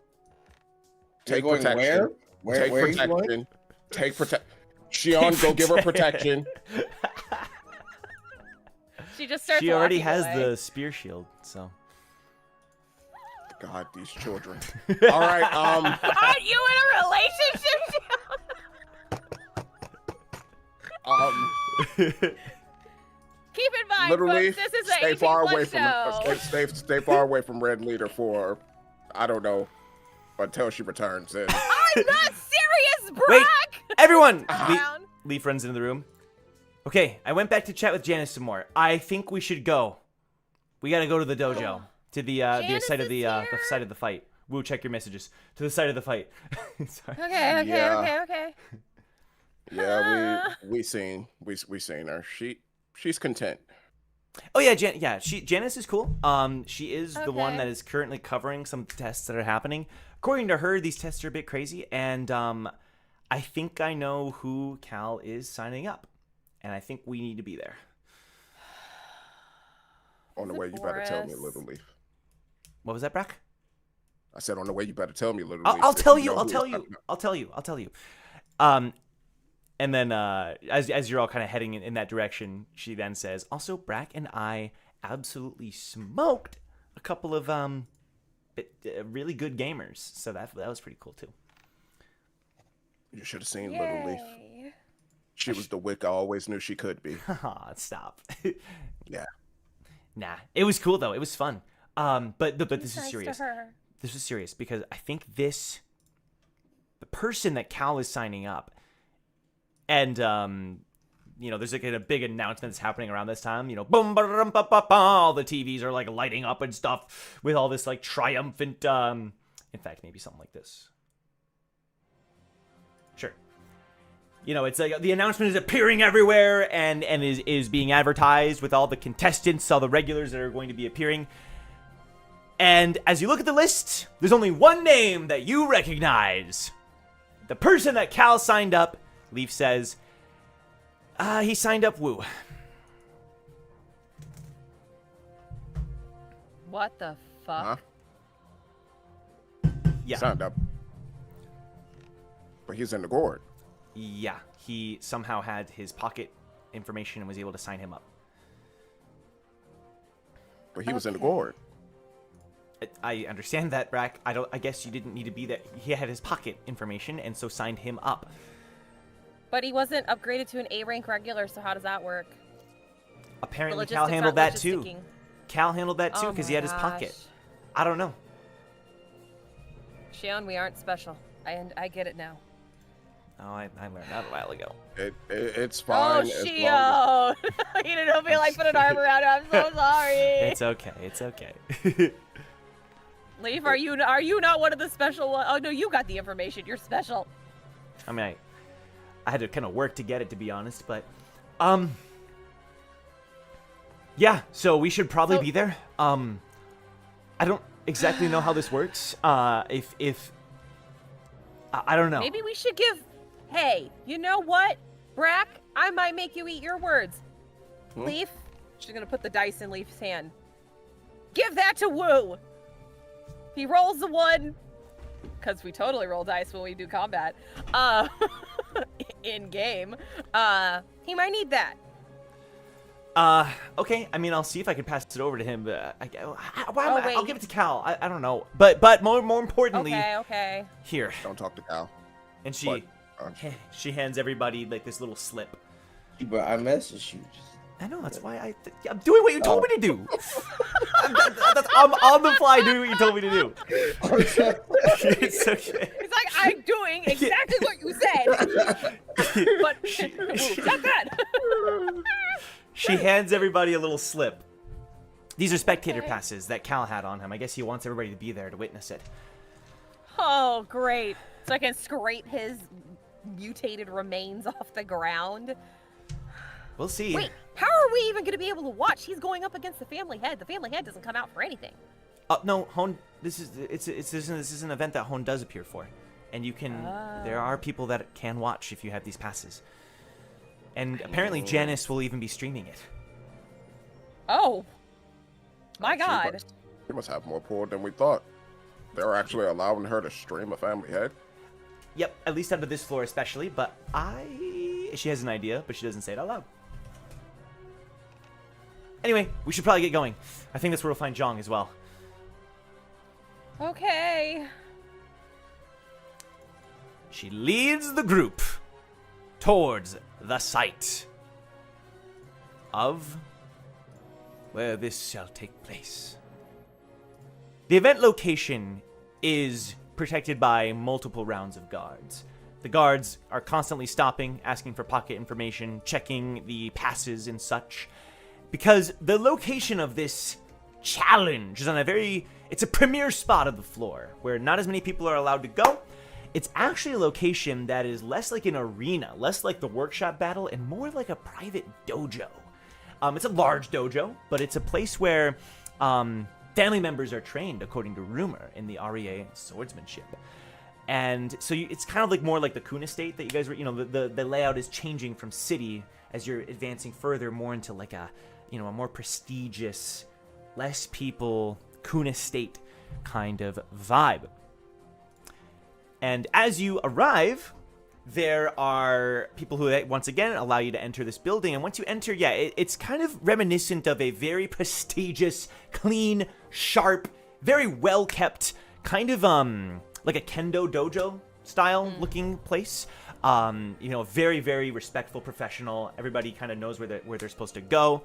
Take You're going protection. where? Take Where are you going? protection. Take protection. Shion, go give her protection. She just starts She already walking has away. the spear shield, so. God, these children. All right. Aren't you in a relationship? Keep in mind, Literally, folks, this is stay a far 18+ away show. from stay far away from Red Leader for, I don't know, until she returns. And I'm not serious, Brock. Wait, everyone! Down. Leaf runs into the room. Okay, I went back to chat with Janice some more. I think we should go. We gotta go to the dojo, to the Janice site of is the here? site of the fight. Woo, check your messages. To the site of the fight. Sorry. Okay. yeah, we seen her. She's content. Oh yeah, Janice is cool. She is the one Okay. that is currently covering some tests that are happening. According to her, these tests are a bit crazy, and I think I know who Cal is signing up, and I think we need to be there. On the way, you better tell me, Little Leaf. What was that, Brack? I said on the way, you better tell me, Little Leaf. I'll if tell you. know I'll who tell I'm you. talking about. I'll tell you. And then as you're all kind of heading in that direction, she then says, "Also, Brack and I absolutely smoked a couple of really good gamers, so that was pretty cool too." You should have seen Little Leaf. Yay. She was the wick I always knew she could be. Haha, stop. Yeah. Nah, it was cool though. It was fun. But this is Nice serious. to her. This is serious because I think the person that Cal is signing up, and there's like a big announcement that's happening around this time. Boom, ba-dum, ba, ba, ba, all the TVs are like lighting up and stuff with all this like triumphant. In fact, maybe something like this. Sure. It's like the announcement is appearing everywhere and is being advertised with all the contestants, all the regulars that are going to be appearing. And as you look at the list, there's only one name that you recognize. The person that Cal signed up, Leaf says, he signed up Woo. What the fuck? Huh? Yeah. Signed up. But he's in the gourd. Yeah. He somehow had his pocket information and was able to sign him up. But he was in the Okay. gourd. I understand that, Brack. I guess you didn't need to be there. He had his pocket information and so signed him up. But he wasn't upgraded to an A rank regular, so how does that work? Apparently The Cal logistics handled aren't that too. logisticking. Cal handled that too Oh because he my had his pocket. gosh. I don't know. Shion, we aren't special. I get it now. Oh, I learned that a while ago. It's Oh, fine. as long Shion! You didn't feel like put an arm around him. I'm so sorry. It's okay. It's okay. Leaf, are you not one of the special ones? Oh no, you got the information. You're special. I mean, I had to kind of work to get it, to be honest, but yeah. So we should probably be there. I don't exactly know how this works. If I don't know. Maybe we should give. Hey, you know what, Brack? I might make you eat your words. Hmm? Leaf, she's gonna put the dice in Leaf's hand. Give that to Woo. He rolls the one, because we totally roll dice when we do combat. In game. He might need that. Okay. I mean, I'll see if I can pass it over to him. But wait. I'll give it to Cal. I don't know. But more importantly, Okay. here. Don't talk to Cal. And But, she hands everybody like this little slip. But I messaged you. I know, that's why I'm doing what you told me to do. I'm on the fly doing what you told me to do. It's okay. It's like, I'm doing exactly what you said. But, not that. She hands everybody a little slip. These are spectator Okay. passes that Cal had on him. I guess he wants everybody to be there to witness it. Oh, great. So I can scrape his mutated remains off the ground. We'll see. Wait, how are we even going to be able to watch? He's going up against the family head. The family head doesn't come out for anything. No, Hone. This is an event that Hone does appear for, and you can. There are people that can watch if you have these passes, and apparently Janice will even be streaming it. Oh. My She God. must have more pull than we thought. They're actually allowing her to stream a family head. Yep, at least under this floor especially. But she has an idea, but she doesn't say it out loud. Anyway, we should probably get going. I think that's where we'll find Zhang as well. Okay. She leads the group towards the site of where this shall take place. The event location is protected by multiple rounds of guards. The guards are constantly stopping, asking for pocket information, checking the passes and such, because the location of this challenge is on it's a premier spot of the floor where not as many people are allowed to go. It's actually a location that is less like an arena, less like the workshop battle, and more like a private dojo. It's a large dojo, but it's a place where family members are trained, according to rumor, in the REA swordsmanship. And so it's kind of like more like the Kun estate that you guys were, the layout is changing from city as you're advancing further more into like a more prestigious, less people, Kun estate kind of vibe. And as you arrive, there are people who, once again, allow you to enter this building. And once you enter, it's kind of reminiscent of a very prestigious, clean, sharp, very well-kept, kind of like a kendo dojo style looking place. Very, very respectful, professional. Everybody kind of knows where they're supposed to go.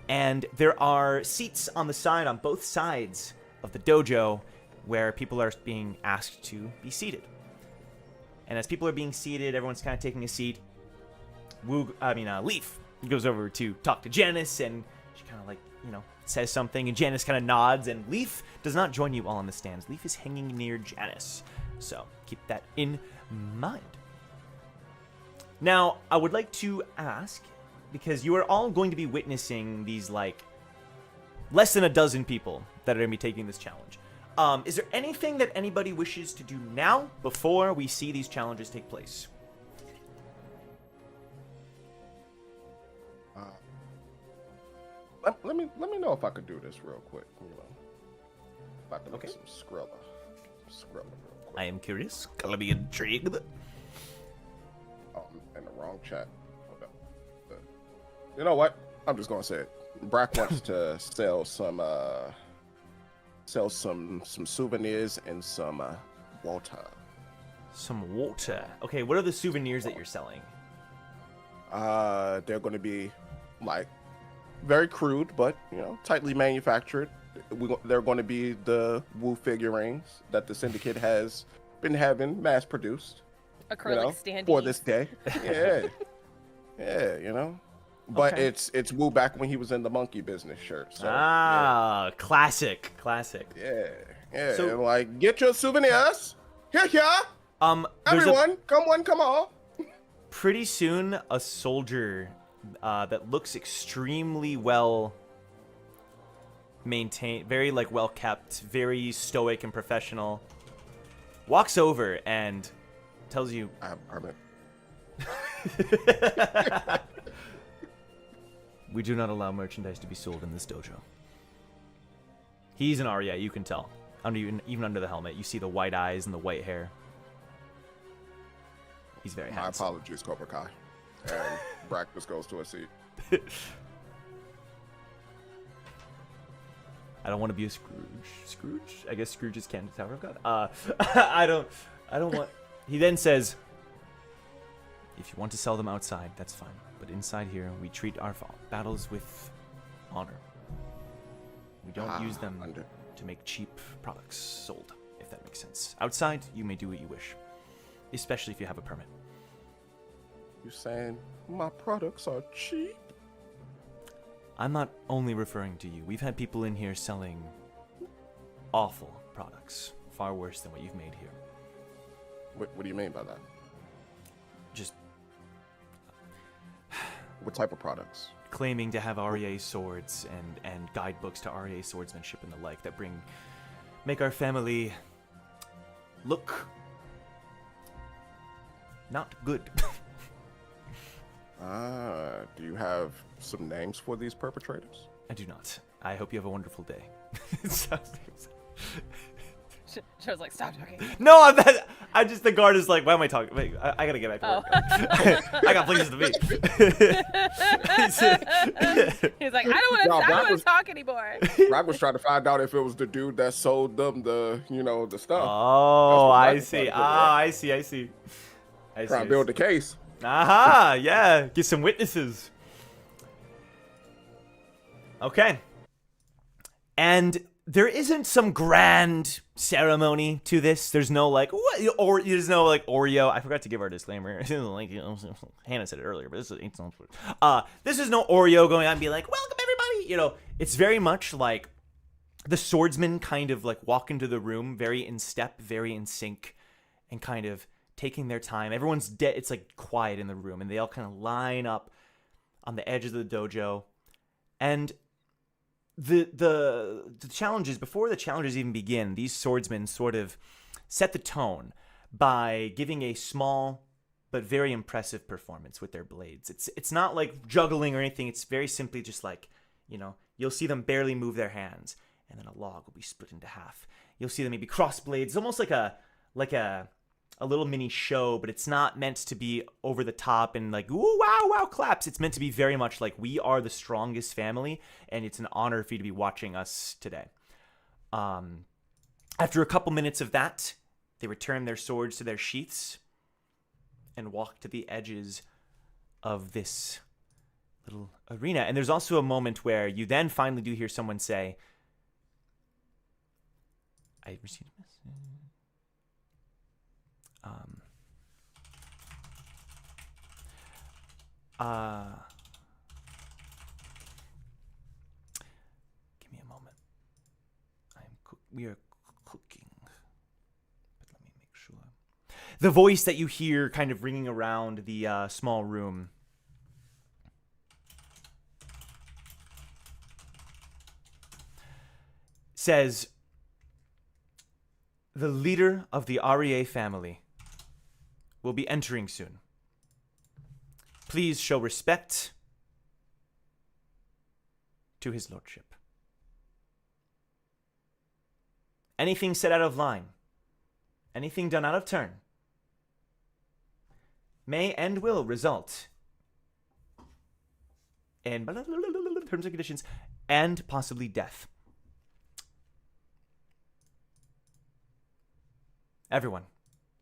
And there are seats on the side, on both sides of the dojo, where people are being asked to be seated. And as people are being seated, everyone's kind of taking a seat. Leaf goes over to talk to Janice, and she kind of says something, and Janice kind of nods, and Leaf does not join you all on the stands. Leaf is hanging near Janice, so keep that in mind. Now, I would like to ask, because you are all going to be witnessing these, less than a dozen people that are going to be taking this challenge. Is there anything that anybody wishes to do now before we see these challenges take place? Let me know if I could do this real quick. If I can make some Skrilla real quick. I am curious. Gonna be intrigued. Oh, I'm in the wrong chat. Hold up. You know what? I'm just gonna say it. Brack wants to sell some souvenirs and some water. Some water. Okay, what are the souvenirs that you're selling? They're going to be very crude, but tightly manufactured. They're going to be the Wu figurines that the Syndicate has been having mass produced. Acrylic standees. For this day. Yeah. But Okay. it's Wu back when he was in the monkey business shirt. So, classic. Yeah. So- And get your souvenirs. Here. There's Everyone, come on. pretty soon a soldier that looks extremely well maintained, very well kept, very stoic and professional, walks over and tells you, I have a permit. we do not allow merchandise to be sold in this dojo. He's an Arya, you can tell. Even under the helmet, you see the white eyes and the white hair. He's very My handsome. apologies, Cobra Kai. And Brack just goes to a seat. I don't want to be a Scrooge? I guess Scrooge is Candy Tower of God. I don't want... He then says, if you want to sell them outside, that's fine. But inside here, we treat our battles with honor. We don't use them to make cheap products sold, if that makes sense. Outside, you may do what you wish. Especially if you have a permit. You saying my products are cheap? I'm not only referring to you. We've had people in here selling awful products. Far worse than what you've made here. What do you mean by that? Just What type of products? claiming to have REA swords and guidebooks to REA swordsmanship and the like that make our family look not good. Do you have some names for these perpetrators? I do not. I hope you have a wonderful day. Joe's like, stop talking. No, I just, the guard is like, why am I talking? Wait, I gotta get back to work. I got places to be. He's like, I don't want to talk anymore. Rock was trying to find out if it was the dude that sold them the, the stuff. Oh, I see. I see. Trying to build the case. Aha, yeah. Get some witnesses. Okay. And there isn't some grand ceremony to this. There's no like, what? Or there's no like Oreo. I forgot to give our disclaimer. Like, Hannah said it earlier, but this is no Oreo going on and be like, welcome everybody. It's very much like the swordsmen kind of like walk into the room very in step, very in sync, and kind of taking their time. Everyone's dead. It's like quiet in the room, and they all kind of line up on the edge of the dojo. And the challenges, before the challenges even begin, these swordsmen sort of set the tone by giving a small but very impressive performance with their blades. It's not like juggling or anything. It's very simply just like, you'll see them barely move their hands, and then a log will be split into half. You'll see them maybe cross blades. It's almost like a little mini show, but it's not meant to be over the top and like, ooh, wow, claps. It's meant to be very much like, we are the strongest family, and it's an honor for you to be watching us today. After a couple minutes of that, they return their swords to their sheaths and walk to the edges of this little arena. And there's also a moment where you then finally do hear someone say, I received a message. Give me a moment. We are cooking. But let me make sure. The voice that you hear kind of ringing around the small room says, the leader of the Reier family will be entering soon. Please show respect to his lordship. Anything said out of line, anything done out of turn, may and will result in terms and conditions and possibly death. Everyone,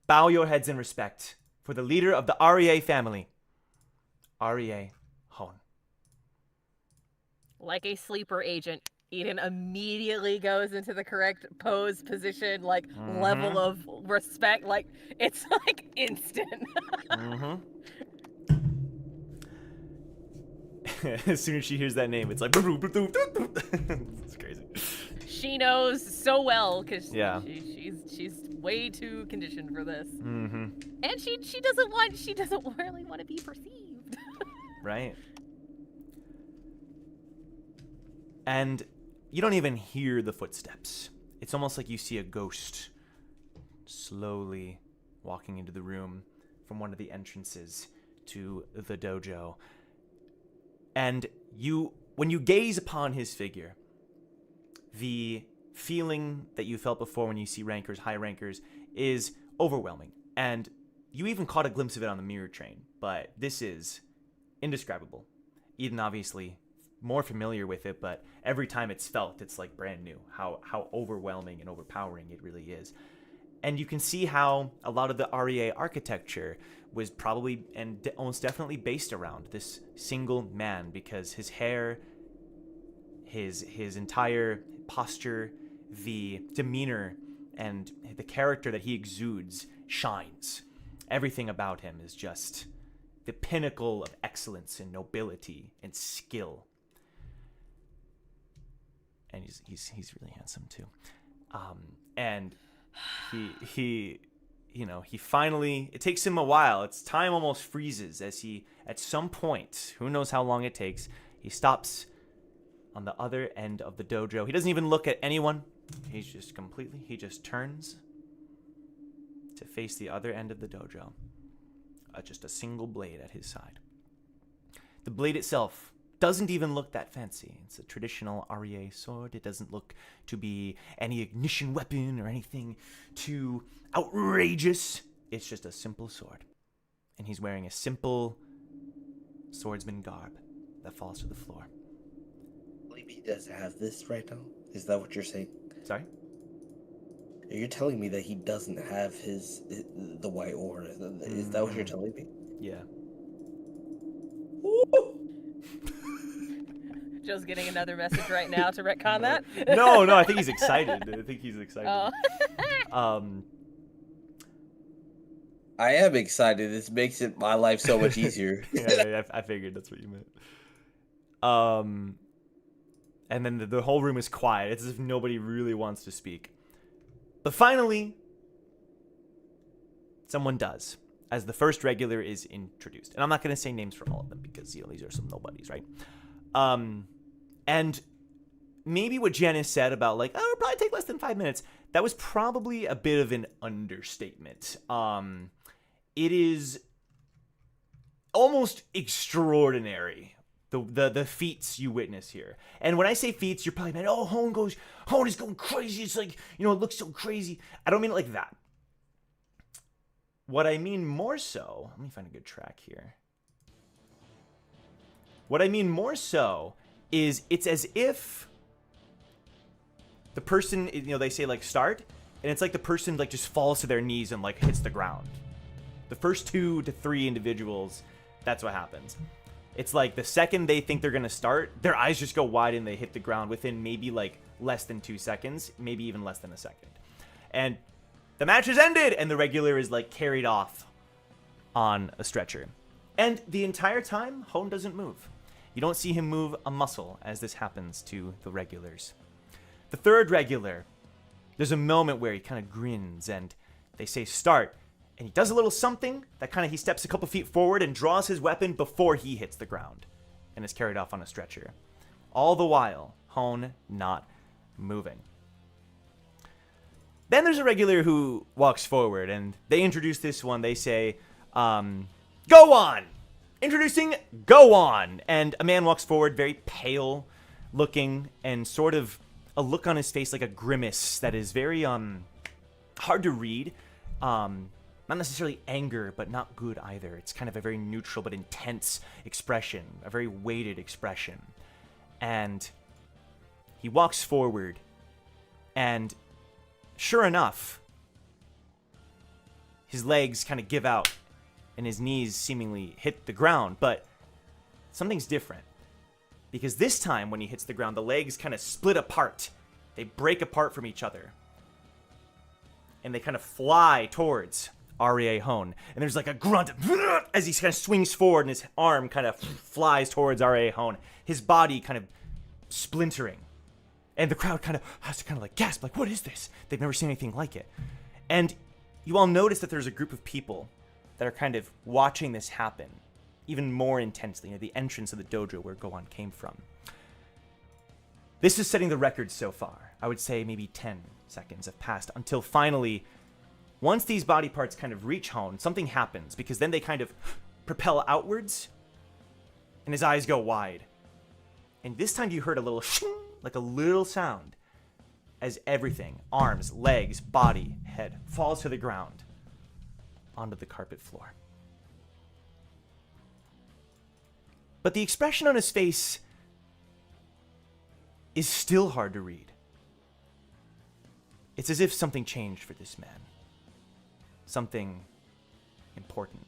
bow your heads in respect for the leader of the Reier family, Reier Hone. Like a sleeper agent, Eden immediately goes into the correct pose, position, like level of respect. Like, it's like instant. As soon as she hears that name, it's like, it's crazy. She knows so well because Yeah. she's way too conditioned for this. And she doesn't really want to be perceived. Right. And you don't even hear the footsteps. It's almost like you see a ghost slowly walking into the room from one of the entrances to the dojo. And when you gaze upon his figure, the feeling that you felt before when you see rankers, high rankers, is overwhelming. And you even caught a glimpse of it on the mirror train, but this is indescribable. Eden obviously more familiar with it, but every time it's felt, it's like brand new, how overwhelming and overpowering it really is. And you can see how a lot of the Reier architecture was probably and almost definitely based around this single man, because his hair, his entire posture, the demeanor, and the character that he exudes shines. Everything about him is just the pinnacle of excellence and nobility and skill. And he's really handsome too. And he finally, it takes him a while. It's time almost freezes as he, at some point, who knows how long it takes, he stops on the other end of the dojo. He doesn't even look at anyone. He just turns to face the other end of the dojo. Just a single blade at his side. The blade itself doesn't even look that fancy. It's a traditional Reier sword. It doesn't look to be any ignition weapon or anything too outrageous. It's just a simple sword. And he's wearing a simple swordsman garb that falls to the floor. He doesn't have this right now? Is that what you're saying? Sorry? You're telling me that he doesn't have the white aura. Is that what you're telling me? Yeah. Joe's getting another message right now to retcon that. No, I think he's excited. I think he's excited. Oh. I am excited. This makes my life so much easier. Yeah, I figured that's what you meant. And then the whole room is quiet. It's as if nobody really wants to speak. But finally, someone does, as the first regular is introduced. And I'm not going to say names for all of them because, these are some nobodies, right? And maybe what Janice said about, like, it'll probably take less than 5 minutes, that was probably a bit of an understatement. It is almost extraordinary, the feats you witness here. And when I say feats, you're probably like, oh, Hone is going crazy. It's like, it looks so crazy. I don't mean it like that. What I mean more so, let me find a good track here. What I mean more so is it's as if the person, they say like start, and it's like the person like just falls to their knees and like hits the ground. The first 2 to 3 individuals, that's what happens. It's like the second they think they're going to start, their eyes just go wide and they hit the ground within maybe like less than 2 seconds, maybe even less than a second. And the match has ended, and the regular is like carried off on a stretcher. And the entire time, Hone doesn't move. You don't see him move a muscle as this happens to the regulars. The third regular, there's a moment where he kind of grins and they say start. And he does a little something that he steps a couple feet forward and draws his weapon before he hits the ground and is carried off on a stretcher. All the while, Hone not moving. Then there's a regular who walks forward and they introduce this one. They say, go on! Introducing Go On! And a man walks forward, very pale looking and sort of a look on his face like a grimace that is very hard to read. Not necessarily anger, but not good either. It's kind of a very neutral but intense expression, a very weighted expression. And he walks forward, and sure enough, his legs kind of give out, and his knees seemingly hit the ground. But something's different, because this time when he hits the ground, the legs kind of split apart. They break apart from each other, and they kind of fly towards Reier Hone. And there's like a grunt as he kind of swings forward and his arm kind of flies towards Reier Hone. His body kind of splintering. And the crowd kind of has to like gasp, like, what is this? They've never seen anything like it. And you all notice that there's a group of people that are kind of watching this happen even more intensely near the entrance of the dojo where Go On came from. This is setting the record so far. I would say maybe 10 seconds have passed until finally, once these body parts kind of reach Hone, something happens, because then they kind of propel outwards and his eyes go wide. And this time you heard a little shing, like a little sound, as everything, arms, legs, body, head, falls to the ground onto the carpet floor. But the expression on his face is still hard to read. It's as if something changed for this man. Something important.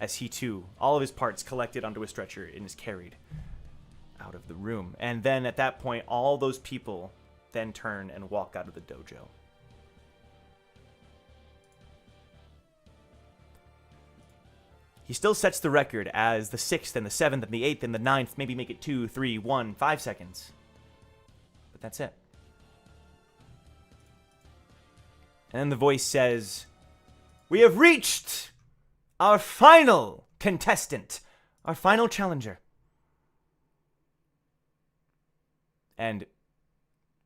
As he too, all of his parts collected onto a stretcher and is carried out of the room. And then at that point, all those people then turn and walk out of the dojo. He still sets the record as the 6th and the 7th and the 8th and the 9th, maybe make it 2, 3, 1, 5 seconds. But that's it. And then the voice says, we have reached our final contestant, our final challenger. And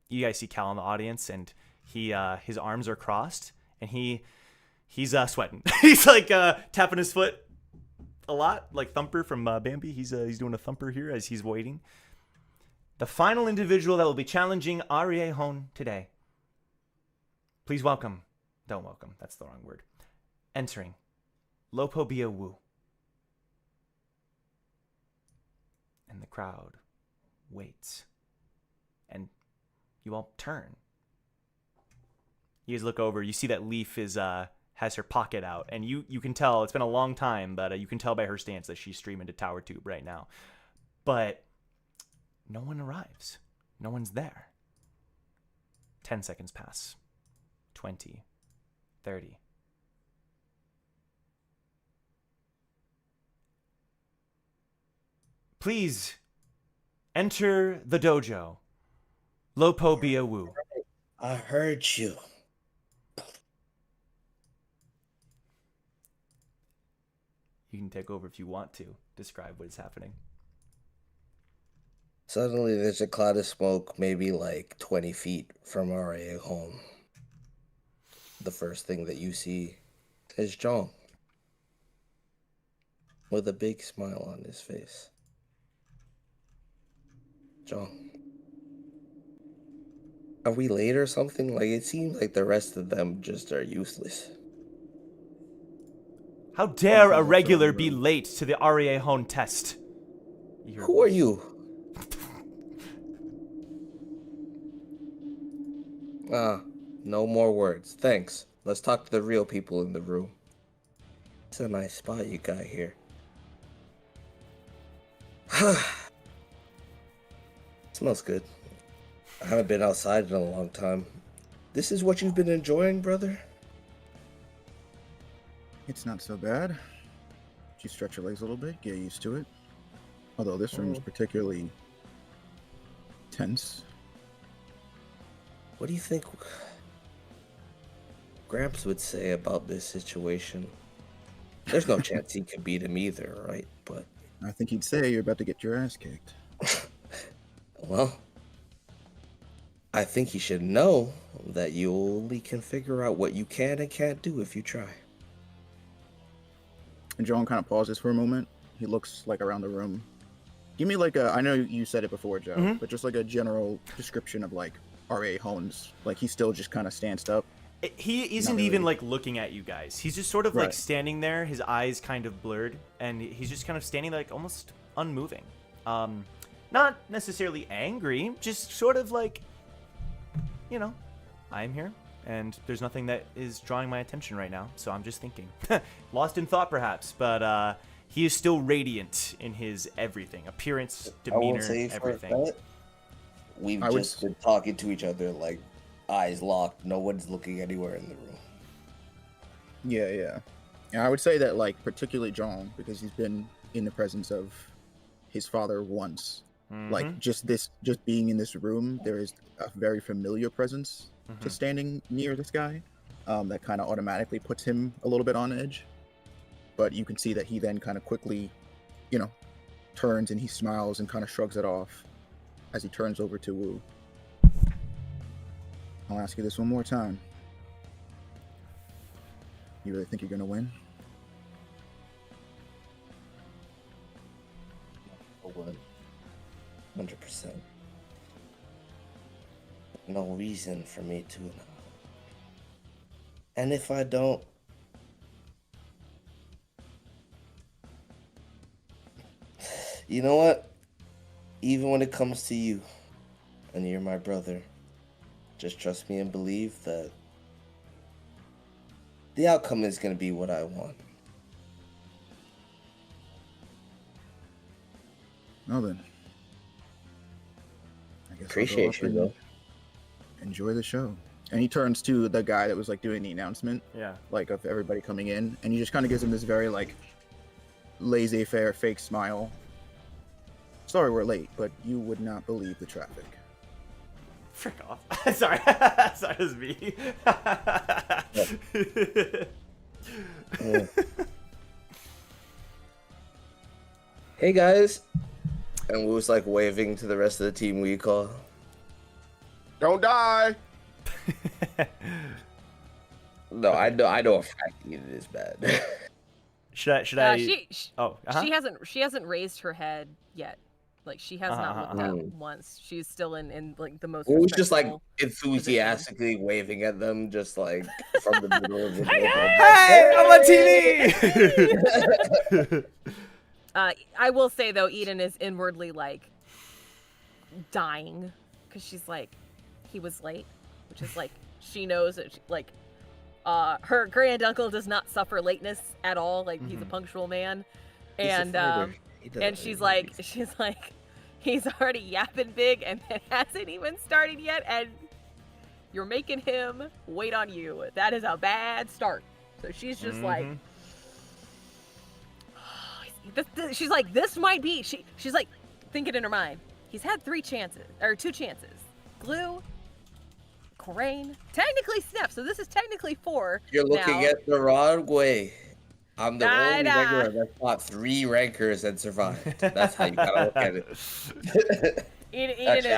you guys see Cal in the audience, and his arms are crossed, and he's sweating. He's like tapping his foot. a lot, like Thumper from Bambi. He's doing a Thumper here as he's waiting. The final individual that will be challenging Reier Hone today. Please welcome. Don't welcome. That's the wrong word. Entering. Lopobia Wu. And the crowd waits. And you all turn. You guys look over. You see that Leaf is has her pocket out. And you can tell, it's been a long time, but you can tell by her stance that she's streaming to Tower Tube right now. But no one arrives. No one's there. 10 seconds pass. 20. 30. Please enter the dojo. Lopobia Wu. I heard you. You can take over if you want to. Describe what is happening. Suddenly, there's a cloud of smoke, maybe like 20 feet from Reier Hone. The first thing that you see is Jong, with a big smile on his face. Jong, are we late or something? Like, it seems like the rest of them just are useless. How dare a regular be late to the Reier Hone test? Who are you? No more words. Thanks. Let's talk to the real people in the room. It's a nice spot you got here. Smells good. I haven't been outside in a long time. This is what you've been enjoying, brother? It's not so bad. You stretch your legs a little bit, get used to it. Although this room is particularly tense. What do you think Gramps would say about this situation? There's no chance he could beat him either, right? But I think he'd say you're about to get your ass kicked. well, I think he should know that you only can figure out what you can and can't do if you try. And John kind of pauses for a moment. He looks like around the room. Give me like a, I know you said it before, Joe, but just like a general description of like Reier Hone's, like he still just kind of stands up. He isn't even like looking at you guys. He's just sort of like standing there, his eyes kind of blurred, and he's just kind of standing like almost unmoving. Not necessarily angry, just sort of like, you know, I'm here, and there's nothing that is drawing my attention right now, so I'm just thinking. Lost in thought, perhaps, but he is still radiant in his everything, appearance, demeanor, everything. We've just been talking to each other like eyes locked. No one's looking anywhere in the room. Yeah. And I would say that like particularly John, because he's been in the presence of his father once. Like just being in this room, there is a very familiar presence to standing near this guy that kind of automatically puts him a little bit on edge. But you can see that he then kind of quickly, you know, turns and he smiles and kind of shrugs it off as he turns over to Wu. I'll ask you this one more time. You really think you're gonna win? I would. 100%. No reason for me to. And if I don't, you know what? Even when it comes to you, and you're my brother, just trust me and believe that the outcome is going to be what I want. Well then. I guess Appreciate you, though. Enjoy the show. And he turns to the guy that was like doing the announcement. Yeah. Like of everybody coming in. And he just kind of gives him this very like laissez-faire fake smile. Sorry we're late, but you would not believe the traffic. Frick off. Sorry. Sorry, it was me. Hey guys. And we was like waving to the rest of the team we call. Don't die. No, I know a fact it is bad. Should I? She Oh, uh-huh. she hasn't raised her head yet. Like she has not looked uh-huh. up once. She's still in like the most. It was just like respectful enthusiastically waving at them, just like from the middle of the Hey, I'm on TV. I will say though, Eden is inwardly like dying because she's like, he was late, which is like she knows that like her granduncle does not suffer lateness at all. Like he's a punctual man, and she's like he's already yapping big and it hasn't even started yet, and you're making him wait on you. That is a bad start. So she's just like. She's like, this might be. She's like, thinking in her mind. He's had 2 chances. Glue, Crane, technically Sniff. So this is technically 4. You're looking now. at the wrong way. I'm the only regular that fought 3 rankers and survived. That's how you gotta look at it. Actually,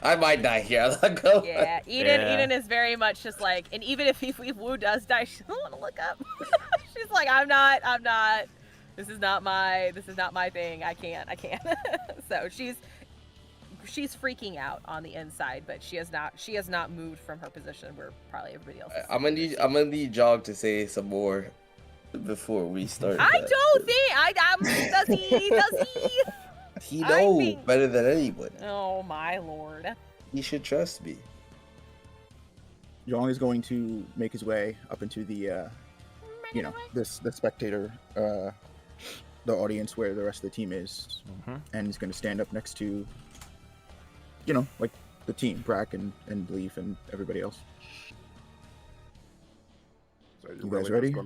I might die here. I'll not go. Yeah, Eden is very much just like, and even if Wu does die, she doesn't want to look up. She's like, I'm not. This is not my thing. I can't. So she's freaking out on the inside, but she has not moved from her position where probably everybody else is. I'm gonna need Jog to say some more before we start. I don't think does he? He knows better than anyone. Oh my lord. He should trust me. Jong is going to make his way up into the the spectator the audience where the rest of the team is, and he's going to stand up next to, like the team, Brack and Leaf and everybody else. So you guys ready? Go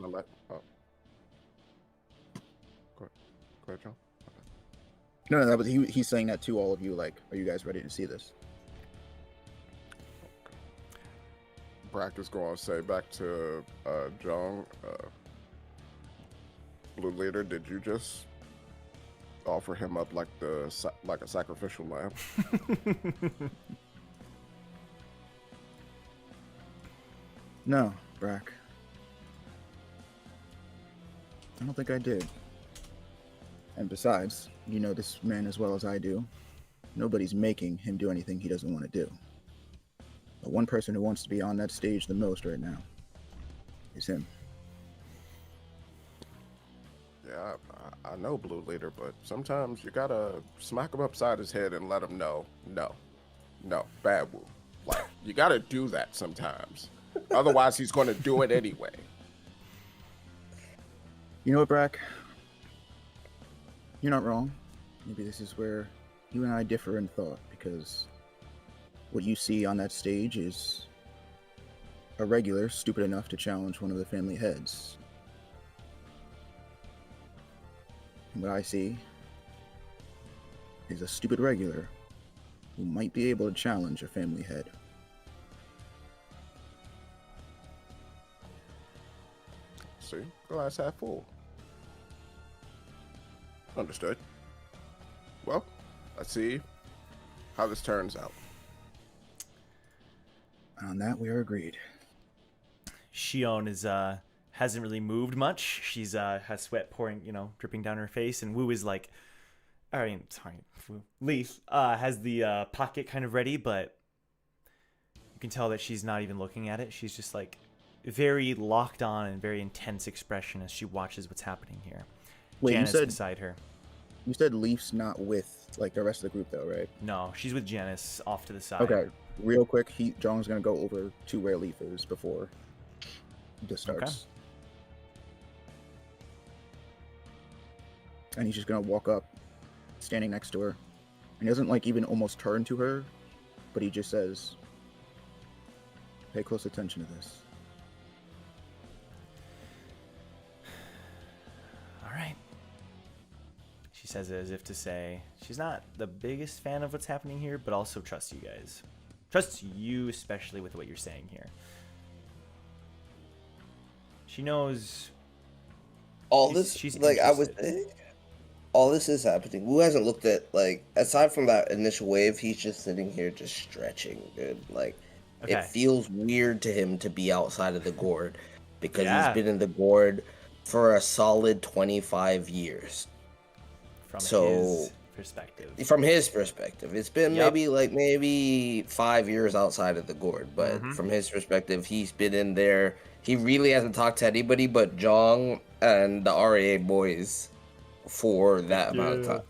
ahead, John. No, that was he's saying that to all of you. Like, are you guys ready to see this? Brack is going to say back to John. Blue Leader, did you just offer him up like a sacrificial lamb? No, Brack. I don't think I did. And besides, you know this man as well as I do. Nobody's making him do anything he doesn't want to do. The one person who wants to be on that stage the most right now is him. Yeah, I know, Blue Leader, but sometimes you gotta smack him upside his head and let him know, no, bad Wu. Like, you gotta do that sometimes. Otherwise, he's gonna do it anyway. You know what, Brack? You're not wrong. Maybe this is where you and I differ in thought, because what you see on that stage is a regular stupid enough to challenge one of the family heads. And what I see is a stupid regular who might be able to challenge a family head. See? Glass half full. Understood. Well, let's see how this turns out. On that, we are agreed. Shion is hasn't really moved much. She's has sweat pouring, dripping down her face, and Wu is like, Leaf has the pocket kind of ready, but you can tell that she's not even looking at it. She's just like very locked on and very intense expression as she watches what's happening here. Wait, Janice beside her. You said Leaf's not with like the rest of the group though, right? No, she's with Janice off to the side. Okay, real quick, Jong's gonna go over to where Leaf is before this starts. Okay. And he's just gonna walk up, standing next to her. And he doesn't like even almost turn to her, but he just says, "Pay close attention to this." All right. She says it as if to say she's not the biggest fan of what's happening here, but also trusts you guys. Trusts you especially with what you're saying here. She knows all this. She's like interested. I was saying. All this is happening. Wu hasn't looked at, like, aside from that initial wave, he's just sitting here just stretching, dude. Like, It feels weird to him to be outside of the gourd because he's been in the gourd for a solid 25 years. From So- his perspective. From his perspective, it's been Yep. maybe 5 years outside of the gourd, but from his perspective, he's been in there. He really hasn't talked to anybody but Jong and the RAA boys for that amount of time.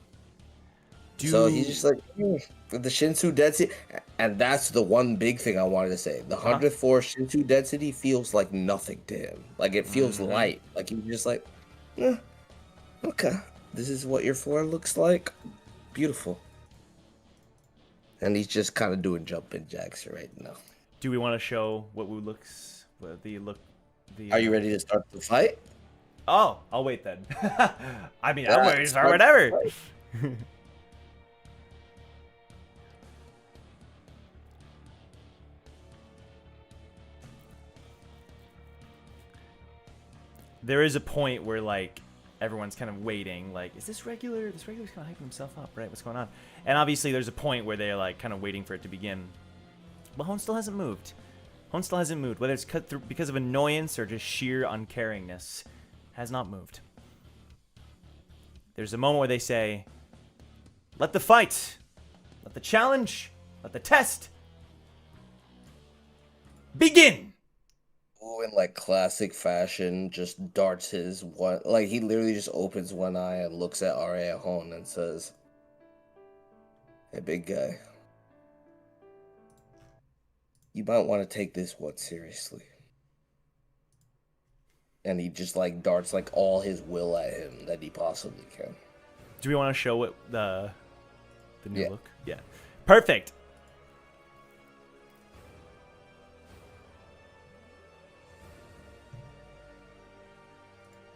So he's just like the Shinsu Dead City, and that's the one big thing I wanted to say. The 100th floor Shinsu Dead City feels like nothing to him. Like it feels light. Like he's just like, okay, this is what your floor looks like. Beautiful. And he's just kind of doing jumping jacks right now. Do we want to show what Wu looks? What the look? The. Are you ready to start the fight? Oh, I'll wait then. I mean, Yeah, I'm ready to start whatever. There is a point where like everyone's kind of waiting, like, is this regular? This regular's kind of hyping himself up, right? What's going on? And obviously there's a point where they're like kind of waiting for it to begin. But Hone still hasn't moved. Hone still hasn't moved, whether it's cut through because of annoyance or just sheer uncaringness, has not moved. There's a moment where they say, let the fight, let the challenge, let the test begin. In like classic fashion, just darts his one. Like he literally just opens one eye and looks at Reier Hone and says, "Hey, big guy, you might want to take this one seriously." And he just like darts like all his will at him that he possibly can. Do we want to show what the new Yeah. look? Yeah. Perfect.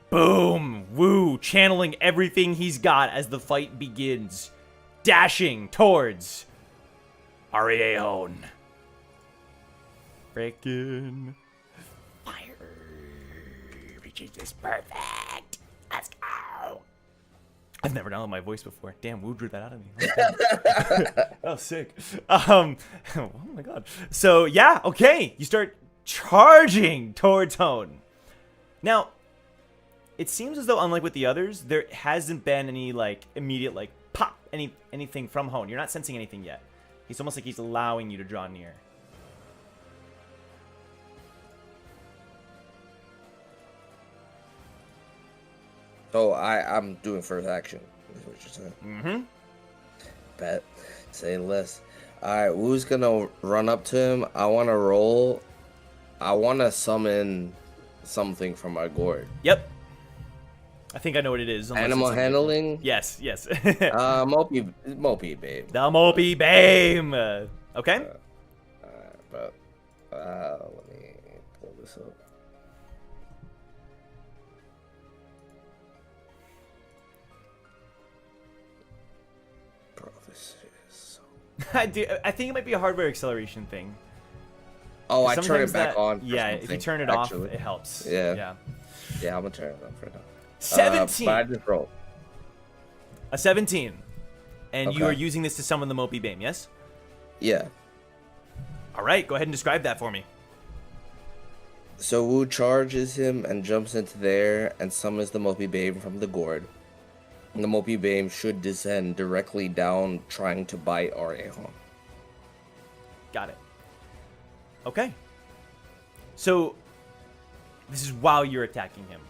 Boom! Wu channeling everything he's got as the fight begins, dashing towards Reier Hone. Frickin' fire! Reaching this perfect. Let's go. I've never done it with my voice before. Damn, Wu drew that out of me. That was sick. Oh my god. So yeah, okay. You start charging towards Hone. Now, it seems as though, unlike with the others, there hasn't been any like immediate like pop anything from Hone. You're not sensing anything yet. It's almost like he's allowing you to draw near. So I'm doing first action. Is what you're saying. Mm-hmm. Bet. Say less. Alright, Wu's gonna run up to him. I wanna roll. I wanna summon something from my gourd. Yep. I think I know what it is. unless Animal it's something- handling? Yes, yes. Mopey babe. The Mopey Bame. Okay. But let me pull this up. Bro, this is so... I think it might be a hardware acceleration thing. Oh, I turn Sometimes it back that- on. for Yeah, if you something, turn it actually. off, it helps. Yeah. Yeah. Yeah, I'm gonna turn it on for now. 17. But I just rolled. A 17. And you Okay. are using this to summon the Mopey Bame, yes? Yeah. All right, go ahead and describe that for me. So Wu charges him and jumps into there and summons the Mopey Bame from the gourd. And the Mopey Bame should descend directly down, trying to bite Reier Hone. Got it. Okay. So, this is while you're attacking him.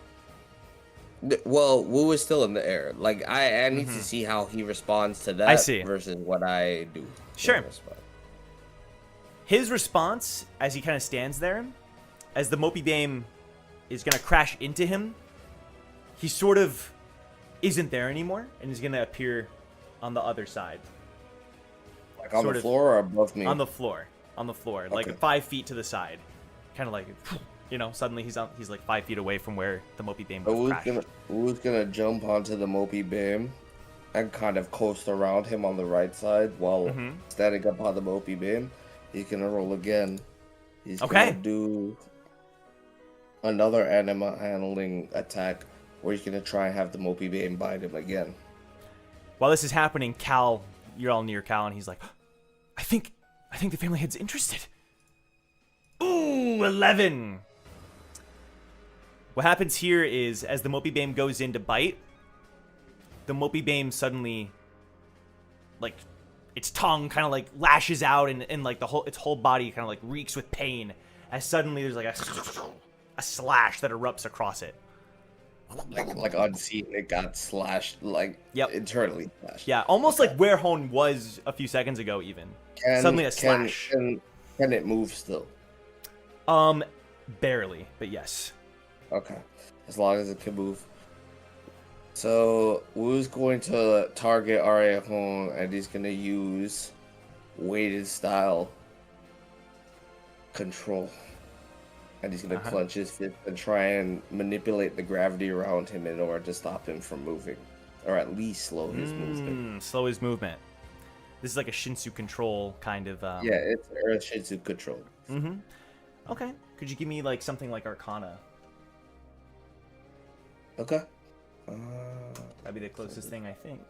Well, Wu is still in the air. Like I need to see how he responds to that I see. versus what I do. Sure. His response, as he kind of stands there, as the Mopey Bame is going to crash into him, he sort of isn't there anymore and is going to appear on the other side. Like on sort the of- floor or above me? On the floor. On the floor. Okay. Like 5 feet to the side. Kind of like, you know, suddenly he's like 5 feet away from where the Mopey Bame would have crashed. Wu's gonna jump onto the Mopey Bame and kind of coast around him on the right side while standing up on the Mopey Bame. He's gonna roll again. He's Okay. gonna do another animal handling attack where he's gonna try and have the Mopey Bame bite him again. While this is happening, Cal, you're all near Cal, and he's like, I think the family head's interested. Ooh, 11. What happens here is, as the Mopibame goes in to bite, the Mopibame suddenly, like, its tongue kind of like lashes out, and like its whole body kind of like reeks with pain, as suddenly there's like a slash that erupts across it. Like unseen, it got slashed, like internally slashed. Yeah, almost like where Hone was a few seconds ago. Even suddenly a slash. Can it move still? Barely, but yes. Okay, as long as it can move. So Wu's going to target Reier Hone, and he's going to use weighted style control. And he's going to clench his fist and try and manipulate the gravity around him in order to stop him from moving. Or at least slow his movement. Slow his movement. This is like a Shinsu control kind of... Yeah, it's Earth Shinsu control. Mm-hmm. Okay. Could you give me like something like Arcana? Okay. That'd be the closest thing, I think.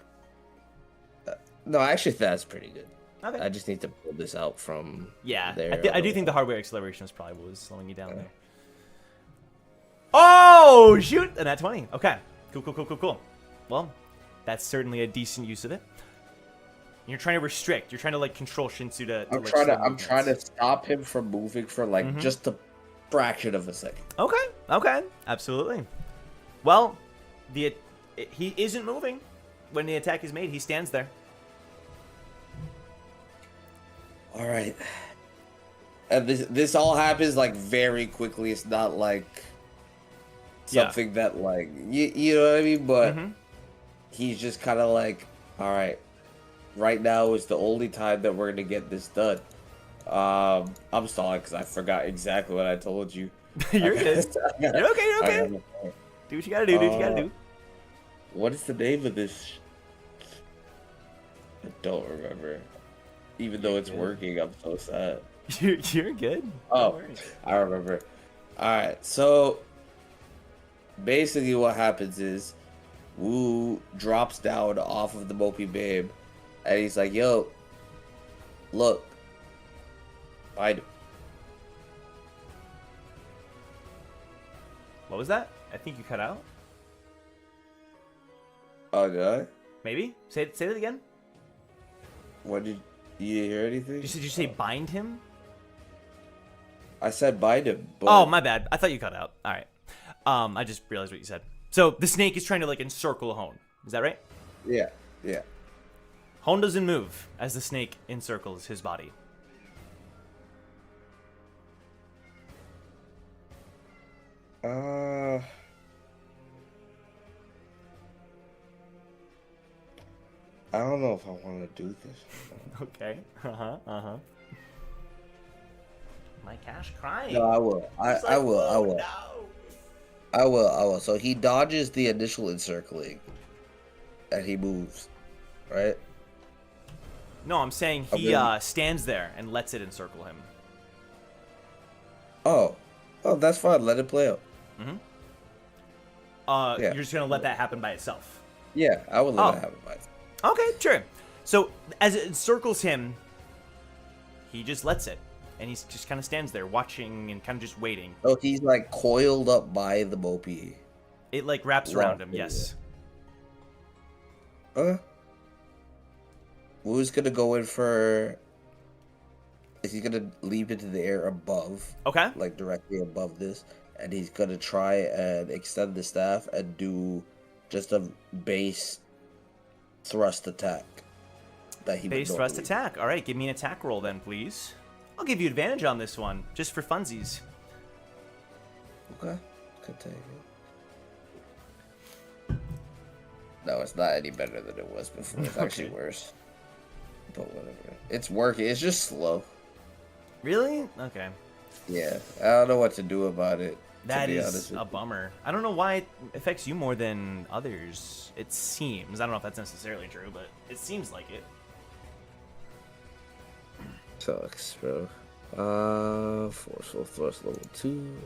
No, actually, that's pretty good. Okay. I just need to pull this out from there. I do think the hardware acceleration is probably what was slowing you down there. Oh, shoot! And that's 20. Okay. Cool. Well, that's certainly a decent use of it. You're trying to restrict. You're trying to like control Shinsu to I'm trying to stop him from moving for like just a fraction of a second. Okay. Absolutely. Well, he isn't moving when the attack is made. He stands there. All right. And this all happens like very quickly. It's not like something that like you know what I mean. But he's just kind of like, all right. Right now is the only time that we're gonna get this done. I'm stalling because I forgot exactly what I told you. You're good. You're okay. Do what you gotta do. What is the name of this? I don't remember. Even though it's working, I'm so sad. You're good. Oh, I remember. Alright, so basically what happens is Wu drops down off of the Mopibame, and he's like, yo, look, find him. What was that? I think you cut out. Oh, did I? Maybe? Say that again. What did you hear anything? Did you say bind him? I said bind him. But... Oh, my bad. I thought you cut out. All right. I just realized what you said. So the snake is trying to like encircle Hone. Is that right? Yeah. Hone doesn't move as the snake encircles his body. I don't know if I want to do this. Okay. My cash crying. No, I will. I will. No. I will. So he dodges the initial encircling, and he moves, right? No, I'm saying he stands there and lets it encircle him. Oh, that's fine. Let it play out. You're just gonna let that happen by itself. Yeah, I would let it happen by itself. Okay, sure. So as it encircles him, he just lets it, and he just kind of stands there watching and kind of just waiting. Oh, he's like coiled up by the Mopi. It like wraps around him. Yes. Wu's gonna go in for. Is he gonna leap into the air above? Okay. Like directly above this, and he's gonna try and extend the staff and do just a base thrust attack. Base thrust attack. All right, give me an attack roll then, please. I'll give you advantage on this one, just for funsies. Okay, could take it. No, it's not any better than it was before. It's actually worse. But whatever. It's working. It's just slow. Really? Okay. Yeah, I don't know what to do about it. That is a bummer. I don't know why it affects you more than others. It seems. I don't know if that's necessarily true, but it seems like it. Sucks, bro. Forceful thrust level 2.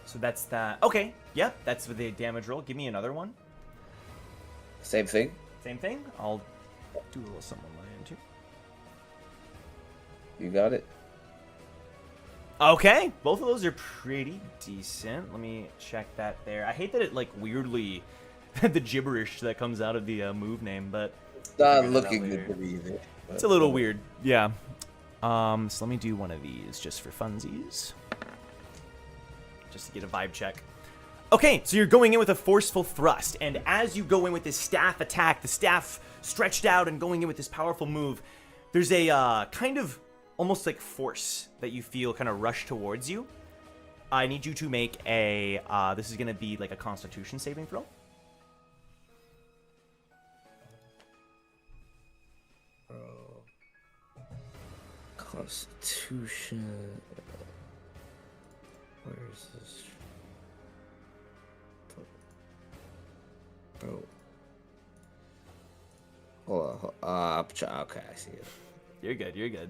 So that's that. Okay. Yep. That's the damage roll. Give me another one. Same thing. Same thing. I'll do a little something on my end too. You got it. Okay, both of those are pretty decent. Let me check that there. I hate that it like weirdly the gibberish that comes out of the move name, but Not figure that out looking later. good to me either. It's a little weird. Yeah. So let me do one of these just for funsies. Just to get a vibe check. Okay, so you're going in with a forceful thrust, and as you go in with this staff attack, the staff stretched out and going in with this powerful move, there's a kind of almost like force that you feel kind of rush towards you. I need you to make a, this is going to be like a Constitution saving throw. Constitution. Where is this? Bro. Hold on. Okay, I see it. You're good, you're good.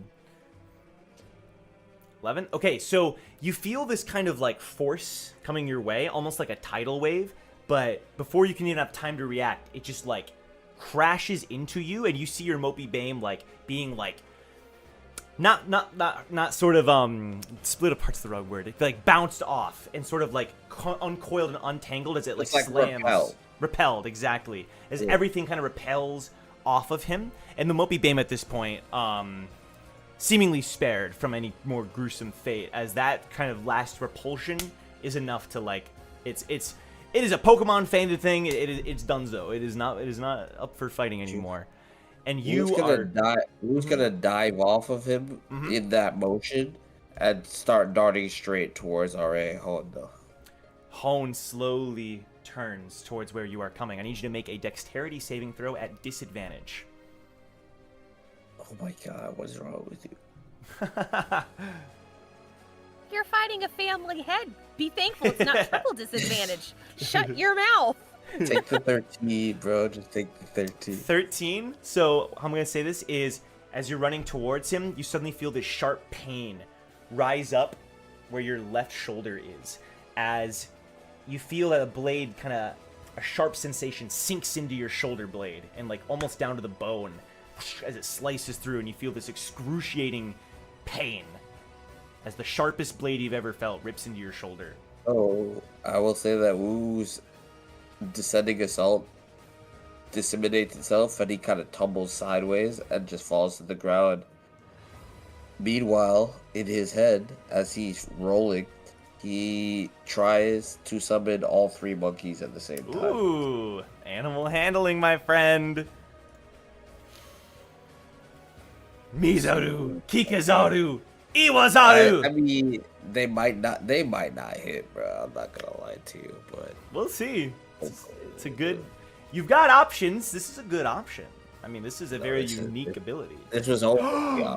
11? Okay, so you feel this kind of like force coming your way, almost like a tidal wave, but before you can even have time to react, it just like crashes into you, and you see your Mopey Bame like being like not sort of split apart's the wrong word. It like bounced off and sort of like uncoiled and untangled as it like slams. Repelled, exactly. As everything kind of repels off of him, and the Mopey Bame at this point seemingly spared from any more gruesome fate, as that kind of last repulsion is enough to like it is a Pokemon fainted thing. It's donezo. It is not up for fighting anymore. And you Who's gonna dive off of him in that motion and start darting straight towards Reier Hone though. Hone slowly turns towards where you are coming. I need you to make a dexterity saving throw at disadvantage. Oh my god, what's wrong with you? You're fighting a family head. Be thankful it's not triple disadvantage. Shut your mouth. Take the 13, bro. Just take the 13. 13? So, how I'm going to say this is, as you're running towards him, you suddenly feel this sharp pain rise up where your left shoulder is. As you feel that a blade a sharp sensation sinks into your shoulder blade and like almost down to the bone as it slices through, and you feel this excruciating pain as the sharpest blade you've ever felt rips into your shoulder. Oh, I will say that Woo's descending assault disseminates itself, and he kind of tumbles sideways and just falls to the ground. Meanwhile, in his head, as he's rolling, he tries to summon all 3 monkeys at the same time. Ooh, animal handling, my friend. Mizaru, Kikazaru, Iwazaru. I mean, they might not hit, bro. I'm not gonna lie to you, but we'll see. It's a good. You've got options. This is a good option. I mean, this is a very unique ability. This was all. Yeah.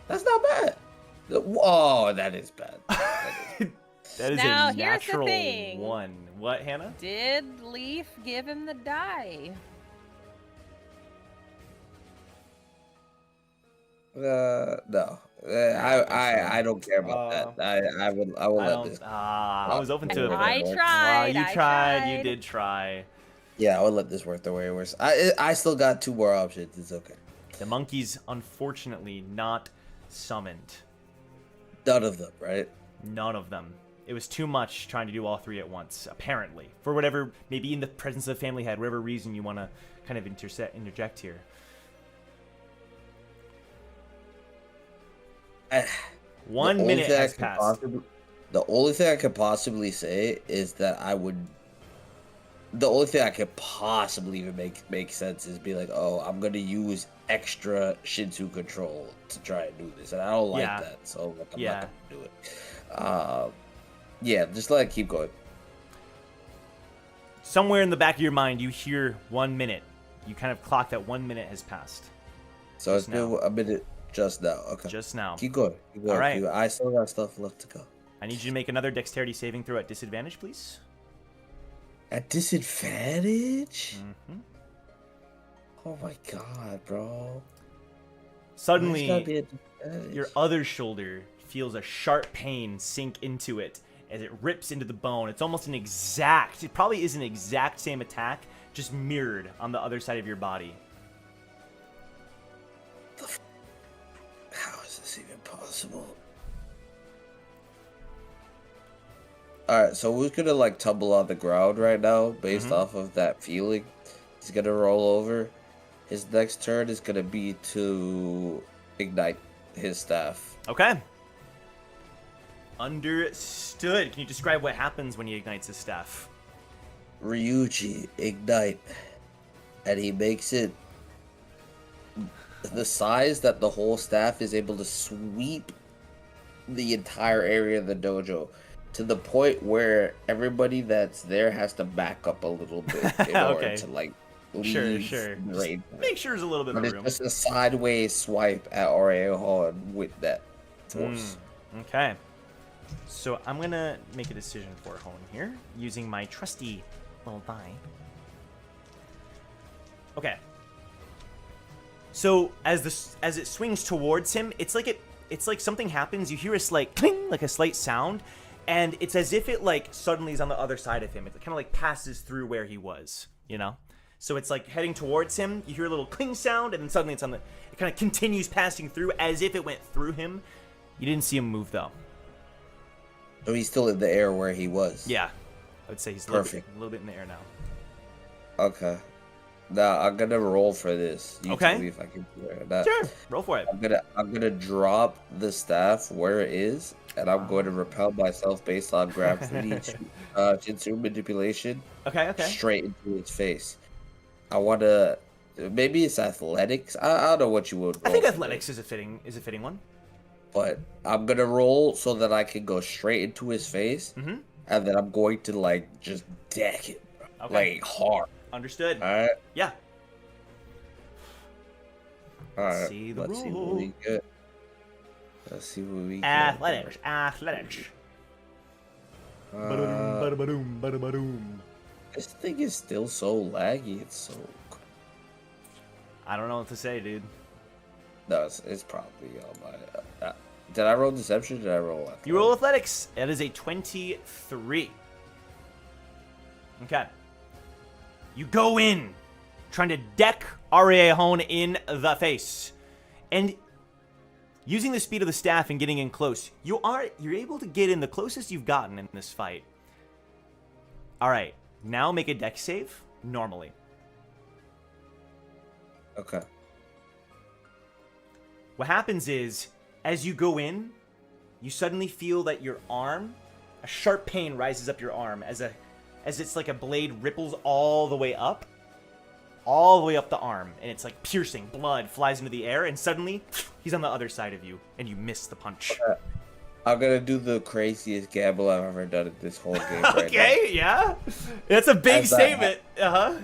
That's not bad. Oh, that is bad. That is now, a natural here's the thing. one. What, Hannah? Did Leaf give him the die? No. I don't care about that. I will let this. I was open to it. I tried. You tried. You did try. Yeah, I would let this work the way it works. I still got 2 more options. It's okay. The monkeys, unfortunately, not summoned. None of them, right? None of them. It was too much trying to do all 3 at once, apparently. For whatever, maybe in the presence of the family head, whatever reason you want to kind of interject here. 1 minute has passed. The only thing I could possibly say is that the only thing I could possibly even make sense is be like, oh, I'm gonna use extra Shinsu control to try and do this, and I don't like that, so like, I'm not gonna do it. Yeah, just let it keep going. Somewhere in the back of your mind, you hear 1 minute. You kind of clock that 1 minute has passed. So it's been a minute just now. Okay. Just now. Keep going. All right. I still got stuff left to go. I need you to make another dexterity saving throw at disadvantage, please. At disadvantage? Mm-hmm. Oh my god, bro. Suddenly, your other shoulder feels a sharp pain sink into it as it rips into the bone. It's almost it probably is an exact same attack, just mirrored on the other side of your body. How is this even possible? All right, so we're gonna like tumble on the ground right now based off of that feeling. He's gonna roll over. His next turn is gonna be to ignite his staff. Okay. Understood. Can you describe what happens when he ignites his staff? Ryuji ignite, and he makes it the size that the whole staff is able to sweep the entire area of the dojo, to the point where everybody that's there has to back up a little bit in order to like leave. Sure. the raid. Make sure there's a little bit But of it's room. just a sideways swipe at Reier Hone with that force. Okay. So I'm gonna make a decision for Hone here, using my trusty little die. Okay. So as it swings towards him, it's like something happens. You hear a slight cling, like a slight sound, and it's as if it like suddenly is on the other side of him. It kind of like passes through where he was, you know. So it's like heading towards him. You hear a little cling sound, and then suddenly it kind of continues passing through as if it went through him. You didn't see him move though. So he's still in the air where he was. Yeah, I would say he's a little bit in the air now. Okay. Now I'm gonna roll for this. You Okay. tell me if I can do it or not. Sure, roll for it. I'm gonna drop the staff where it is, and I'm going to repel myself based on gravity, Jinsu manipulation, Okay. straight into his face. I want to. Maybe it's athletics. I don't know what you would. I think roll for athletics this, is a fitting one. but I'm gonna roll so that I can go straight into his face, Mm-hmm. and then I'm going to like just deck it, Okay. like hard. Understood. All right. Yeah. All right. Let's see the Let's see roll. what we get. Let's see what we get. Athletics. Ba-da-boom. This thing is still so laggy. It's so. I don't know what to say, dude. No, it's probably on my. Did I roll deception? Or did I roll? Athletics? You roll athletics. That is a 23. Okay. You go in, trying to deck Reier Hone in the face, and using the speed of the staff and getting in close, you're able to get in the closest you've gotten in this fight. All right, now make a dex save normally. Okay. What happens is, as you go in, you suddenly feel that your arm, a sharp pain rises up your arm as it's like a blade ripples all the way up the arm, and it's like piercing. Blood flies into the air, and suddenly he's on the other side of you, and you miss the punch. Okay. I'm gonna do the craziest gamble I've ever done at this whole game. Right Okay, yeah, that's a big As that statement. now.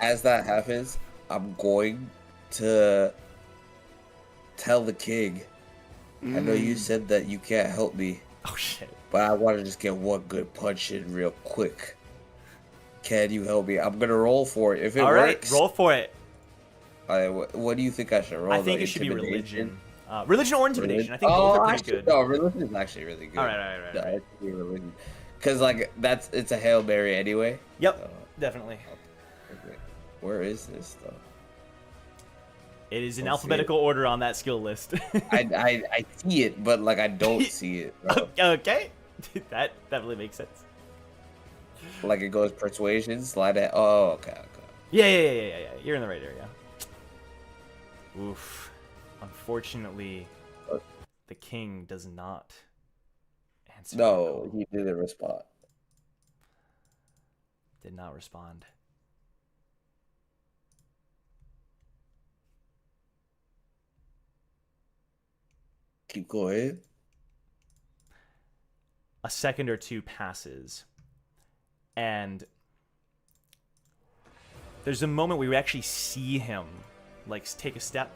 As that happens, I'm going to tell the king. I know you said that you can't help me, Oh shit. but I want to just get one good punch in real quick. Can you help me? I'm gonna roll for it. If it All right, works, roll for it. what do you think I should roll? I think The it should be intimidation? religion. Religion or intimidation. I think both are pretty actually, good. No, religion is actually really good. All right. No, it should be religion. Because like it's a Hail Mary anyway. Yep, So, definitely. okay. Where is this though? It is in Let's see alphabetical order on that skill list. I see it, but like I don't see it. Bro. Okay, that really makes sense. Like it goes persuasion, slide it. Oh, okay. Yeah. You're in the right area. Oof. Unfortunately, the king does not answer. your No, call. he didn't respond. Did not respond. Keep going. A second or two passes, and there's a moment where you actually see him like take a step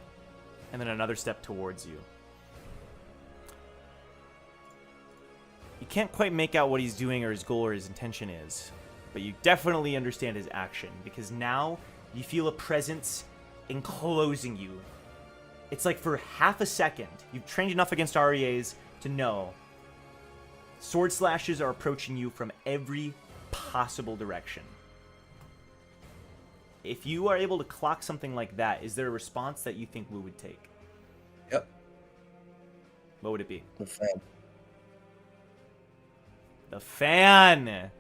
and then another step towards you. You can't quite make out what he's doing or his goal or his intention is, but you definitely understand his action, because now you feel a presence enclosing you. It's like for half a second, you've trained enough against REAs to know sword slashes are approaching you from every possible direction. If you are able to clock something like that, is there a response that you think Wu would take? Yep. What would it be? The fan. The fan.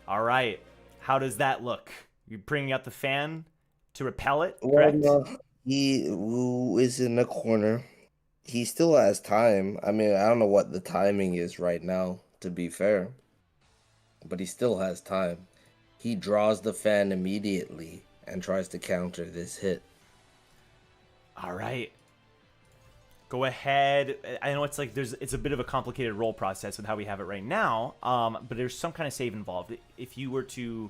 All right. How does that look? You're bringing out the fan to repel it, correct? Well, no, he Wu is in the corner. He still has time. I mean, I don't know what the timing is right now, to be fair. But he still has time. He draws the fan immediately and tries to counter this hit. All right. Go ahead. I know it's like it's a bit of a complicated roll process with how we have it right now, but there's some kind of save involved. If you were to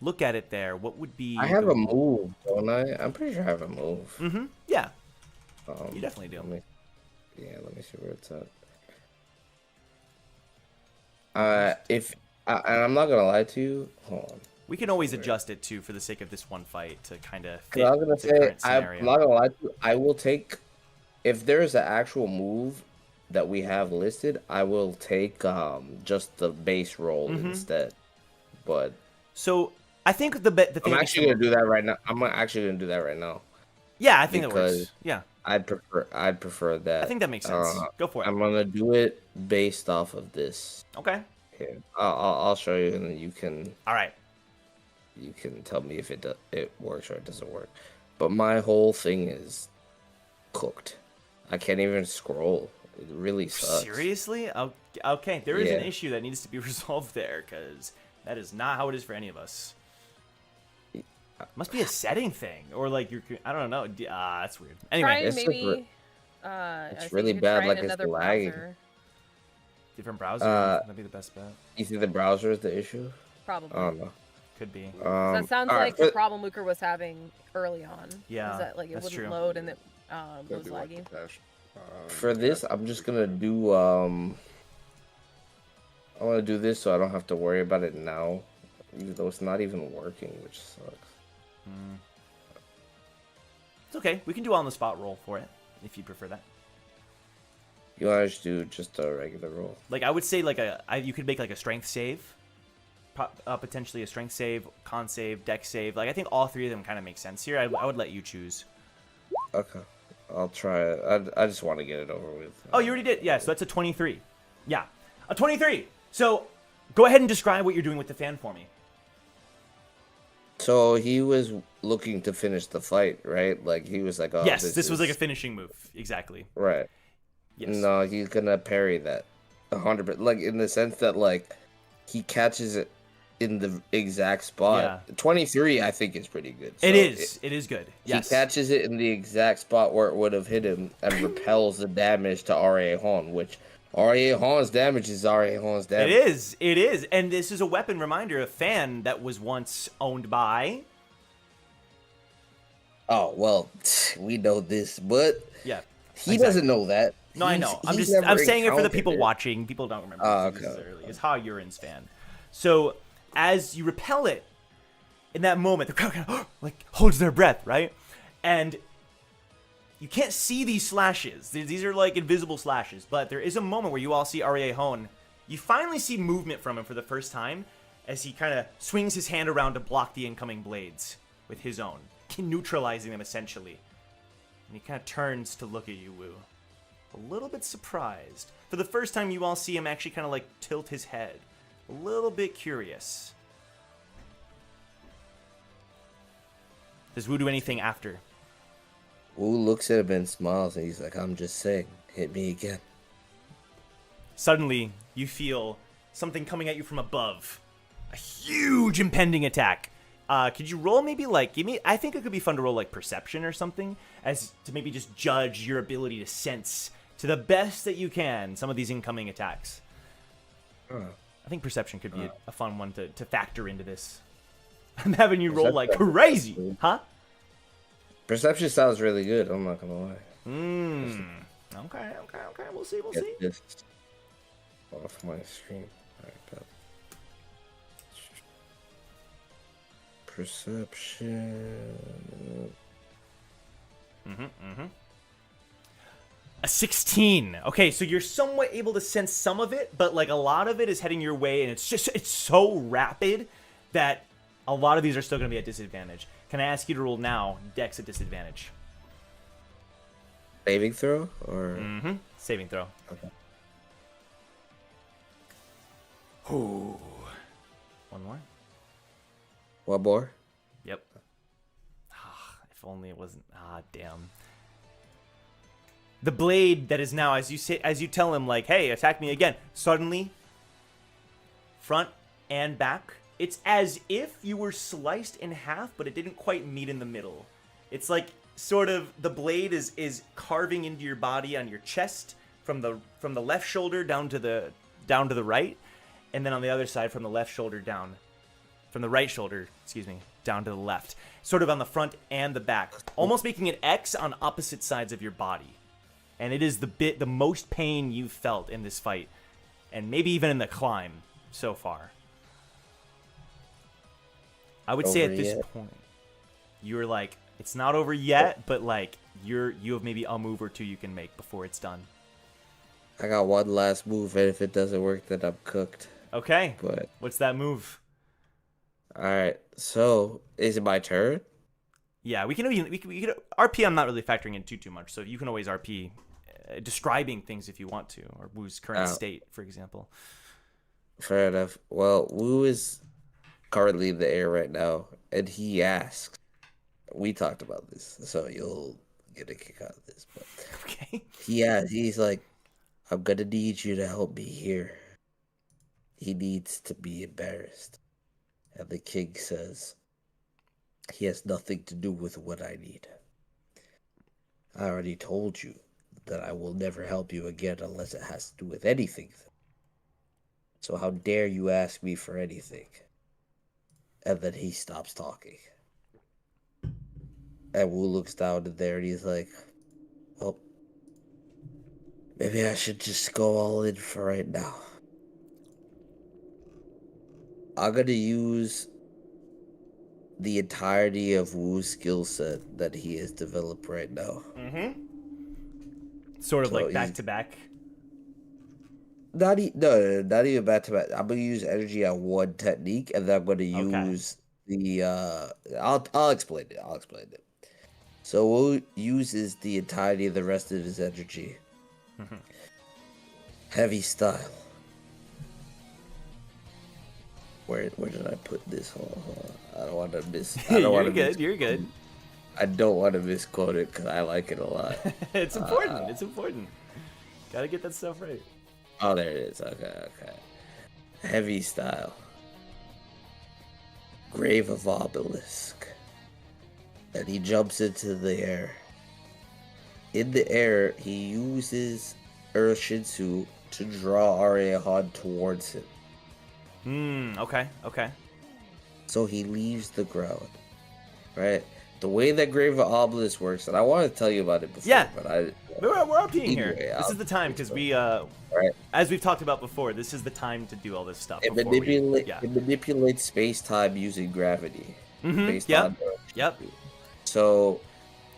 look at it there, what would be... I have a move, don't I? I'm pretty sure I have a move. Mm-hmm. Yeah. You definitely do. Let me see where it's at. And I'm not gonna lie to you. Hold on. We can always adjust it too for the sake of this one fight to kind of fit I was gonna the current say, scenario. I'm not gonna lie to you. I will take, if there's an actual move that we have listed, I will take just the base roll instead. But so I think the thing I'm actually gonna do that right now. I'm actually gonna do that right now. Yeah, I think that works. Yeah, I'd prefer that. I think that makes sense. Go for it. I'm gonna do it based off of this. Okay. Here, I'll show you, and then you can. All right. You can tell me if it works or it doesn't work. But my whole thing is cooked. I can't even scroll. It really sucks. Seriously? Okay, there is an issue that needs to be resolved there, because that is not how it is for any of us. Must be a setting thing, or like I don't know. That's weird. Anyway, it's maybe. it's really bad. Like it's lagging. Different browser. That'd be the best bet. You think the browser is the issue? Probably. I don't know. Could be. That sounds like the problem Luker was having early on. Yeah, is that like it that's wouldn't true. load and it That'd was be like laggy. the dash. For this, I'm just gonna do I want to do this so I don't have to worry about it now, even though it's not even working, which sucks. It's okay. We can do on the spot roll for it if you prefer that. You want to just do just a regular roll? Like I would say, like you could make like a strength save, potentially a strength save, con save, deck save. Like I think all three of them kind of make sense here. I would let you choose. Okay, I'll try it. I just want to get it over with. Oh, you already did. Yeah, so that's a 23. Yeah, a 23. So go ahead and describe what you're doing with the fan for me. So he was looking to finish the fight, right? Like he was like, "Oh, yes, this was like a finishing move, exactly." Right. Yes. No, he's gonna parry that 100%. Like in the sense that like he catches it in the exact spot. Yeah. 23, I think, is pretty good. So it is. It is good. Yes. He catches it in the exact spot where it would have hit him and repels the damage to Reier Hone, which Reier Hone's damage is Reier Hone's damage. It is. It is. And this is a weapon reminder, a fan that was once owned by... Oh, well, we know this, but yeah, he doesn't know that. No, I know. I'm saying it for the people watching. People don't remember this necessarily. It's Ha Yurin's fan. So as you repel it, in that moment, the crowd kind of like holds their breath, right? And you can't see these slashes. These are like invisible slashes, but there is a moment where you all see Reier Hone. You finally see movement from him for the first time as he kind of swings his hand around to block the incoming blades with his own, neutralizing them essentially. And he kind of turns to look at you, Wu. A little bit surprised. For the first time, you all see him actually kind of like tilt his head. A little bit curious. Does Wu do anything after? Wu looks at him and smiles, and he's like, "I'm just saying, hit me again." Suddenly, you feel something coming at you from above. A huge impending attack. Could you roll maybe like, I think it could be fun to roll like perception or something, as to maybe just judge your ability to sense to the best that you can some of these incoming attacks. I think perception could be a fun one to factor into this. I'm having you roll like crazy, huh? Perception sounds really good. I'm not gonna lie. Okay. We'll see. Get this off my screen. Alright, perception. A 16. Okay, so you're somewhat able to sense some of it, but like a lot of it is heading your way, and it's so rapid that a lot of these are still going to be at disadvantage. Can I ask you to roll now, Dex at disadvantage? Saving throw or saving throw. Okay. Ooh. One more. One more. Yep. If only it wasn't. Damn. The blade that is now, as you tell him, like, hey, attack me again. Suddenly, front and back, it's as if you were sliced in half, but it didn't quite meet in the middle. It's like sort of the blade is carving into your body on your chest from the left shoulder down to the right, and then on the other side from the left shoulder down, from the right shoulder, down to the left, sort of on the front and the back, almost making an X on opposite sides of your body. And it is the most pain you've felt in this fight, and maybe even in the climb so far. I would say at this point, you're like, it's not over yet, but like you have maybe a move or two you can make before it's done. I got one last move, and if it doesn't work, then I'm cooked. Okay. But what's that move? All right. So is it my turn? Yeah, we can RP. I'm not really factoring in too much, so you can always RP describing things if you want to, or Wu's current state, for example. Fair enough. Well, Wu is currently in the air right now, and he asks. We talked about this, so you'll get a kick out of this. But okay. He's like, I'm gonna need you to help me here. He needs to be embarrassed. And the king says, he has nothing to do with what I need. I already told you that I will never help you again unless it has to do with anything. So how dare you ask me for anything? And then he stops talking. And Wu looks down at there and he's like, well, maybe I should just go all in for right now. I'm going to use the entirety of Wu's skill set that he has developed right now. Mm-hmm. Sort of so like back to back. Not even back to back. I'm gonna use energy on one technique, and then I'm gonna use the. I'll explain it. So Wu uses the entirety of the rest of his energy. Mm-hmm. Heavy style. Where did I put this? Hold on. I don't want to miss. I don't want to miss. You're good. I don't want to misquote it because I like it a lot. It's important. It's important. Gotta get that stuff right. Oh, there it is. Okay. Heavy style. Grave of Obelisk. And he jumps into the air. In the air, he uses Urshinsu to draw Reier Hone towards him. Okay. So he leaves the ground. Right? The way that Grave of Obelisk works, and I want to tell you about it before, but we're RPing here. This is the time, because we, as we've talked about before, this is the time to do all this stuff. It manipulates space-time using gravity. Yep. So,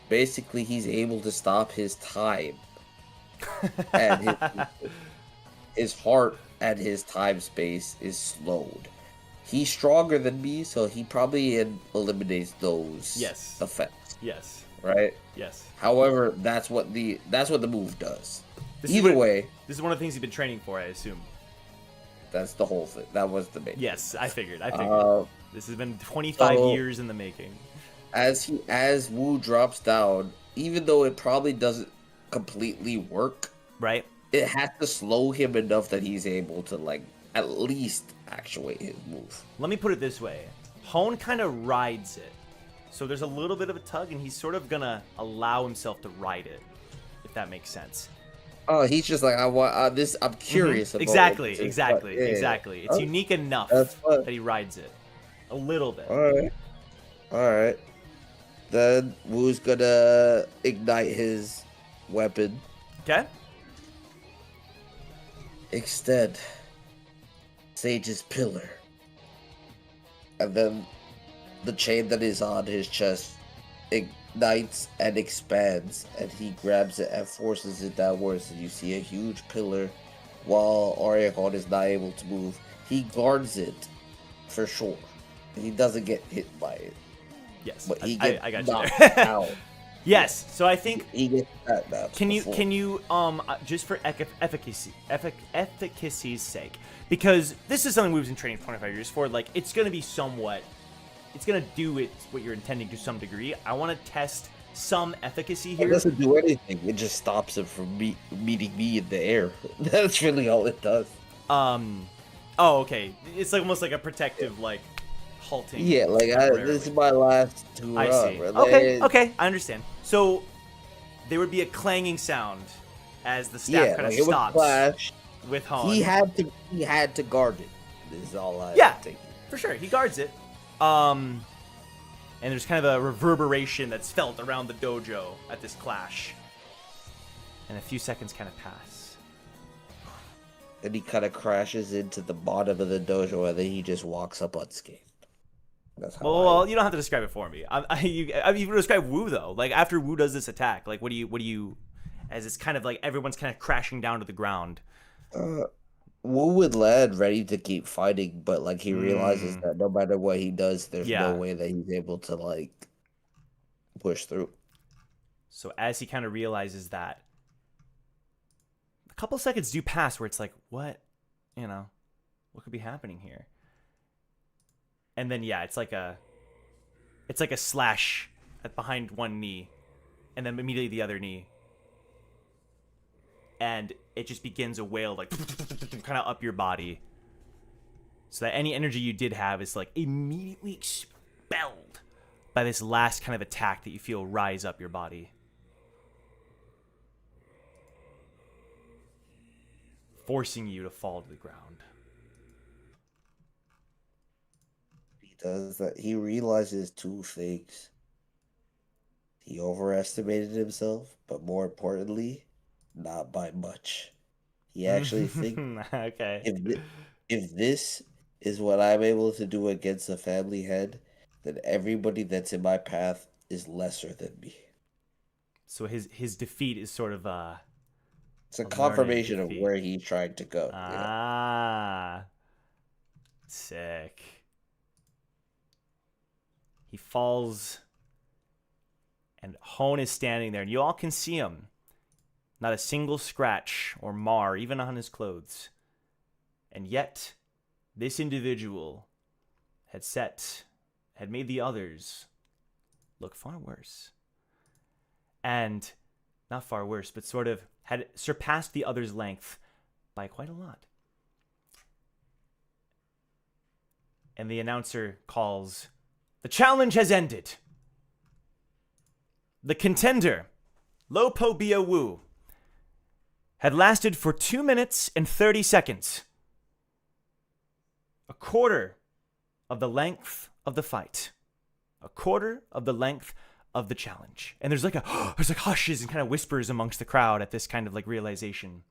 basically, he's able to stop his time. And his heart and his time-space is slowed. He's stronger than me, so he probably eliminates those effects. Yes. Right? Yes. However, that's what the move does. Either way, this is one of the things you've been training for, I assume. That's the whole thing. That was the main. Yes, I figured. This has been 25 years in the making. As Wu drops down, even though it probably doesn't completely work, right? It has to slow him enough that he's able to at least actuate his move. Let me put it this way. Hone kind of rides it. So there's a little bit of a tug, and he's sort of going to allow himself to ride it, if that makes sense. Oh, he's just like, I want this. I'm curious about Exactly. It's unique enough that he rides it. A little bit. All right. Then Wu's going to ignite his weapon. Okay. Extend Sage's pillar, and then the chain that is on his chest ignites and expands, and he grabs it and forces it downwards, and you see a huge pillar while Reier Hone is not able to move. He guards it for sure. He doesn't get hit by it. Yes, but he gets I got knocked you there. out. Yes. So I think He gets that now. can you just for efficacy's sake, because this is something we've been training for 25 years for. Like it's gonna be somewhat, it's gonna do what you're intending to some degree. I want to test some efficacy here. It doesn't do anything. It just stops him from meeting me in the air. That's really all it does. Oh, okay. It's like almost like a protective, like halting. Yeah, like this is my last hurrah. I see. Okay, I understand. So there would be a clanging sound as the staff kind of it would stops clash. with Hone. He had to guard it. This is all I think. For sure. He guards it. And there's kind of a reverberation that's felt around the dojo at this clash. And a few seconds kind of pass. And he kind of crashes into the bottom of the dojo, and then he just walks up unscathed. That's how. Well, you don't have to describe it for me. You describe Wu though. Like after Wu does this attack, like what do you, as it's kind of like everyone's kind of crashing down to the ground. Wu would land ready to keep fighting, but like he realizes that no matter what he does, there's no way that he's able to like push through. So as he kind of realizes that, a couple seconds do pass where it's like, what could be happening here? And then it's like a slash behind one knee, and then immediately the other knee, and it just begins a wail like kind of up your body, so that any energy you did have is like immediately expelled by this last kind of attack that you feel rise up your body, forcing you to fall to the ground. Does that he realizes two things. He overestimated himself, but more importantly, not by much. He actually thinks okay. If this is what I'm able to do against a family head, then everybody that's in my path is lesser than me. So his defeat is sort of it's a confirmation of where he's trying to go. Sick. He falls, and Hone is standing there, and you all can see him. Not a single scratch or mar, even on his clothes. And yet, this individual had made the others look far worse. And, not far worse, but sort of had surpassed the others' length by quite a lot. And the announcer calls, "The challenge has ended. The contender, Lopo Bia Wu, had lasted for 2 minutes and 30 seconds. A quarter of the length of the fight. A quarter of the length of the challenge." And there's like hushes and kind of whispers amongst the crowd at this kind of like realization.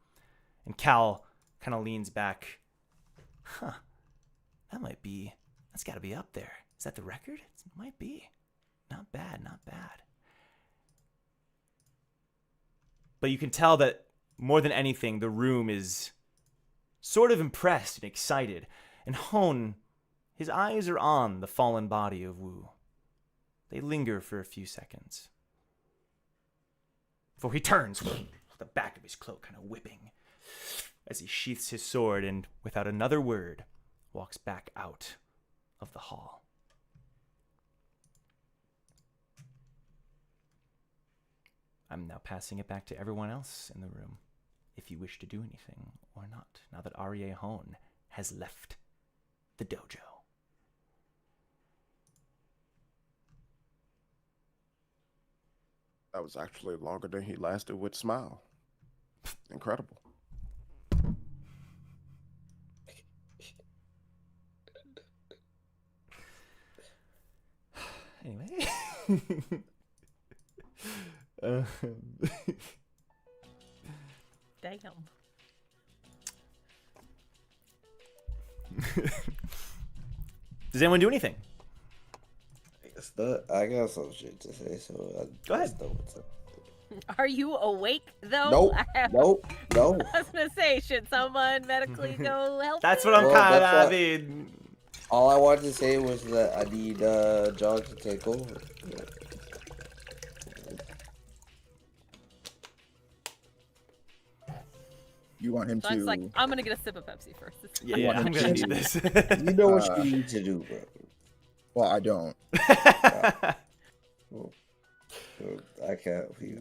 And Cal kind of leans back. That's got to be up there. Is that the record? It might be. Not bad, not bad. But you can tell that more than anything, the room is sort of impressed and excited. And Hone, his eyes are on the fallen body of Wu. They linger for a few seconds before he turns, the back of his cloak kind of whipping, as he sheaths his sword and, without another word, walks back out of the hall. I'm now passing it back to everyone else in the room, if you wish to do anything or not, now that Reier Hone has left the dojo. That was actually longer than he lasted with Smile. Incredible. Anyway. Damn. Does anyone do anything? I got some shit to say, so Go ahead. Are you awake though? Nope. I was gonna say, should someone medically go help? That's what I'm kind of. I mean, all I wanted to say was that I need John to take over. You want him Sean's to? like, I'm gonna get a sip of Pepsi first. Yeah, You yeah, want him I'm gonna to- need this. You know what you need to do, bro. Well, I don't.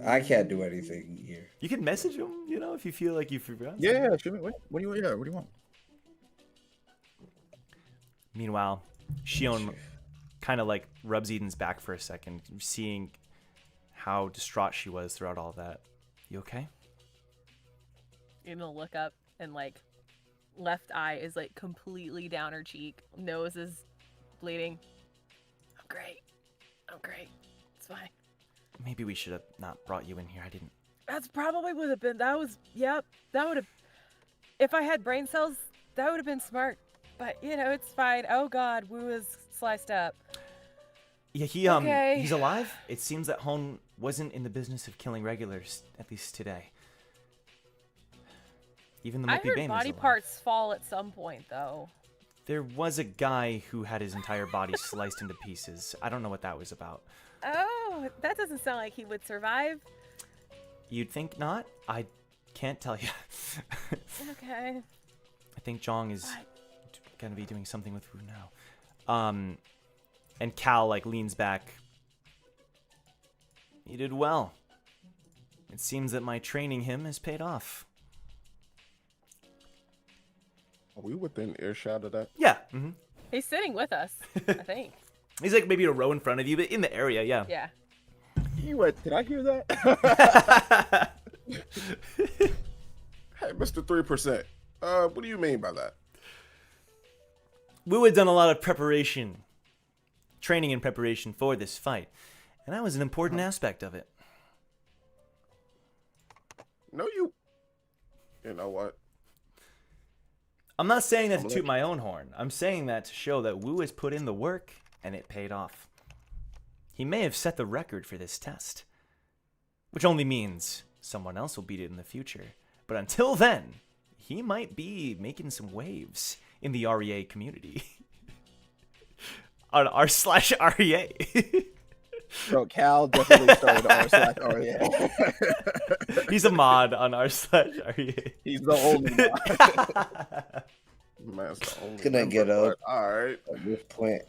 I can't do anything here. You can message him, you know, if you feel like you forgot. Yeah. Should we? What do you want? Yeah. What do you want? Meanwhile, Shion kind of like rubs Eden's back for a second, seeing how distraught she was throughout all that. You okay? Eden will look up and like left eye is like completely down her cheek. Nose is bleeding. I'm great. I'm great. It's fine. Maybe we should have not brought you in here. I didn't. That's probably would have been. That was. Yep. That would have. If I had brain cells, that would have been smart. But you know, it's fine. Oh God, Wu is sliced up. Yeah, Okay. he's alive. It seems that Hone wasn't in the business of killing regulars, at least today. Even the I Moppy heard Bane body is alive. parts fall at some point, though. There was a guy who had his entire body sliced into pieces. I don't know what that was about. Oh, that doesn't sound like he would survive. You'd think not? I can't tell you. Okay. I think Zhong is What? gonna be doing something with Wu now. And Cal like leans back. You did well. It seems that my training him has paid off. Are we within earshot of that? Yeah. He's sitting with us, I think. He's like maybe a row in front of you, but in the area, yeah. Yeah. You what? Did I hear that? Hey, Mr. 3%. What do you mean by that? Wu had done a lot of preparation, training and preparation for this fight, and that was an important aspect of it. No, you. You know what? I'm not saying that to toot my own horn. I'm saying that to show that Wu has put in the work, and it paid off. He may have set the record for this test, which only means someone else will beat it in the future. But until then, he might be making some waves in the REA community. On r/REA. Bro, Cal definitely started r/REA. He's a mod on r/REA. He's the only one. Man, it's the only Gonna member, get up. but all right. At this point,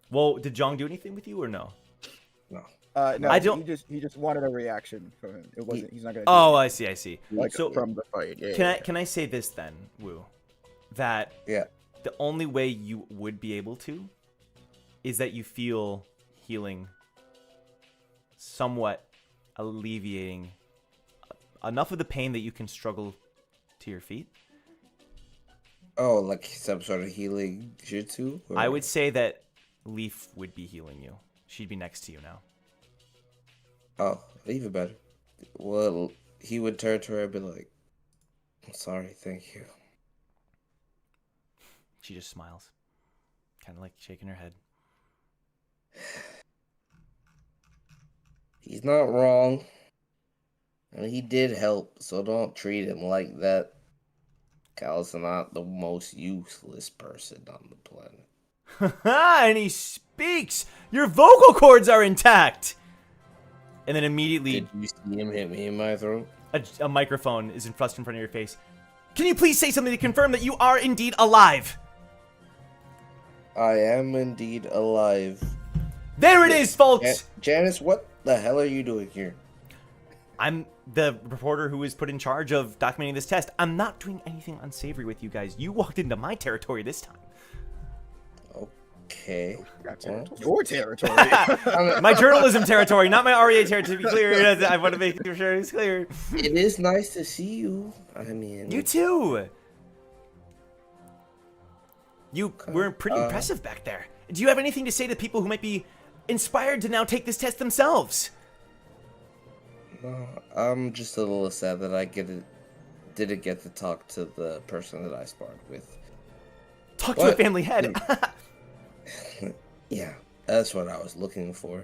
Well, did Zhong do anything with you or no? no. No, I don't- He just wanted a reaction from him. It wasn't. He's not gonna. Oh, I see. like so from the fight. Yeah. Can I say this then, Wu? That Yeah. the only way you would be able to is that you feel healing somewhat alleviating enough of the pain that you can struggle to your feet. Oh, like some sort of healing jutsu? Or- I would say that Leaf would be healing you. She'd be next to you now. Oh, even better. Well, he would turn to her and be like, I'm sorry, thank you. She just smiles, kind of like shaking her head. He's not wrong. And he did help, so don't treat him like that. Cal's not the most useless person on the planet. And he speaks! Your vocal cords are intact! And then immediately, Did you see him hit me in my throat? a microphone is thrust in front of your face. Can you please say something to confirm that you are indeed alive? I am indeed alive. There it is, folks! Janice, what the hell are you doing here? I'm the reporter who was put in charge of documenting this test. I'm not doing anything unsavory with you guys. You walked into my territory this time. Okay. Your territory. My journalism territory, not my REA territory, to be clear. I want to make sure it's clear. It is nice to see you. I mean, You too. You were pretty impressive back there. Do you have anything to say to people who might be inspired to now take this test themselves? no, I'm just a little sad that I didn't get to talk to the person that I sparred with. Talk to a What? family head. Yeah, that's what I was looking for.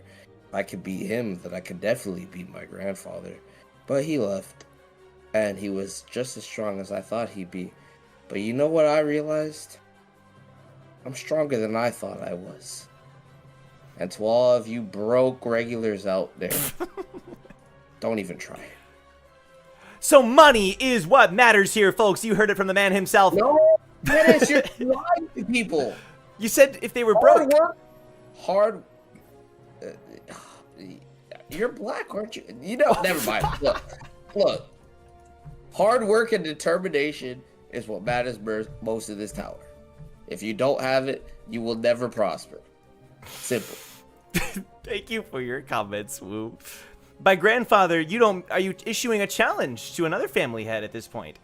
If I could beat him, then I could definitely beat my grandfather. But he left, and he was just as strong as I thought he'd be. But you know what I realized? I'm stronger than I thought I was. And to all of you broke regulars out there, don't even try it. So money is what matters here, folks. You heard it from the man himself. No, Dennis, you're lying to people. You said if they were Hard broke. work. Hard. You're black, aren't you? You know, never mind. Look. Hard work and determination is what matters most in this tower. If you don't have it, you will never prosper. Simple. Thank you for your comments, Woo. By grandfather, are you issuing a challenge to another family head at this point?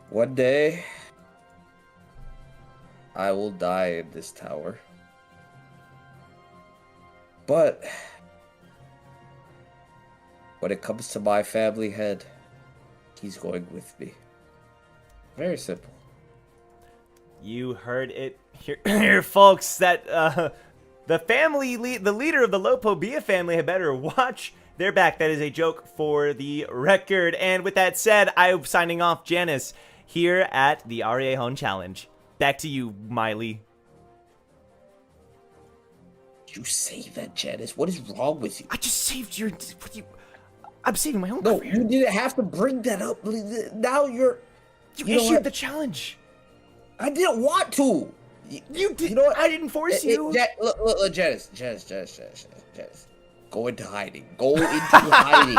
One day, I will die in this tower. But when it comes to my family head, he's going with me. Very simple. You heard it here, folks. That the leader of the Lopobia family had better watch their back. That is a joke for the record. And with that said, I'm signing off, Janice, here at the Reier Hone Challenge. Back to you, Miley. You say that, Janice. What is wrong with you? I just saved your. I'm saving my own No, career. you didn't have to bring that up. Now you issued the challenge. I didn't want to. You did. You know what? I didn't force you. Look, Janice. Go into hiding. Go into hiding.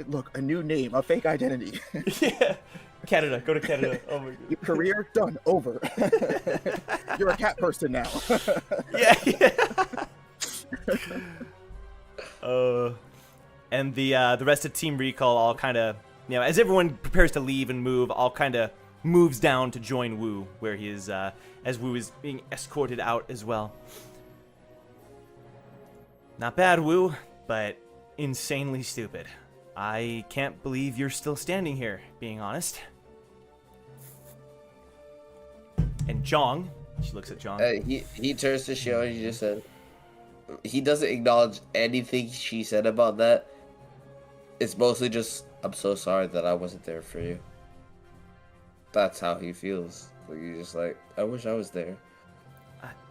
Look, a new name, a fake identity. Yeah. Canada. Go to Canada. Oh my god. Your career done. Over. You're a cat person now. Yeah. And the rest of Team Recall all kind of, as everyone prepares to leave and move, all kind of moves down to join Wu, where he is, as Wu is being escorted out as well. Not bad, Wu, but insanely stupid. I can't believe you're still standing here, being honest. And Zhong, she looks at Zhong. He turns to Shio and he just said, he doesn't acknowledge anything she said about that. It's mostly just, I'm so sorry that I wasn't there for you. That's how he feels. Like, he's just like, I wish I was there.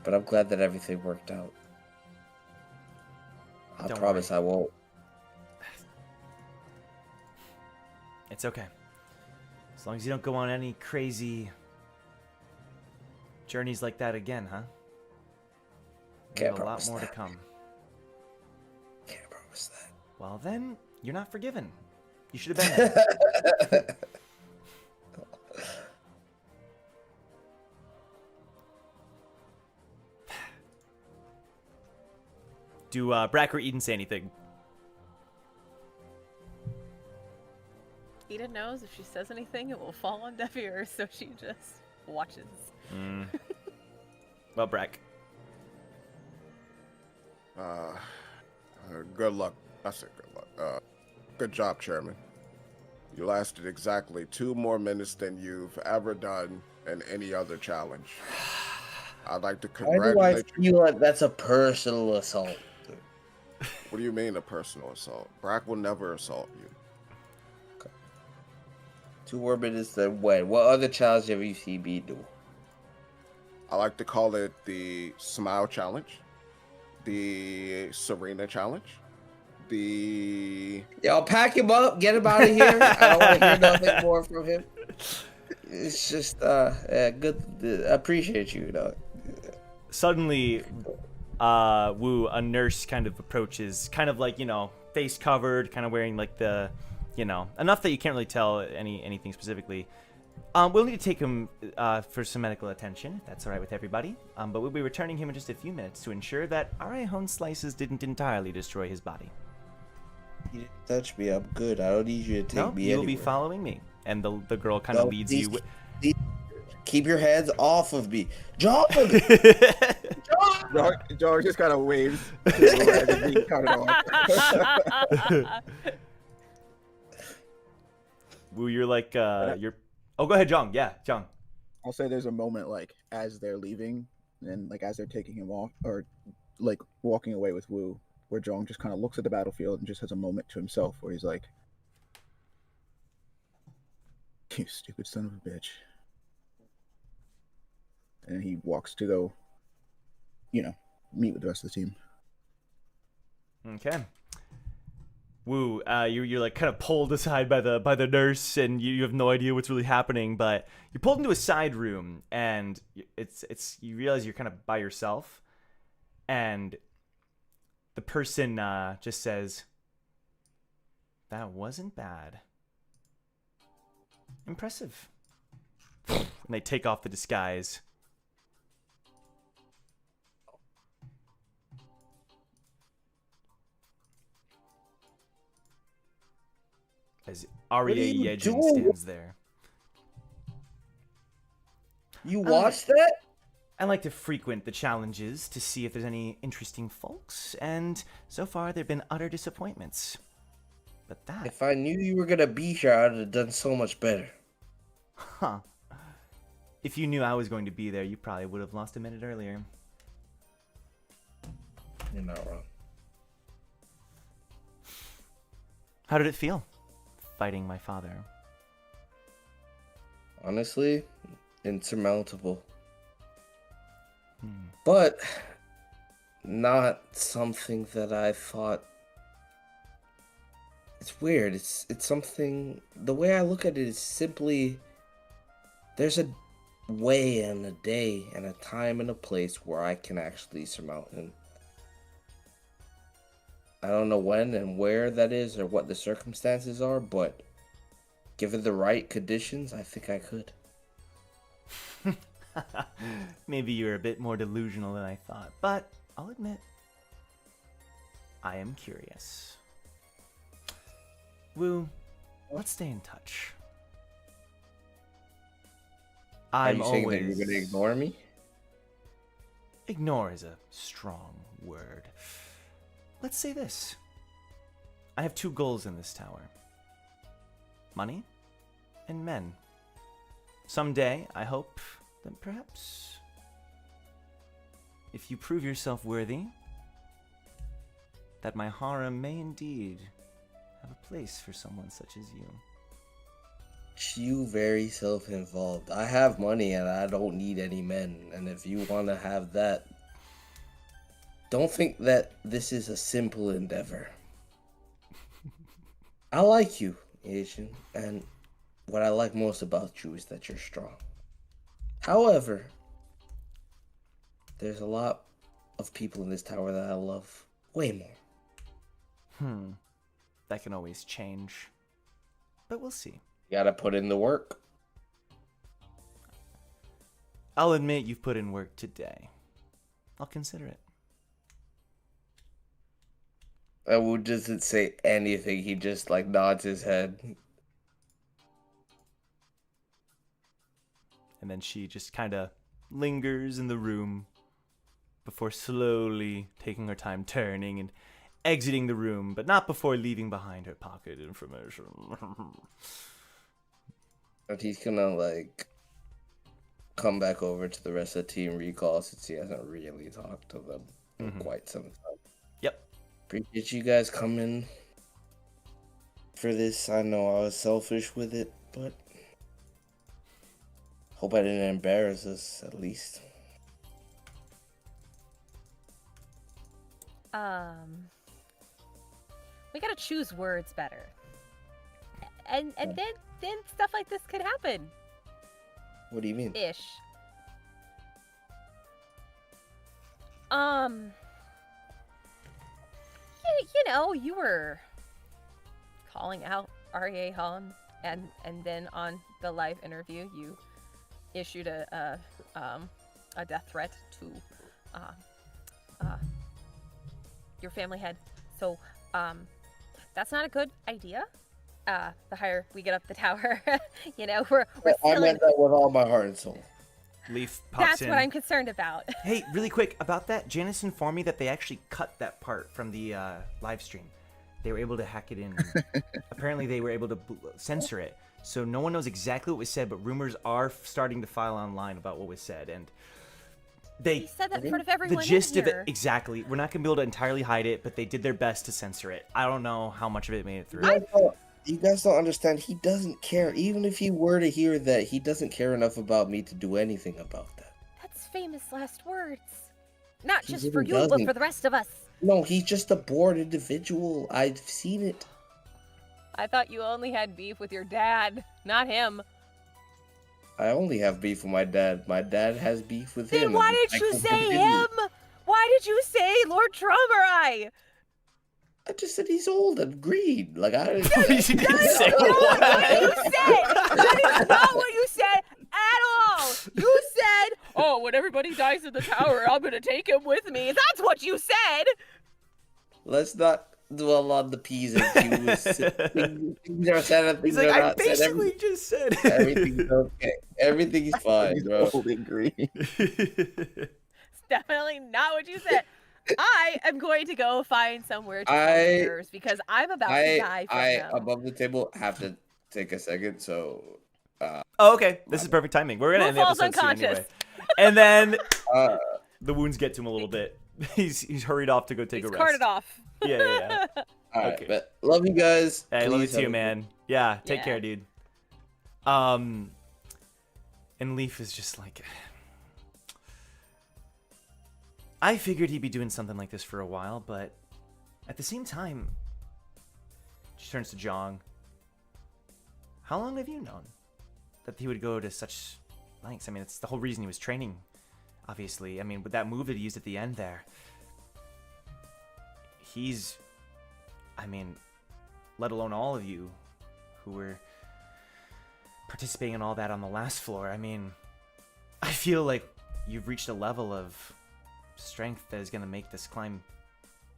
But I'm glad that everything worked out. I promise I won't. It's okay. As long as you don't go on any crazy journeys like that again, huh? We have a lot more to come. Can't promise that. Well then, you're not forgiven. You should have been there. Do Brack or Eden say anything? Eden knows if she says anything, it will fall on deaf ears, so she just watches. Well, Brack. Good luck. I said good luck. Good job, Chairman. You lasted exactly 2 more minutes than you've ever done in any other challenge. I'd like to congratulate Why do I feel like that's a personal assault? What do you mean a personal assault? Brack will never assault you. 2 more minutes than when? What other challenge have you seen me do? I like to call it the Smile Challenge, the Serena Challenge, the... Y'all pack him up, get him out of here. I don't want to hear nothing more from him. It's just, good. I appreciate you, dog. Suddenly, Wu, a nurse kind of approaches, kind of like, face covered, kind of wearing like the, enough that you can't really tell anything specifically. We'll need to take him for some medical attention, if that's all right with everybody. But we'll be returning him in just a few minutes to ensure that Reier Hone slices didn't entirely destroy his body. You didn't touch me. I'm good. I don't need you to take me anywhere. You'll be following me. And the girl kind of leads you. Keep your hands off of me, John. John just kind of waves. And being cut off. Wu, you're like you're. Oh, go ahead, Jong. Yeah, Jong. I'll say there's a moment like as they're leaving and like as they're taking him off or like walking away with Wu, where Jong just kind of looks at the battlefield and just has a moment to himself where he's like, "You stupid son of a bitch," and he walks to go meet with the rest of the team. Okay. Woo, you're like kind of pulled aside by the nurse, and you have no idea what's really happening. But you're pulled into a side room, and it's you realize you're kind of by yourself, and the person just says, "That wasn't bad. Impressive." And they take off the disguise. As Arya you Yejin doing? stands there. You watched that? I like to frequent the challenges to see if there's any interesting folks, and so far there have been utter disappointments. But that... If I knew you were gonna be here, I'd have done so much better. Huh. If you knew I was going to be there, you probably would have lost a minute earlier. You're not wrong. How did it feel, fighting my father? Honestly, insurmountable. But not something that I thought. It's weird. It's something. The way I look at it is simply there's a way and a day and a time and a place where I can actually surmount him. I don't know when and where that is or what the circumstances are, but given the right conditions, I think I could. Maybe you're a bit more delusional than I thought, but I'll admit, I am curious. Woo, let's stay in touch. Are I'm you saying always... that you're gonna ignore me? Ignore is a strong word. Let's say this. I have two goals in this tower. Money and men. Someday, I hope that perhaps, if you prove yourself worthy, that my harem may indeed have a place for someone such as you. You very self-involved. I have money and I don't need any men. And if you want to have that, don't think that this is a simple endeavor. I like you, Asian, and what I like most about you is that you're strong. However, there's a lot of people in this tower that I love way more. That can always change. But we'll see. You gotta put in the work. I'll admit you've put in work today. I'll consider it. Wu doesn't say anything. He just like nods his head. And then she just kind of lingers in the room before slowly taking her time turning and exiting the room, but not before leaving behind her pocket information. And he's gonna like come back over to the rest of the team recall since he hasn't really talked to them in quite some time. Yep. Appreciate you guys coming for this. I know I was selfish with it, but hope I didn't embarrass us at least. We gotta choose words better. And then stuff like this could happen. What do you mean? Ish. You know, you were calling out Reier Hone, and then on the live interview, you issued a death threat to your family head. So that's not a good idea. The higher we get up the tower, you know, we're I still meant that with all my heart and soul. Leaf pops That's in. what I'm concerned about. Hey, really quick about that. Janice informed me that they actually cut that part from the live stream. They were able to hack it in. Apparently, they were able to censor it, so no one knows exactly what was said. But rumors are starting to file online about what was said, and They said that in front of everyone. the gist in of it here. exactly. We're not gonna be able to entirely hide it, but they did their best to censor it. I don't know how much of it made it through. You guys don't understand. He doesn't care. Even if he were to hear that, he doesn't care enough about me to do anything about that. That's famous last words. Not He just for really you, but doesn't. for the rest of us. No, he's just a bored individual. I've seen it. I thought you only had beef with your dad, not him. I only have beef with my dad. My dad has beef with him. Then why and the did you cycle say continues. him? Why did you say Lord Trummerai? I just said he's old and green. Like I You didn't say Not what? what you said. That is not what you said at all. You said, "Oh, when everybody dies in the tower, I'm gonna take him with me." That's what you said. Let's not dwell on the P's and Q's. Things are said and He's things like, are I not said. basically just said. Everything's okay. Everything's fine, bro. Old and green. It's definitely not what you said. I am going to go find somewhere to tell I- the mirrors because I'm about to die from I them. above the table have to take a second. So, Oh, okay. This is perfect timing. We're gonna Who end the falls episode soon unconscious? anyway. And then uh, the wounds get to him a little bit. He's hurried off to go take He's a rest. carted off. Yeah. all right, Okay. but love you guys. Hey, I love you Please have too, a- man. Yeah, take Yeah. care, dude. And Leaf is just like, I figured he'd be doing something like this for a while, but at the same time, she turns to Jong. How long have you known that he would go to such lengths? I mean, it's the whole reason he was training, obviously. I mean, with that move that he used at the end there, he's, I mean, let alone all of you who were participating in all that on the last floor. I mean, I feel like you've reached a level of strength that is going to make this climb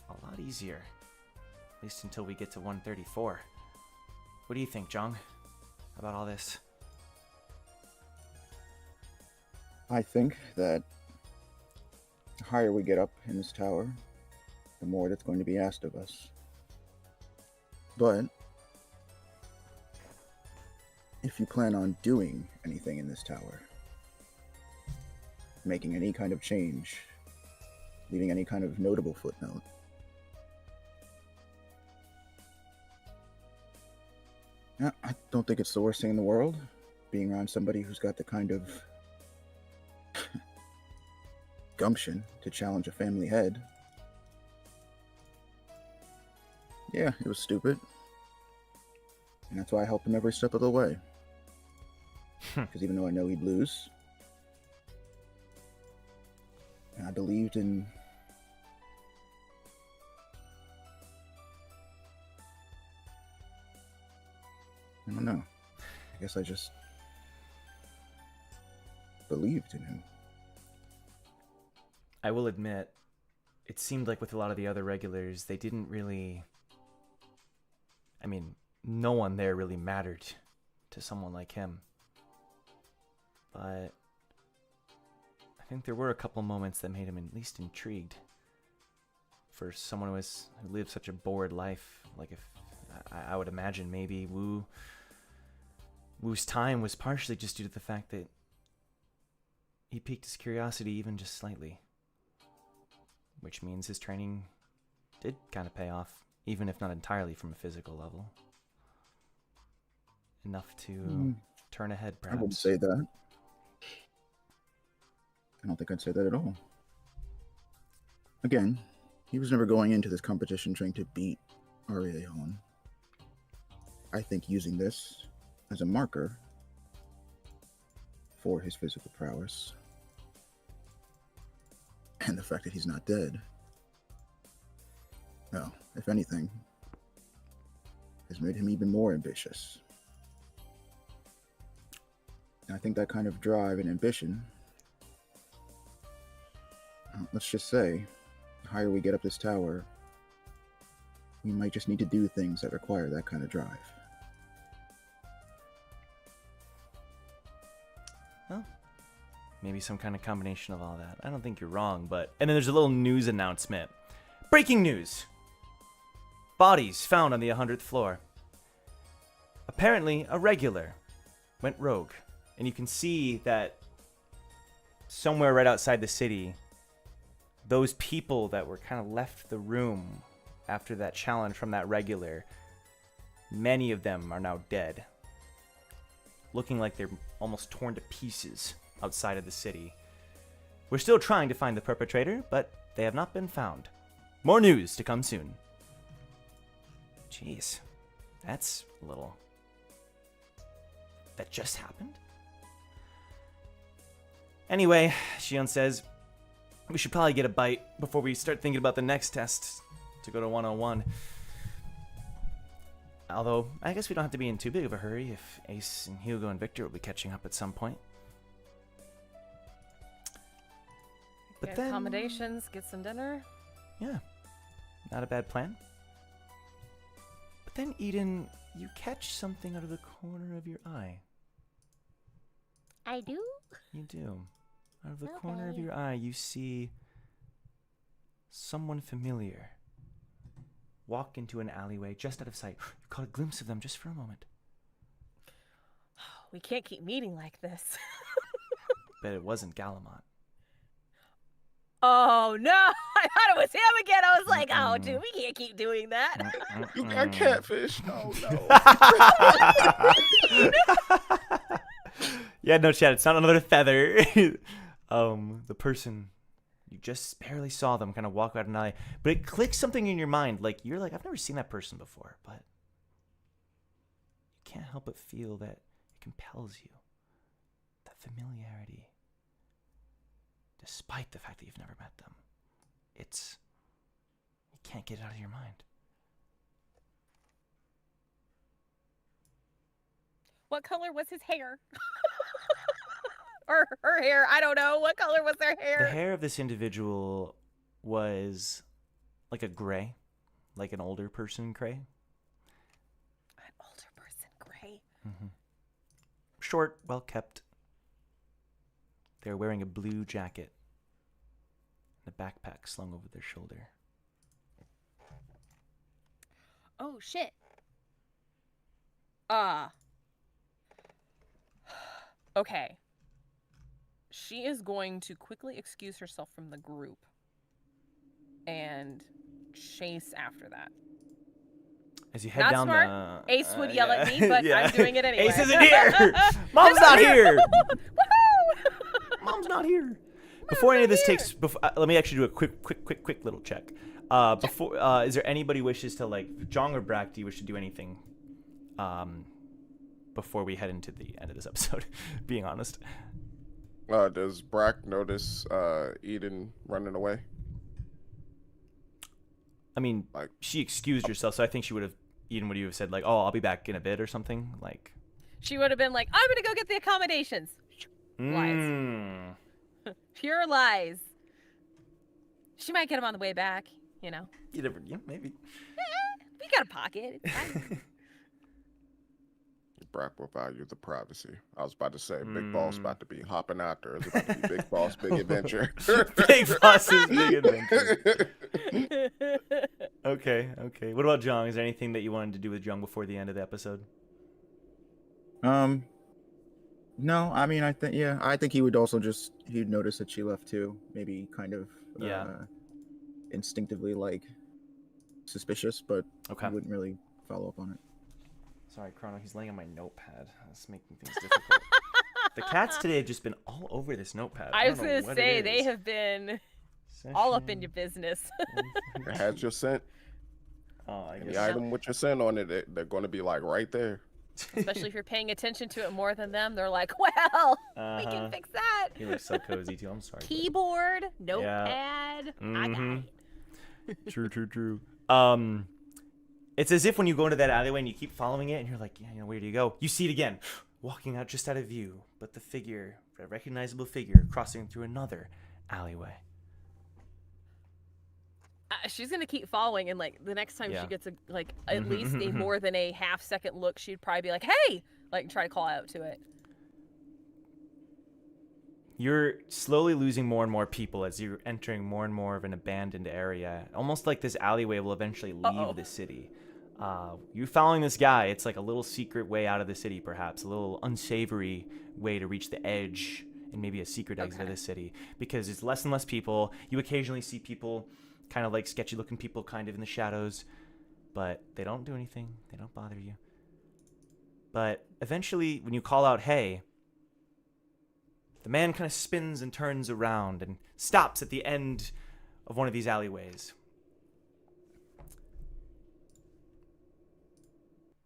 a lot easier. At least until we get to 134. What do you think, Jong, about all this? I think that the higher we get up in this tower, the more that's going to be asked of us. But if you plan on doing anything in this tower, making any kind of change, leaving any kind of notable footnote, I don't think it's the worst thing in the world, being around somebody who's got the kind of gumption to challenge a family head. Yeah, it was stupid. And that's why I helped him every step of the way. Because even though I know he'd lose, and I believed in... I don't know. I guess I just believed in him. I will admit, it seemed like with a lot of the other regulars, they didn't really... I mean, no one there really mattered to someone like him. But I think there were a couple moments that made him at least intrigued. For someone who lived such a bored life, like if I would imagine maybe Wu's time was partially just due to the fact that he piqued his curiosity even just slightly. Which means his training did kind of pay off, even if not entirely from a physical level. Enough to turn ahead, perhaps. I wouldn't say that. I don't think I'd say that at all. Again, he was never going into this competition trying to beat Reier Hone. I think using this as a marker for his physical prowess and the fact that he's not dead, well, if anything, has made him even more ambitious. And I think that kind of drive and ambition, let's just say, the higher we get up this tower, we might just need to do things that require that kind of drive. Well, maybe some kind of combination of all that. I don't think you're wrong, but... And then there's a little news announcement. Breaking news! Bodies found on the 100th floor. Apparently, a regular went rogue. And you can see that somewhere right outside the city, those people that were kind of left the room after that challenge from that regular, many of them are now dead. Looking like they're almost torn to pieces outside of the city. We're still trying to find the perpetrator, but they have not been found. More news to come soon. Jeez, that's a little... That just happened? Anyway, Shion says, we should probably get a bite before we start thinking about the next test to go to 101. Although, I guess we don't have to be in too big of a hurry if Ace and Hugo and Victor will be catching up at some point. But Get then... accommodations, get some dinner. Yeah, not a bad plan. But then, Eden, you catch something out of the corner of your eye. I do? You do. Out of the corner of Okay. your eye, you see someone familiar walk into an alleyway just out of sight. You caught a glimpse of them just for a moment. We can't keep meeting like this. Bet it wasn't Galamont. Oh no! I thought it was him again. I was like, oh, Mm-mm. dude, we can't keep doing that. You got catfish. Oh no. Yeah, no, Chad, it's not another feather. The person, you just barely saw them kind of walk out an alley, but it clicks something in your mind. Like, you're like, I've never seen that person before, but you can't help but feel that it compels you. That familiarity. Despite the fact that you've never met them. You can't get it out of your mind. What color was his hair? Or her hair? I don't know. What color was their hair? The hair of this individual was like a gray, like an older person gray. An older person gray. Mm-hmm. Short, well kept. They're wearing a blue jacket and a backpack slung over their shoulder. Oh shit. Okay. She is going to quickly excuse herself from the group and chase after that. As you head Not down smart. the... Ace would yell at me, but yeah. I'm doing it anyway. Ace isn't here! Mom's not here! Woohoo! Mom's not here! Before any of this takes... let me actually do a quick little check. Is there anybody wishes to, like... Jong or Brack, do you wish to do anything before we head into the end of this episode? Being honest. Does Brack notice Eden running away? I mean, Like, she excused herself, so I think she would have... Eden, would you have said, like, oh, I'll be back in a bit or something? Like... She would have been like, I'm going to go get the accommodations. Lies. Pure lies. She might get him on the way back, you know. You never... Yeah, maybe. We got a pocket. It's fine. Brack will value the privacy. I was about to say, Big Boss about to be hopping out there. It's about to be Big Boss, Big Adventure. Big Boss's Big Adventure. Okay. What about Jong? Is there anything that you wanted to do with Jong before the end of the episode? No, I mean, I think he would also he'd notice that she left too. Maybe kind of instinctively like suspicious, but Okay. he wouldn't really follow up on it. Sorry, Chrono, he's laying on my notepad. That's making things difficult. The cats today have just been all over this notepad. I was don't know going to what say, it they is. have been all up in your business. It has your scent. Oh, I Any guess. item with your scent on it, they're going to be like right there. Especially if you're paying attention to it more than them. They're like, well, we can fix that. He looks so cozy, too. I'm sorry. but- Keyboard, notepad. I got Mhm. it. True. It's as if when you go into that alleyway and you keep following it and you're like, yeah, where do you go? You see it again, walking out just out of view, but a recognizable figure crossing through another alleyway. She's gonna keep following, and like the next time Yeah. she gets at least a more than a half-second look, she'd probably be like, "Hey!" Like try to call out to it. You're slowly losing more and more people as you're entering more and more of an abandoned area. Almost like this alleyway will eventually leave the city. You're following this guy. It's like a little secret way out of the city, perhaps. A little unsavory way to reach the edge and maybe a secret exit of the city. Because it's less and less people. You occasionally see people, kind of like sketchy-looking people kind of in the shadows. But they don't do anything. They don't bother you. But eventually, when you call out, hey... The man kind of spins and turns around and stops at the end of one of these alleyways.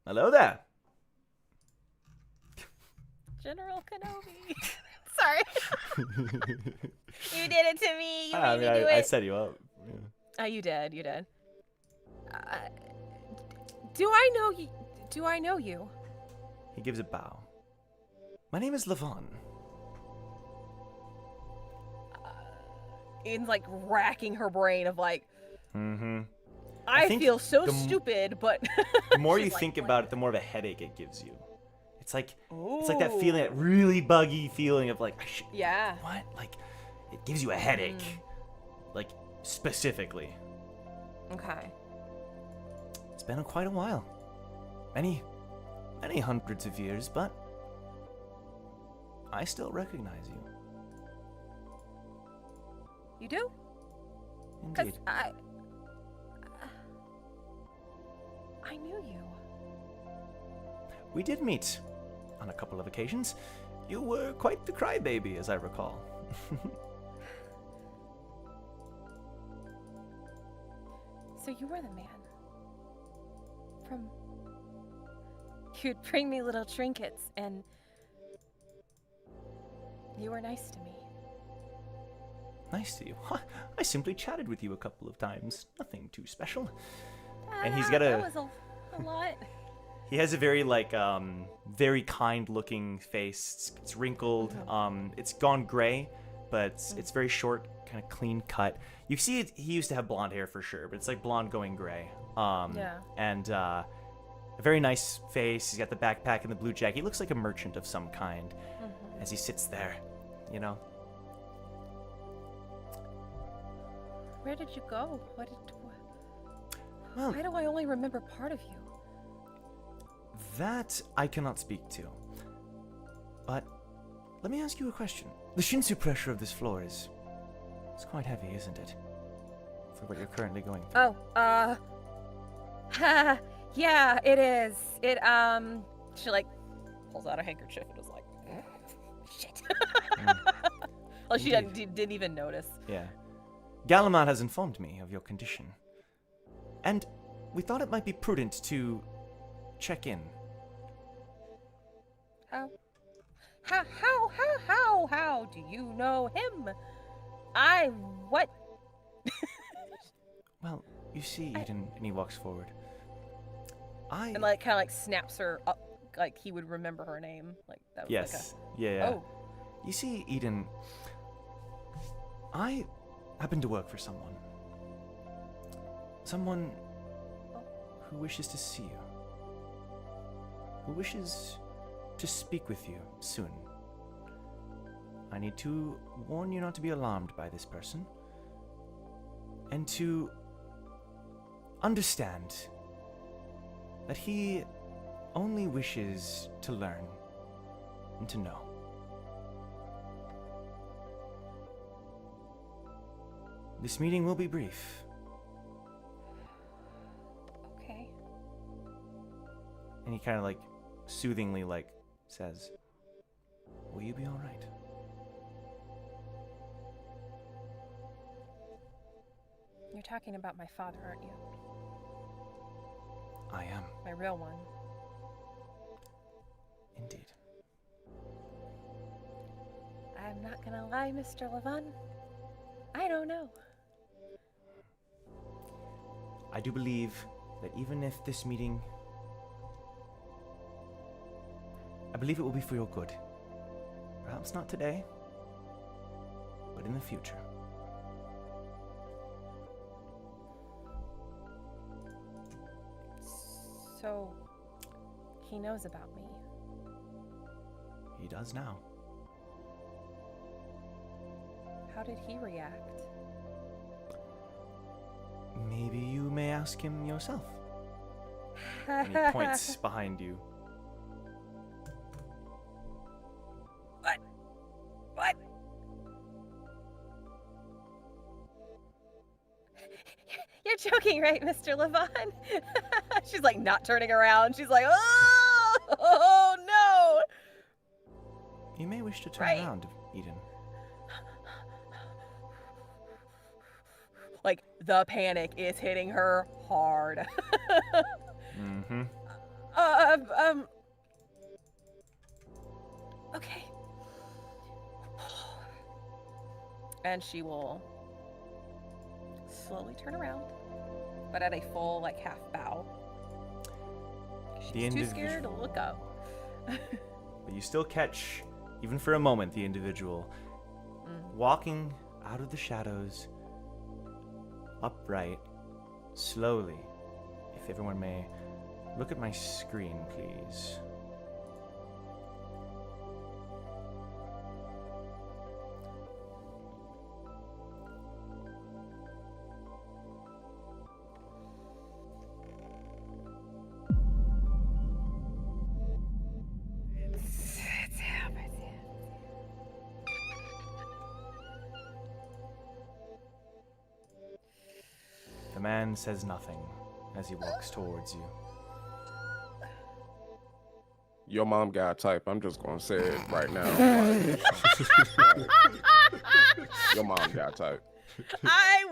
Hello there. General Kenobi. Sorry. You did it to me. You made me do I it. set you up. Yeah. Oh, you did. You did. Do I know you? Do I know you? He gives a bow. My name is Levon. Ian's like racking her brain of like, Mm-hmm. I think feel so the stupid, but The more you she's like, think "What?" about it, the more of a headache it gives you. It's like that Ooh. feeling, that really buggy feeling of like, I should, Yeah. what? Like, it gives you a headache. Like, specifically. Okay. It's been quite a while. Many hundreds of years, but I still recognize you. You do? Because Indeed. I knew you. We did meet on a couple of occasions. You were quite the crybaby, as I recall. So you were the man. You'd bring me little trinkets, and you were nice to me. Nice to you. I simply chatted with you a couple of times. Nothing too special. And he's got That was a lot. He has a very very kind-looking face. It's wrinkled. It's gone gray, but it's very short, kind of clean cut. You see, he used to have blonde hair for sure, but it's like blonde going gray. Yeah. And a very nice face. He's got the backpack and the blue jacket. He looks like a merchant of some kind as he sits there, you know. Where did you go? Well, Why do I only remember part of you? that I cannot speak to. But let me ask you a question. The Shinsu pressure of this floor it's quite heavy, isn't it? For what you're currently going through. Yeah, it is. She like pulls out a handkerchief and is like, shit. Well, she didn't even notice. Yeah. Galamad has informed me of your condition. And we thought it might be prudent to check in. How do you know him? What? Well, you see, Eden, and he walks forward. And like kind of like snaps her up, like he would remember her name. Like that was Yes. like Yeah. Oh. You see, Eden, I happen to work for someone. Someone who wishes to see you. Who wishes to speak with you soon. I need to warn you not to be alarmed by this person. And to understand that he only wishes to learn and to know. This meeting will be brief. Okay. And he kind of like soothingly like says, will you be all right? You're talking about my father, aren't you? I am, My real one. indeed. I'm not gonna lie, Mr. Levon. I don't know. I do believe that even if this meeting, I believe it will be for your good. Perhaps not today, but in the future. So, he knows about me. He does now. How did he react? Maybe you may ask him yourself. And he points behind you. What? You're joking, right, Mr. Levon? She's like not turning around. She's like, oh no! You may wish to turn Right. around, Eden. Like, the panic is hitting her hard. Mm-hmm. Okay. And she will slowly turn around, but at a full, like, half bow. She's too scared to look up. But you still catch, even for a moment, the individual walking out of the shadows, upright, slowly. If everyone may look at my screen, please. The man says nothing as he walks towards you. Your mom got a type. I'm just gonna say it right now. Your mom got a type. I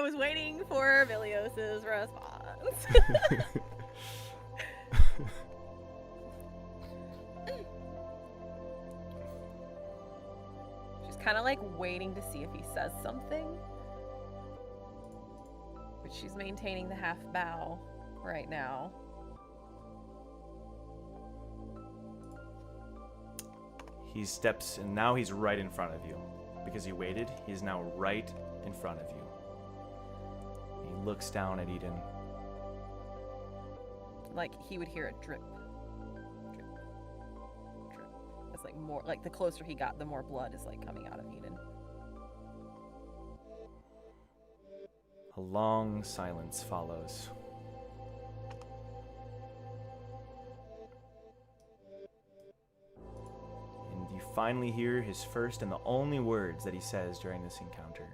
was waiting for Vilios's response. She's kind of like waiting to see if he says something. But she's maintaining the half bow right now. He steps, and now he's right in front of you. Because he waited, he's now right in front of you. He looks down at Eden. Like, he would hear a drip. Drip. Drip. It's like more, like the closer he got, the more blood is like coming out of Eden. A long silence follows. And you finally hear his first and the only words that he says during this encounter.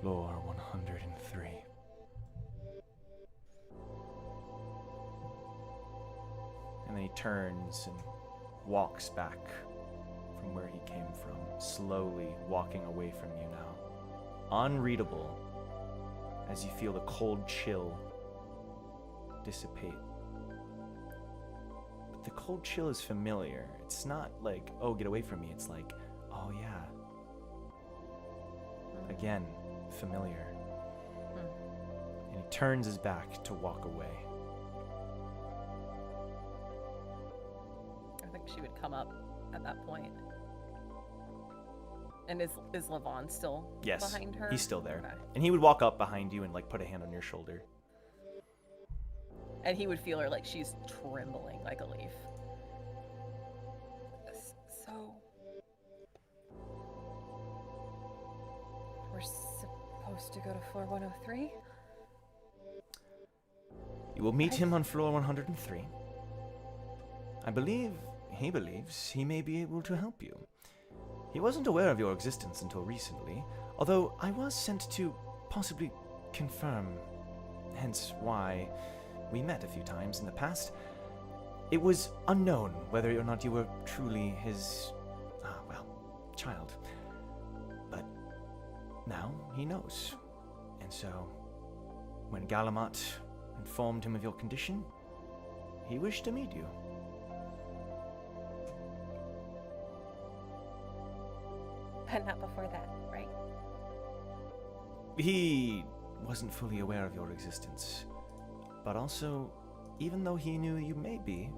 Floor 103. And then he turns and walks back from where he came from, slowly walking away from you now. Unreadable, as you feel the cold chill dissipate. But the cold chill is familiar. It's not like, oh, get away from me. It's like, oh yeah. Again, familiar. And he turns his back to walk away. I think she would come up at that point. And is Levon still behind her? He's still there. Okay. And he would walk up behind you and like put a hand on your shoulder. And he would feel her like she's trembling like a leaf. So we're supposed to go to floor 103? You will meet him on floor 103. I believe he believes he may be able to help you. He wasn't aware of your existence until recently, although I was sent to possibly confirm, hence why we met a few times in the past. It was unknown whether or not you were truly his, child. But now he knows. And so, when Galamat informed him of your condition, he wished to meet you. But not before that, right? He wasn't fully aware of your existence. But also, even though he knew you may be,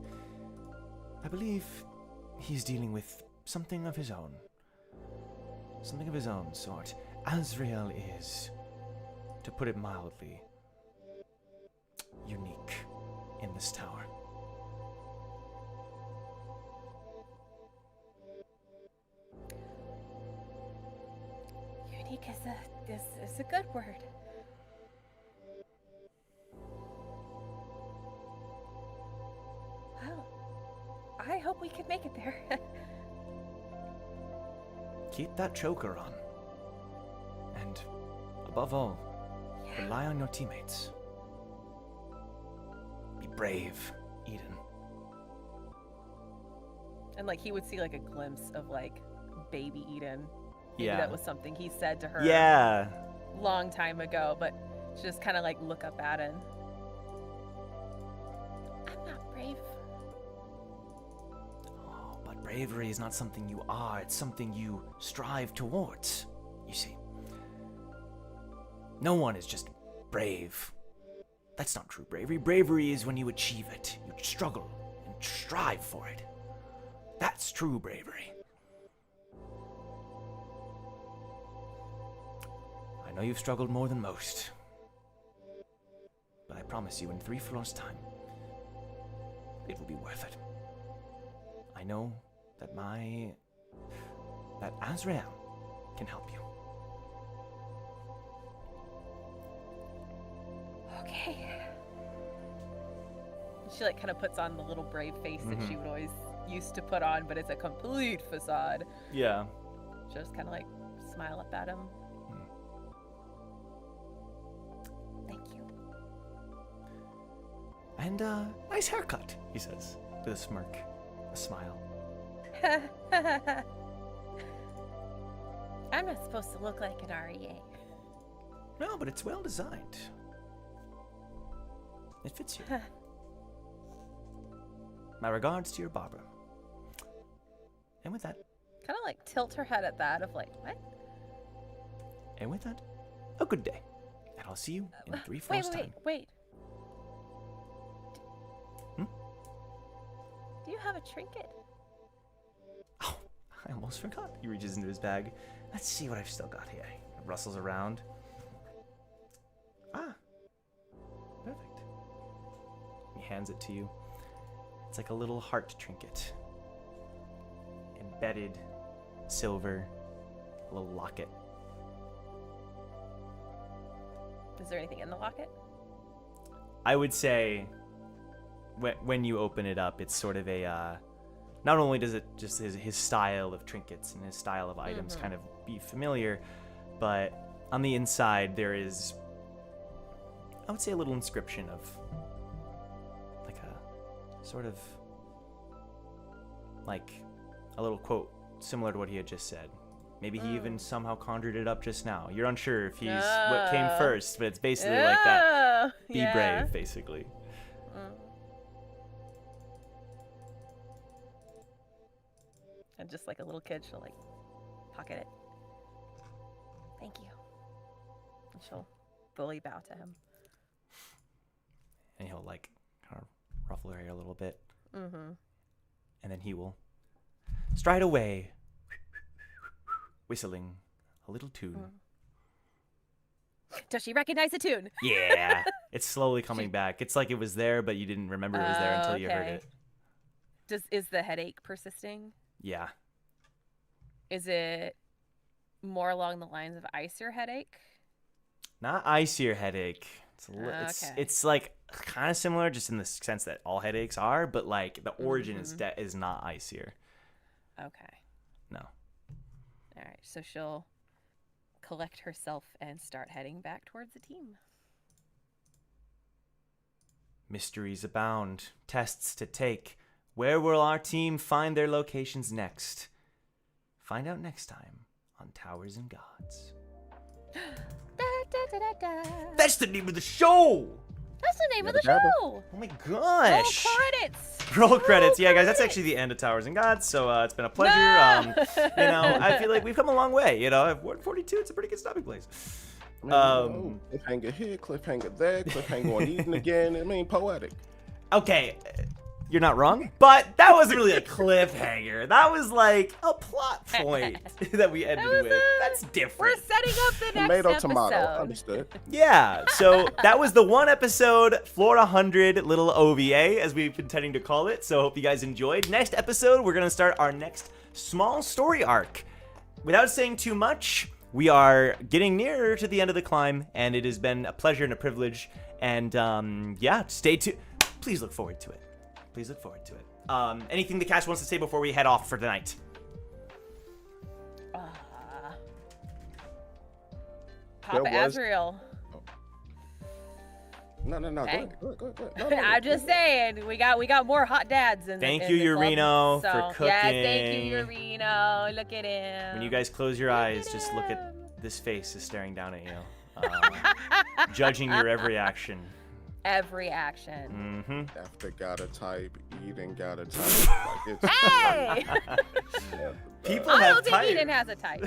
I believe he's dealing with something of his own. Something of his own sort. Azrael is, to put it mildly, unique in this tower. Unique is a good word. Well, I hope we can make it there. Keep that choker on. And, above all, rely on your teammates. Be brave, Eden. And like he would see like a glimpse of like baby Eden. Maybe Yeah. that was something he said to her Yeah. long time ago, but she just kind of like look up at him. I'm not brave. Oh, but bravery is not something you are, it's something you strive towards. You see, no one is just brave. That's not true bravery. Bravery is when you achieve it. You struggle and strive for it. That's true bravery. I know you've struggled more than most. But I promise you, in 3 floors' time, it will be worth it. I know that Azrael can help you. Okay. She like kind of puts on the little brave face that she would always used to put on, but it's a complete facade. Yeah. She'll just kind of like smile up at him. Thank you. And, nice haircut, he says, with a smirk, a smile. I'm not supposed to look like an REA. No, but it's well designed. It fits you. My regards to your barber. And with that, Kind of like tilt her head at that of like, what? a good day. And I'll see you in 3 floors' time. Wait. Hmm? Do you have a trinket? Oh, I almost forgot. He reaches into his bag. Let's see what I've still got here. He rustles around. Ah, perfect. He hands it to you. It's like a little heart trinket. Embedded, silver, a little locket. Is there anything in the locket? I would say when you open it up, it's sort of a, not only does it just his style of trinkets and his style of items kind of be familiar, but on the inside there is, I would say, a little inscription of like a sort of like a little quote similar to what he had just said. Maybe he even somehow conjured it up just now. You're unsure if he's what came first, but it's basically like that. Be brave, basically. And just like a little kid, she'll like pocket it. Thank you. And she'll fully bow to him. And he'll like kind of ruffle her hair a little bit. And then he will stride away, whistling a little tune. Does she recognize the tune? Yeah, it's slowly coming back. It's like it was there, but you didn't remember it was there until you heard it. Is the headache persisting? Yeah. Is it more along the lines of icier headache? Not icier headache. It's like kind of similar, just in the sense that all headaches are, but like the origin is not icier. Okay. No. All right. So she'll collect herself and start heading back towards the team. Mysteries abound, tests to take. Where will our team find their locations next? Find out next time on Towers and Gods. That's the name of the show! That's the name of the Dabba. show! Oh my gosh! Roll credits! Roll credits. Yeah, guys, that's actually the end of Towers and Gods, so it's been a pleasure. I feel like we've come a long way. At 142, it's a pretty good stopping place. Cliffhanger here, cliffhanger there, cliffhanger on Eden again. I mean, poetic. Okay, you're not wrong, but that wasn't really a cliffhanger. That was like a plot point that we ended with. That's different. We're setting up the next Tomato, episode. tomato. Understood. Yeah, so that was the one episode, Floor 100 little OVA, as we've been tending to call it. So hope you guys enjoyed. Next episode, we're going to start our next small story arc. Without saying too much, we are getting nearer to the end of the climb, and it has been a pleasure and a privilege. And stay tuned. Please look forward to it. Please look forward to it. Anything the cast wants to say before we head off for tonight? Papa There was- Azrael. No. Okay. Go ahead. No, I'm just saying, we got more hot dads in Thank in you, the club, Urino, so. for cooking. Yes, thank you, Urino. Look at him. When you guys close your Look eyes, at just look at him. this face is staring down at you, judging your every action. Every action. Mm-hmm. After gotta type, Eden gotta type. Like it's Hey! People I have don't think type. Eden has a type.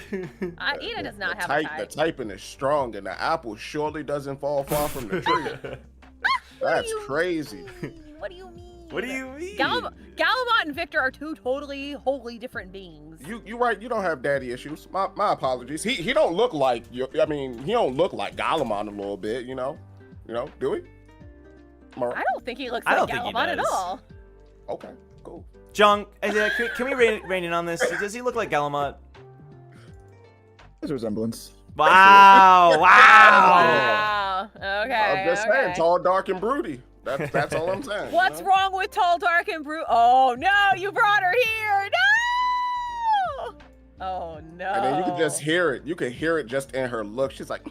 Eden does not have a The type. typing is strong, and the apple surely doesn't fall far from the tree. That's crazy. What do you mean? What do you mean? Galamont and Victor are two wholly different beings. You right. You don't have daddy issues. My apologies. He don't look like you. I mean, he don't look like Galamon a little bit. You know, do he? I don't think he looks I like don't think he Galamont at does. all. Okay, cool. Jung, can we rein in on this? Does he look like Galamont? There's a resemblance. Wow! Wow! Wow. Okay. I'm just saying, okay. tall, dark, and broody. That's all I'm saying. What's you know? wrong with tall, dark, and brute? Oh no! You brought her here. No! Oh no! And then you can just hear it. You can hear it just in her look. She's like,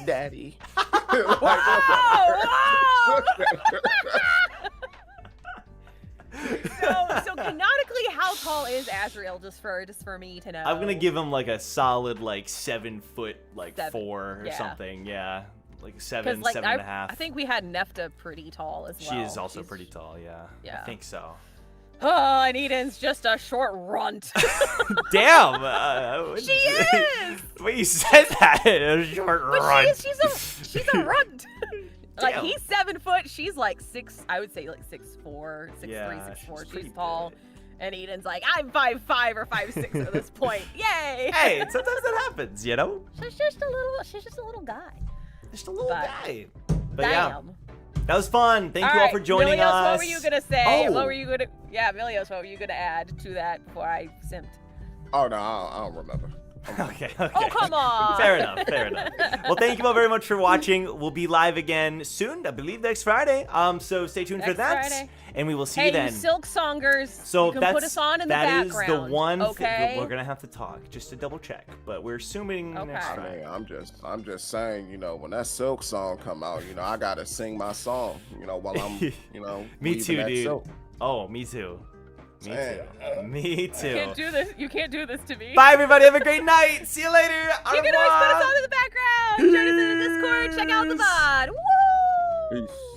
"Daddy." Like, Whoa! So canonically, how tall is Azrael? Just for me to know. I'm gonna give him like a solid 7 foot, 7, 4 or yeah. something. Yeah, like 'Cause, 7, like, 7.5. I think we had Nefta pretty tall as well. She is also She's- pretty tall. Yeah. Yeah. I think so. Oh, and Eden's just a short runt. Damn. She is. Wait, you said that. A short But runt. she's a runt. Like Damn. he's 7 foot, she's like 6. I would say like 6'4", 6'3", Yeah, 6'4". she's pretty She's tall, big. and Eden's like, I'm 5'5" or 5'6" at this point. Yay! Hey, sometimes that happens, you know. She's just a little guy. Just a little But- guy. But yeah, Damn. that was fun. Thank you all for joining Milios, us. what were you gonna say? Oh. What were you gonna? Yeah, Milios, what were you gonna add to that before I simped? oh no, I don't remember. Okay. Oh, come on. Fair enough. Well, thank you all very much for watching. We'll be live again soon, I believe next Friday. So stay tuned for Next that, Friday. and we will see Hey, you then. you Silk Songers. So you can put us on in the that is background. the one thing Okay. we're gonna have to talk just to double check, but we're assuming Okay. next I Friday. mean, I'm just saying, when that Silk song come out, I gotta sing my song, while I'm, Me weaving too, that dude. silk. Oh, me too. Me Dang. too. Me You too. can't do this. You can't do this to me. Bye, everybody. Have a great night. See you later. You can always put us on in the background. Join us in the Discord. Check out the VOD. Woo! Peace.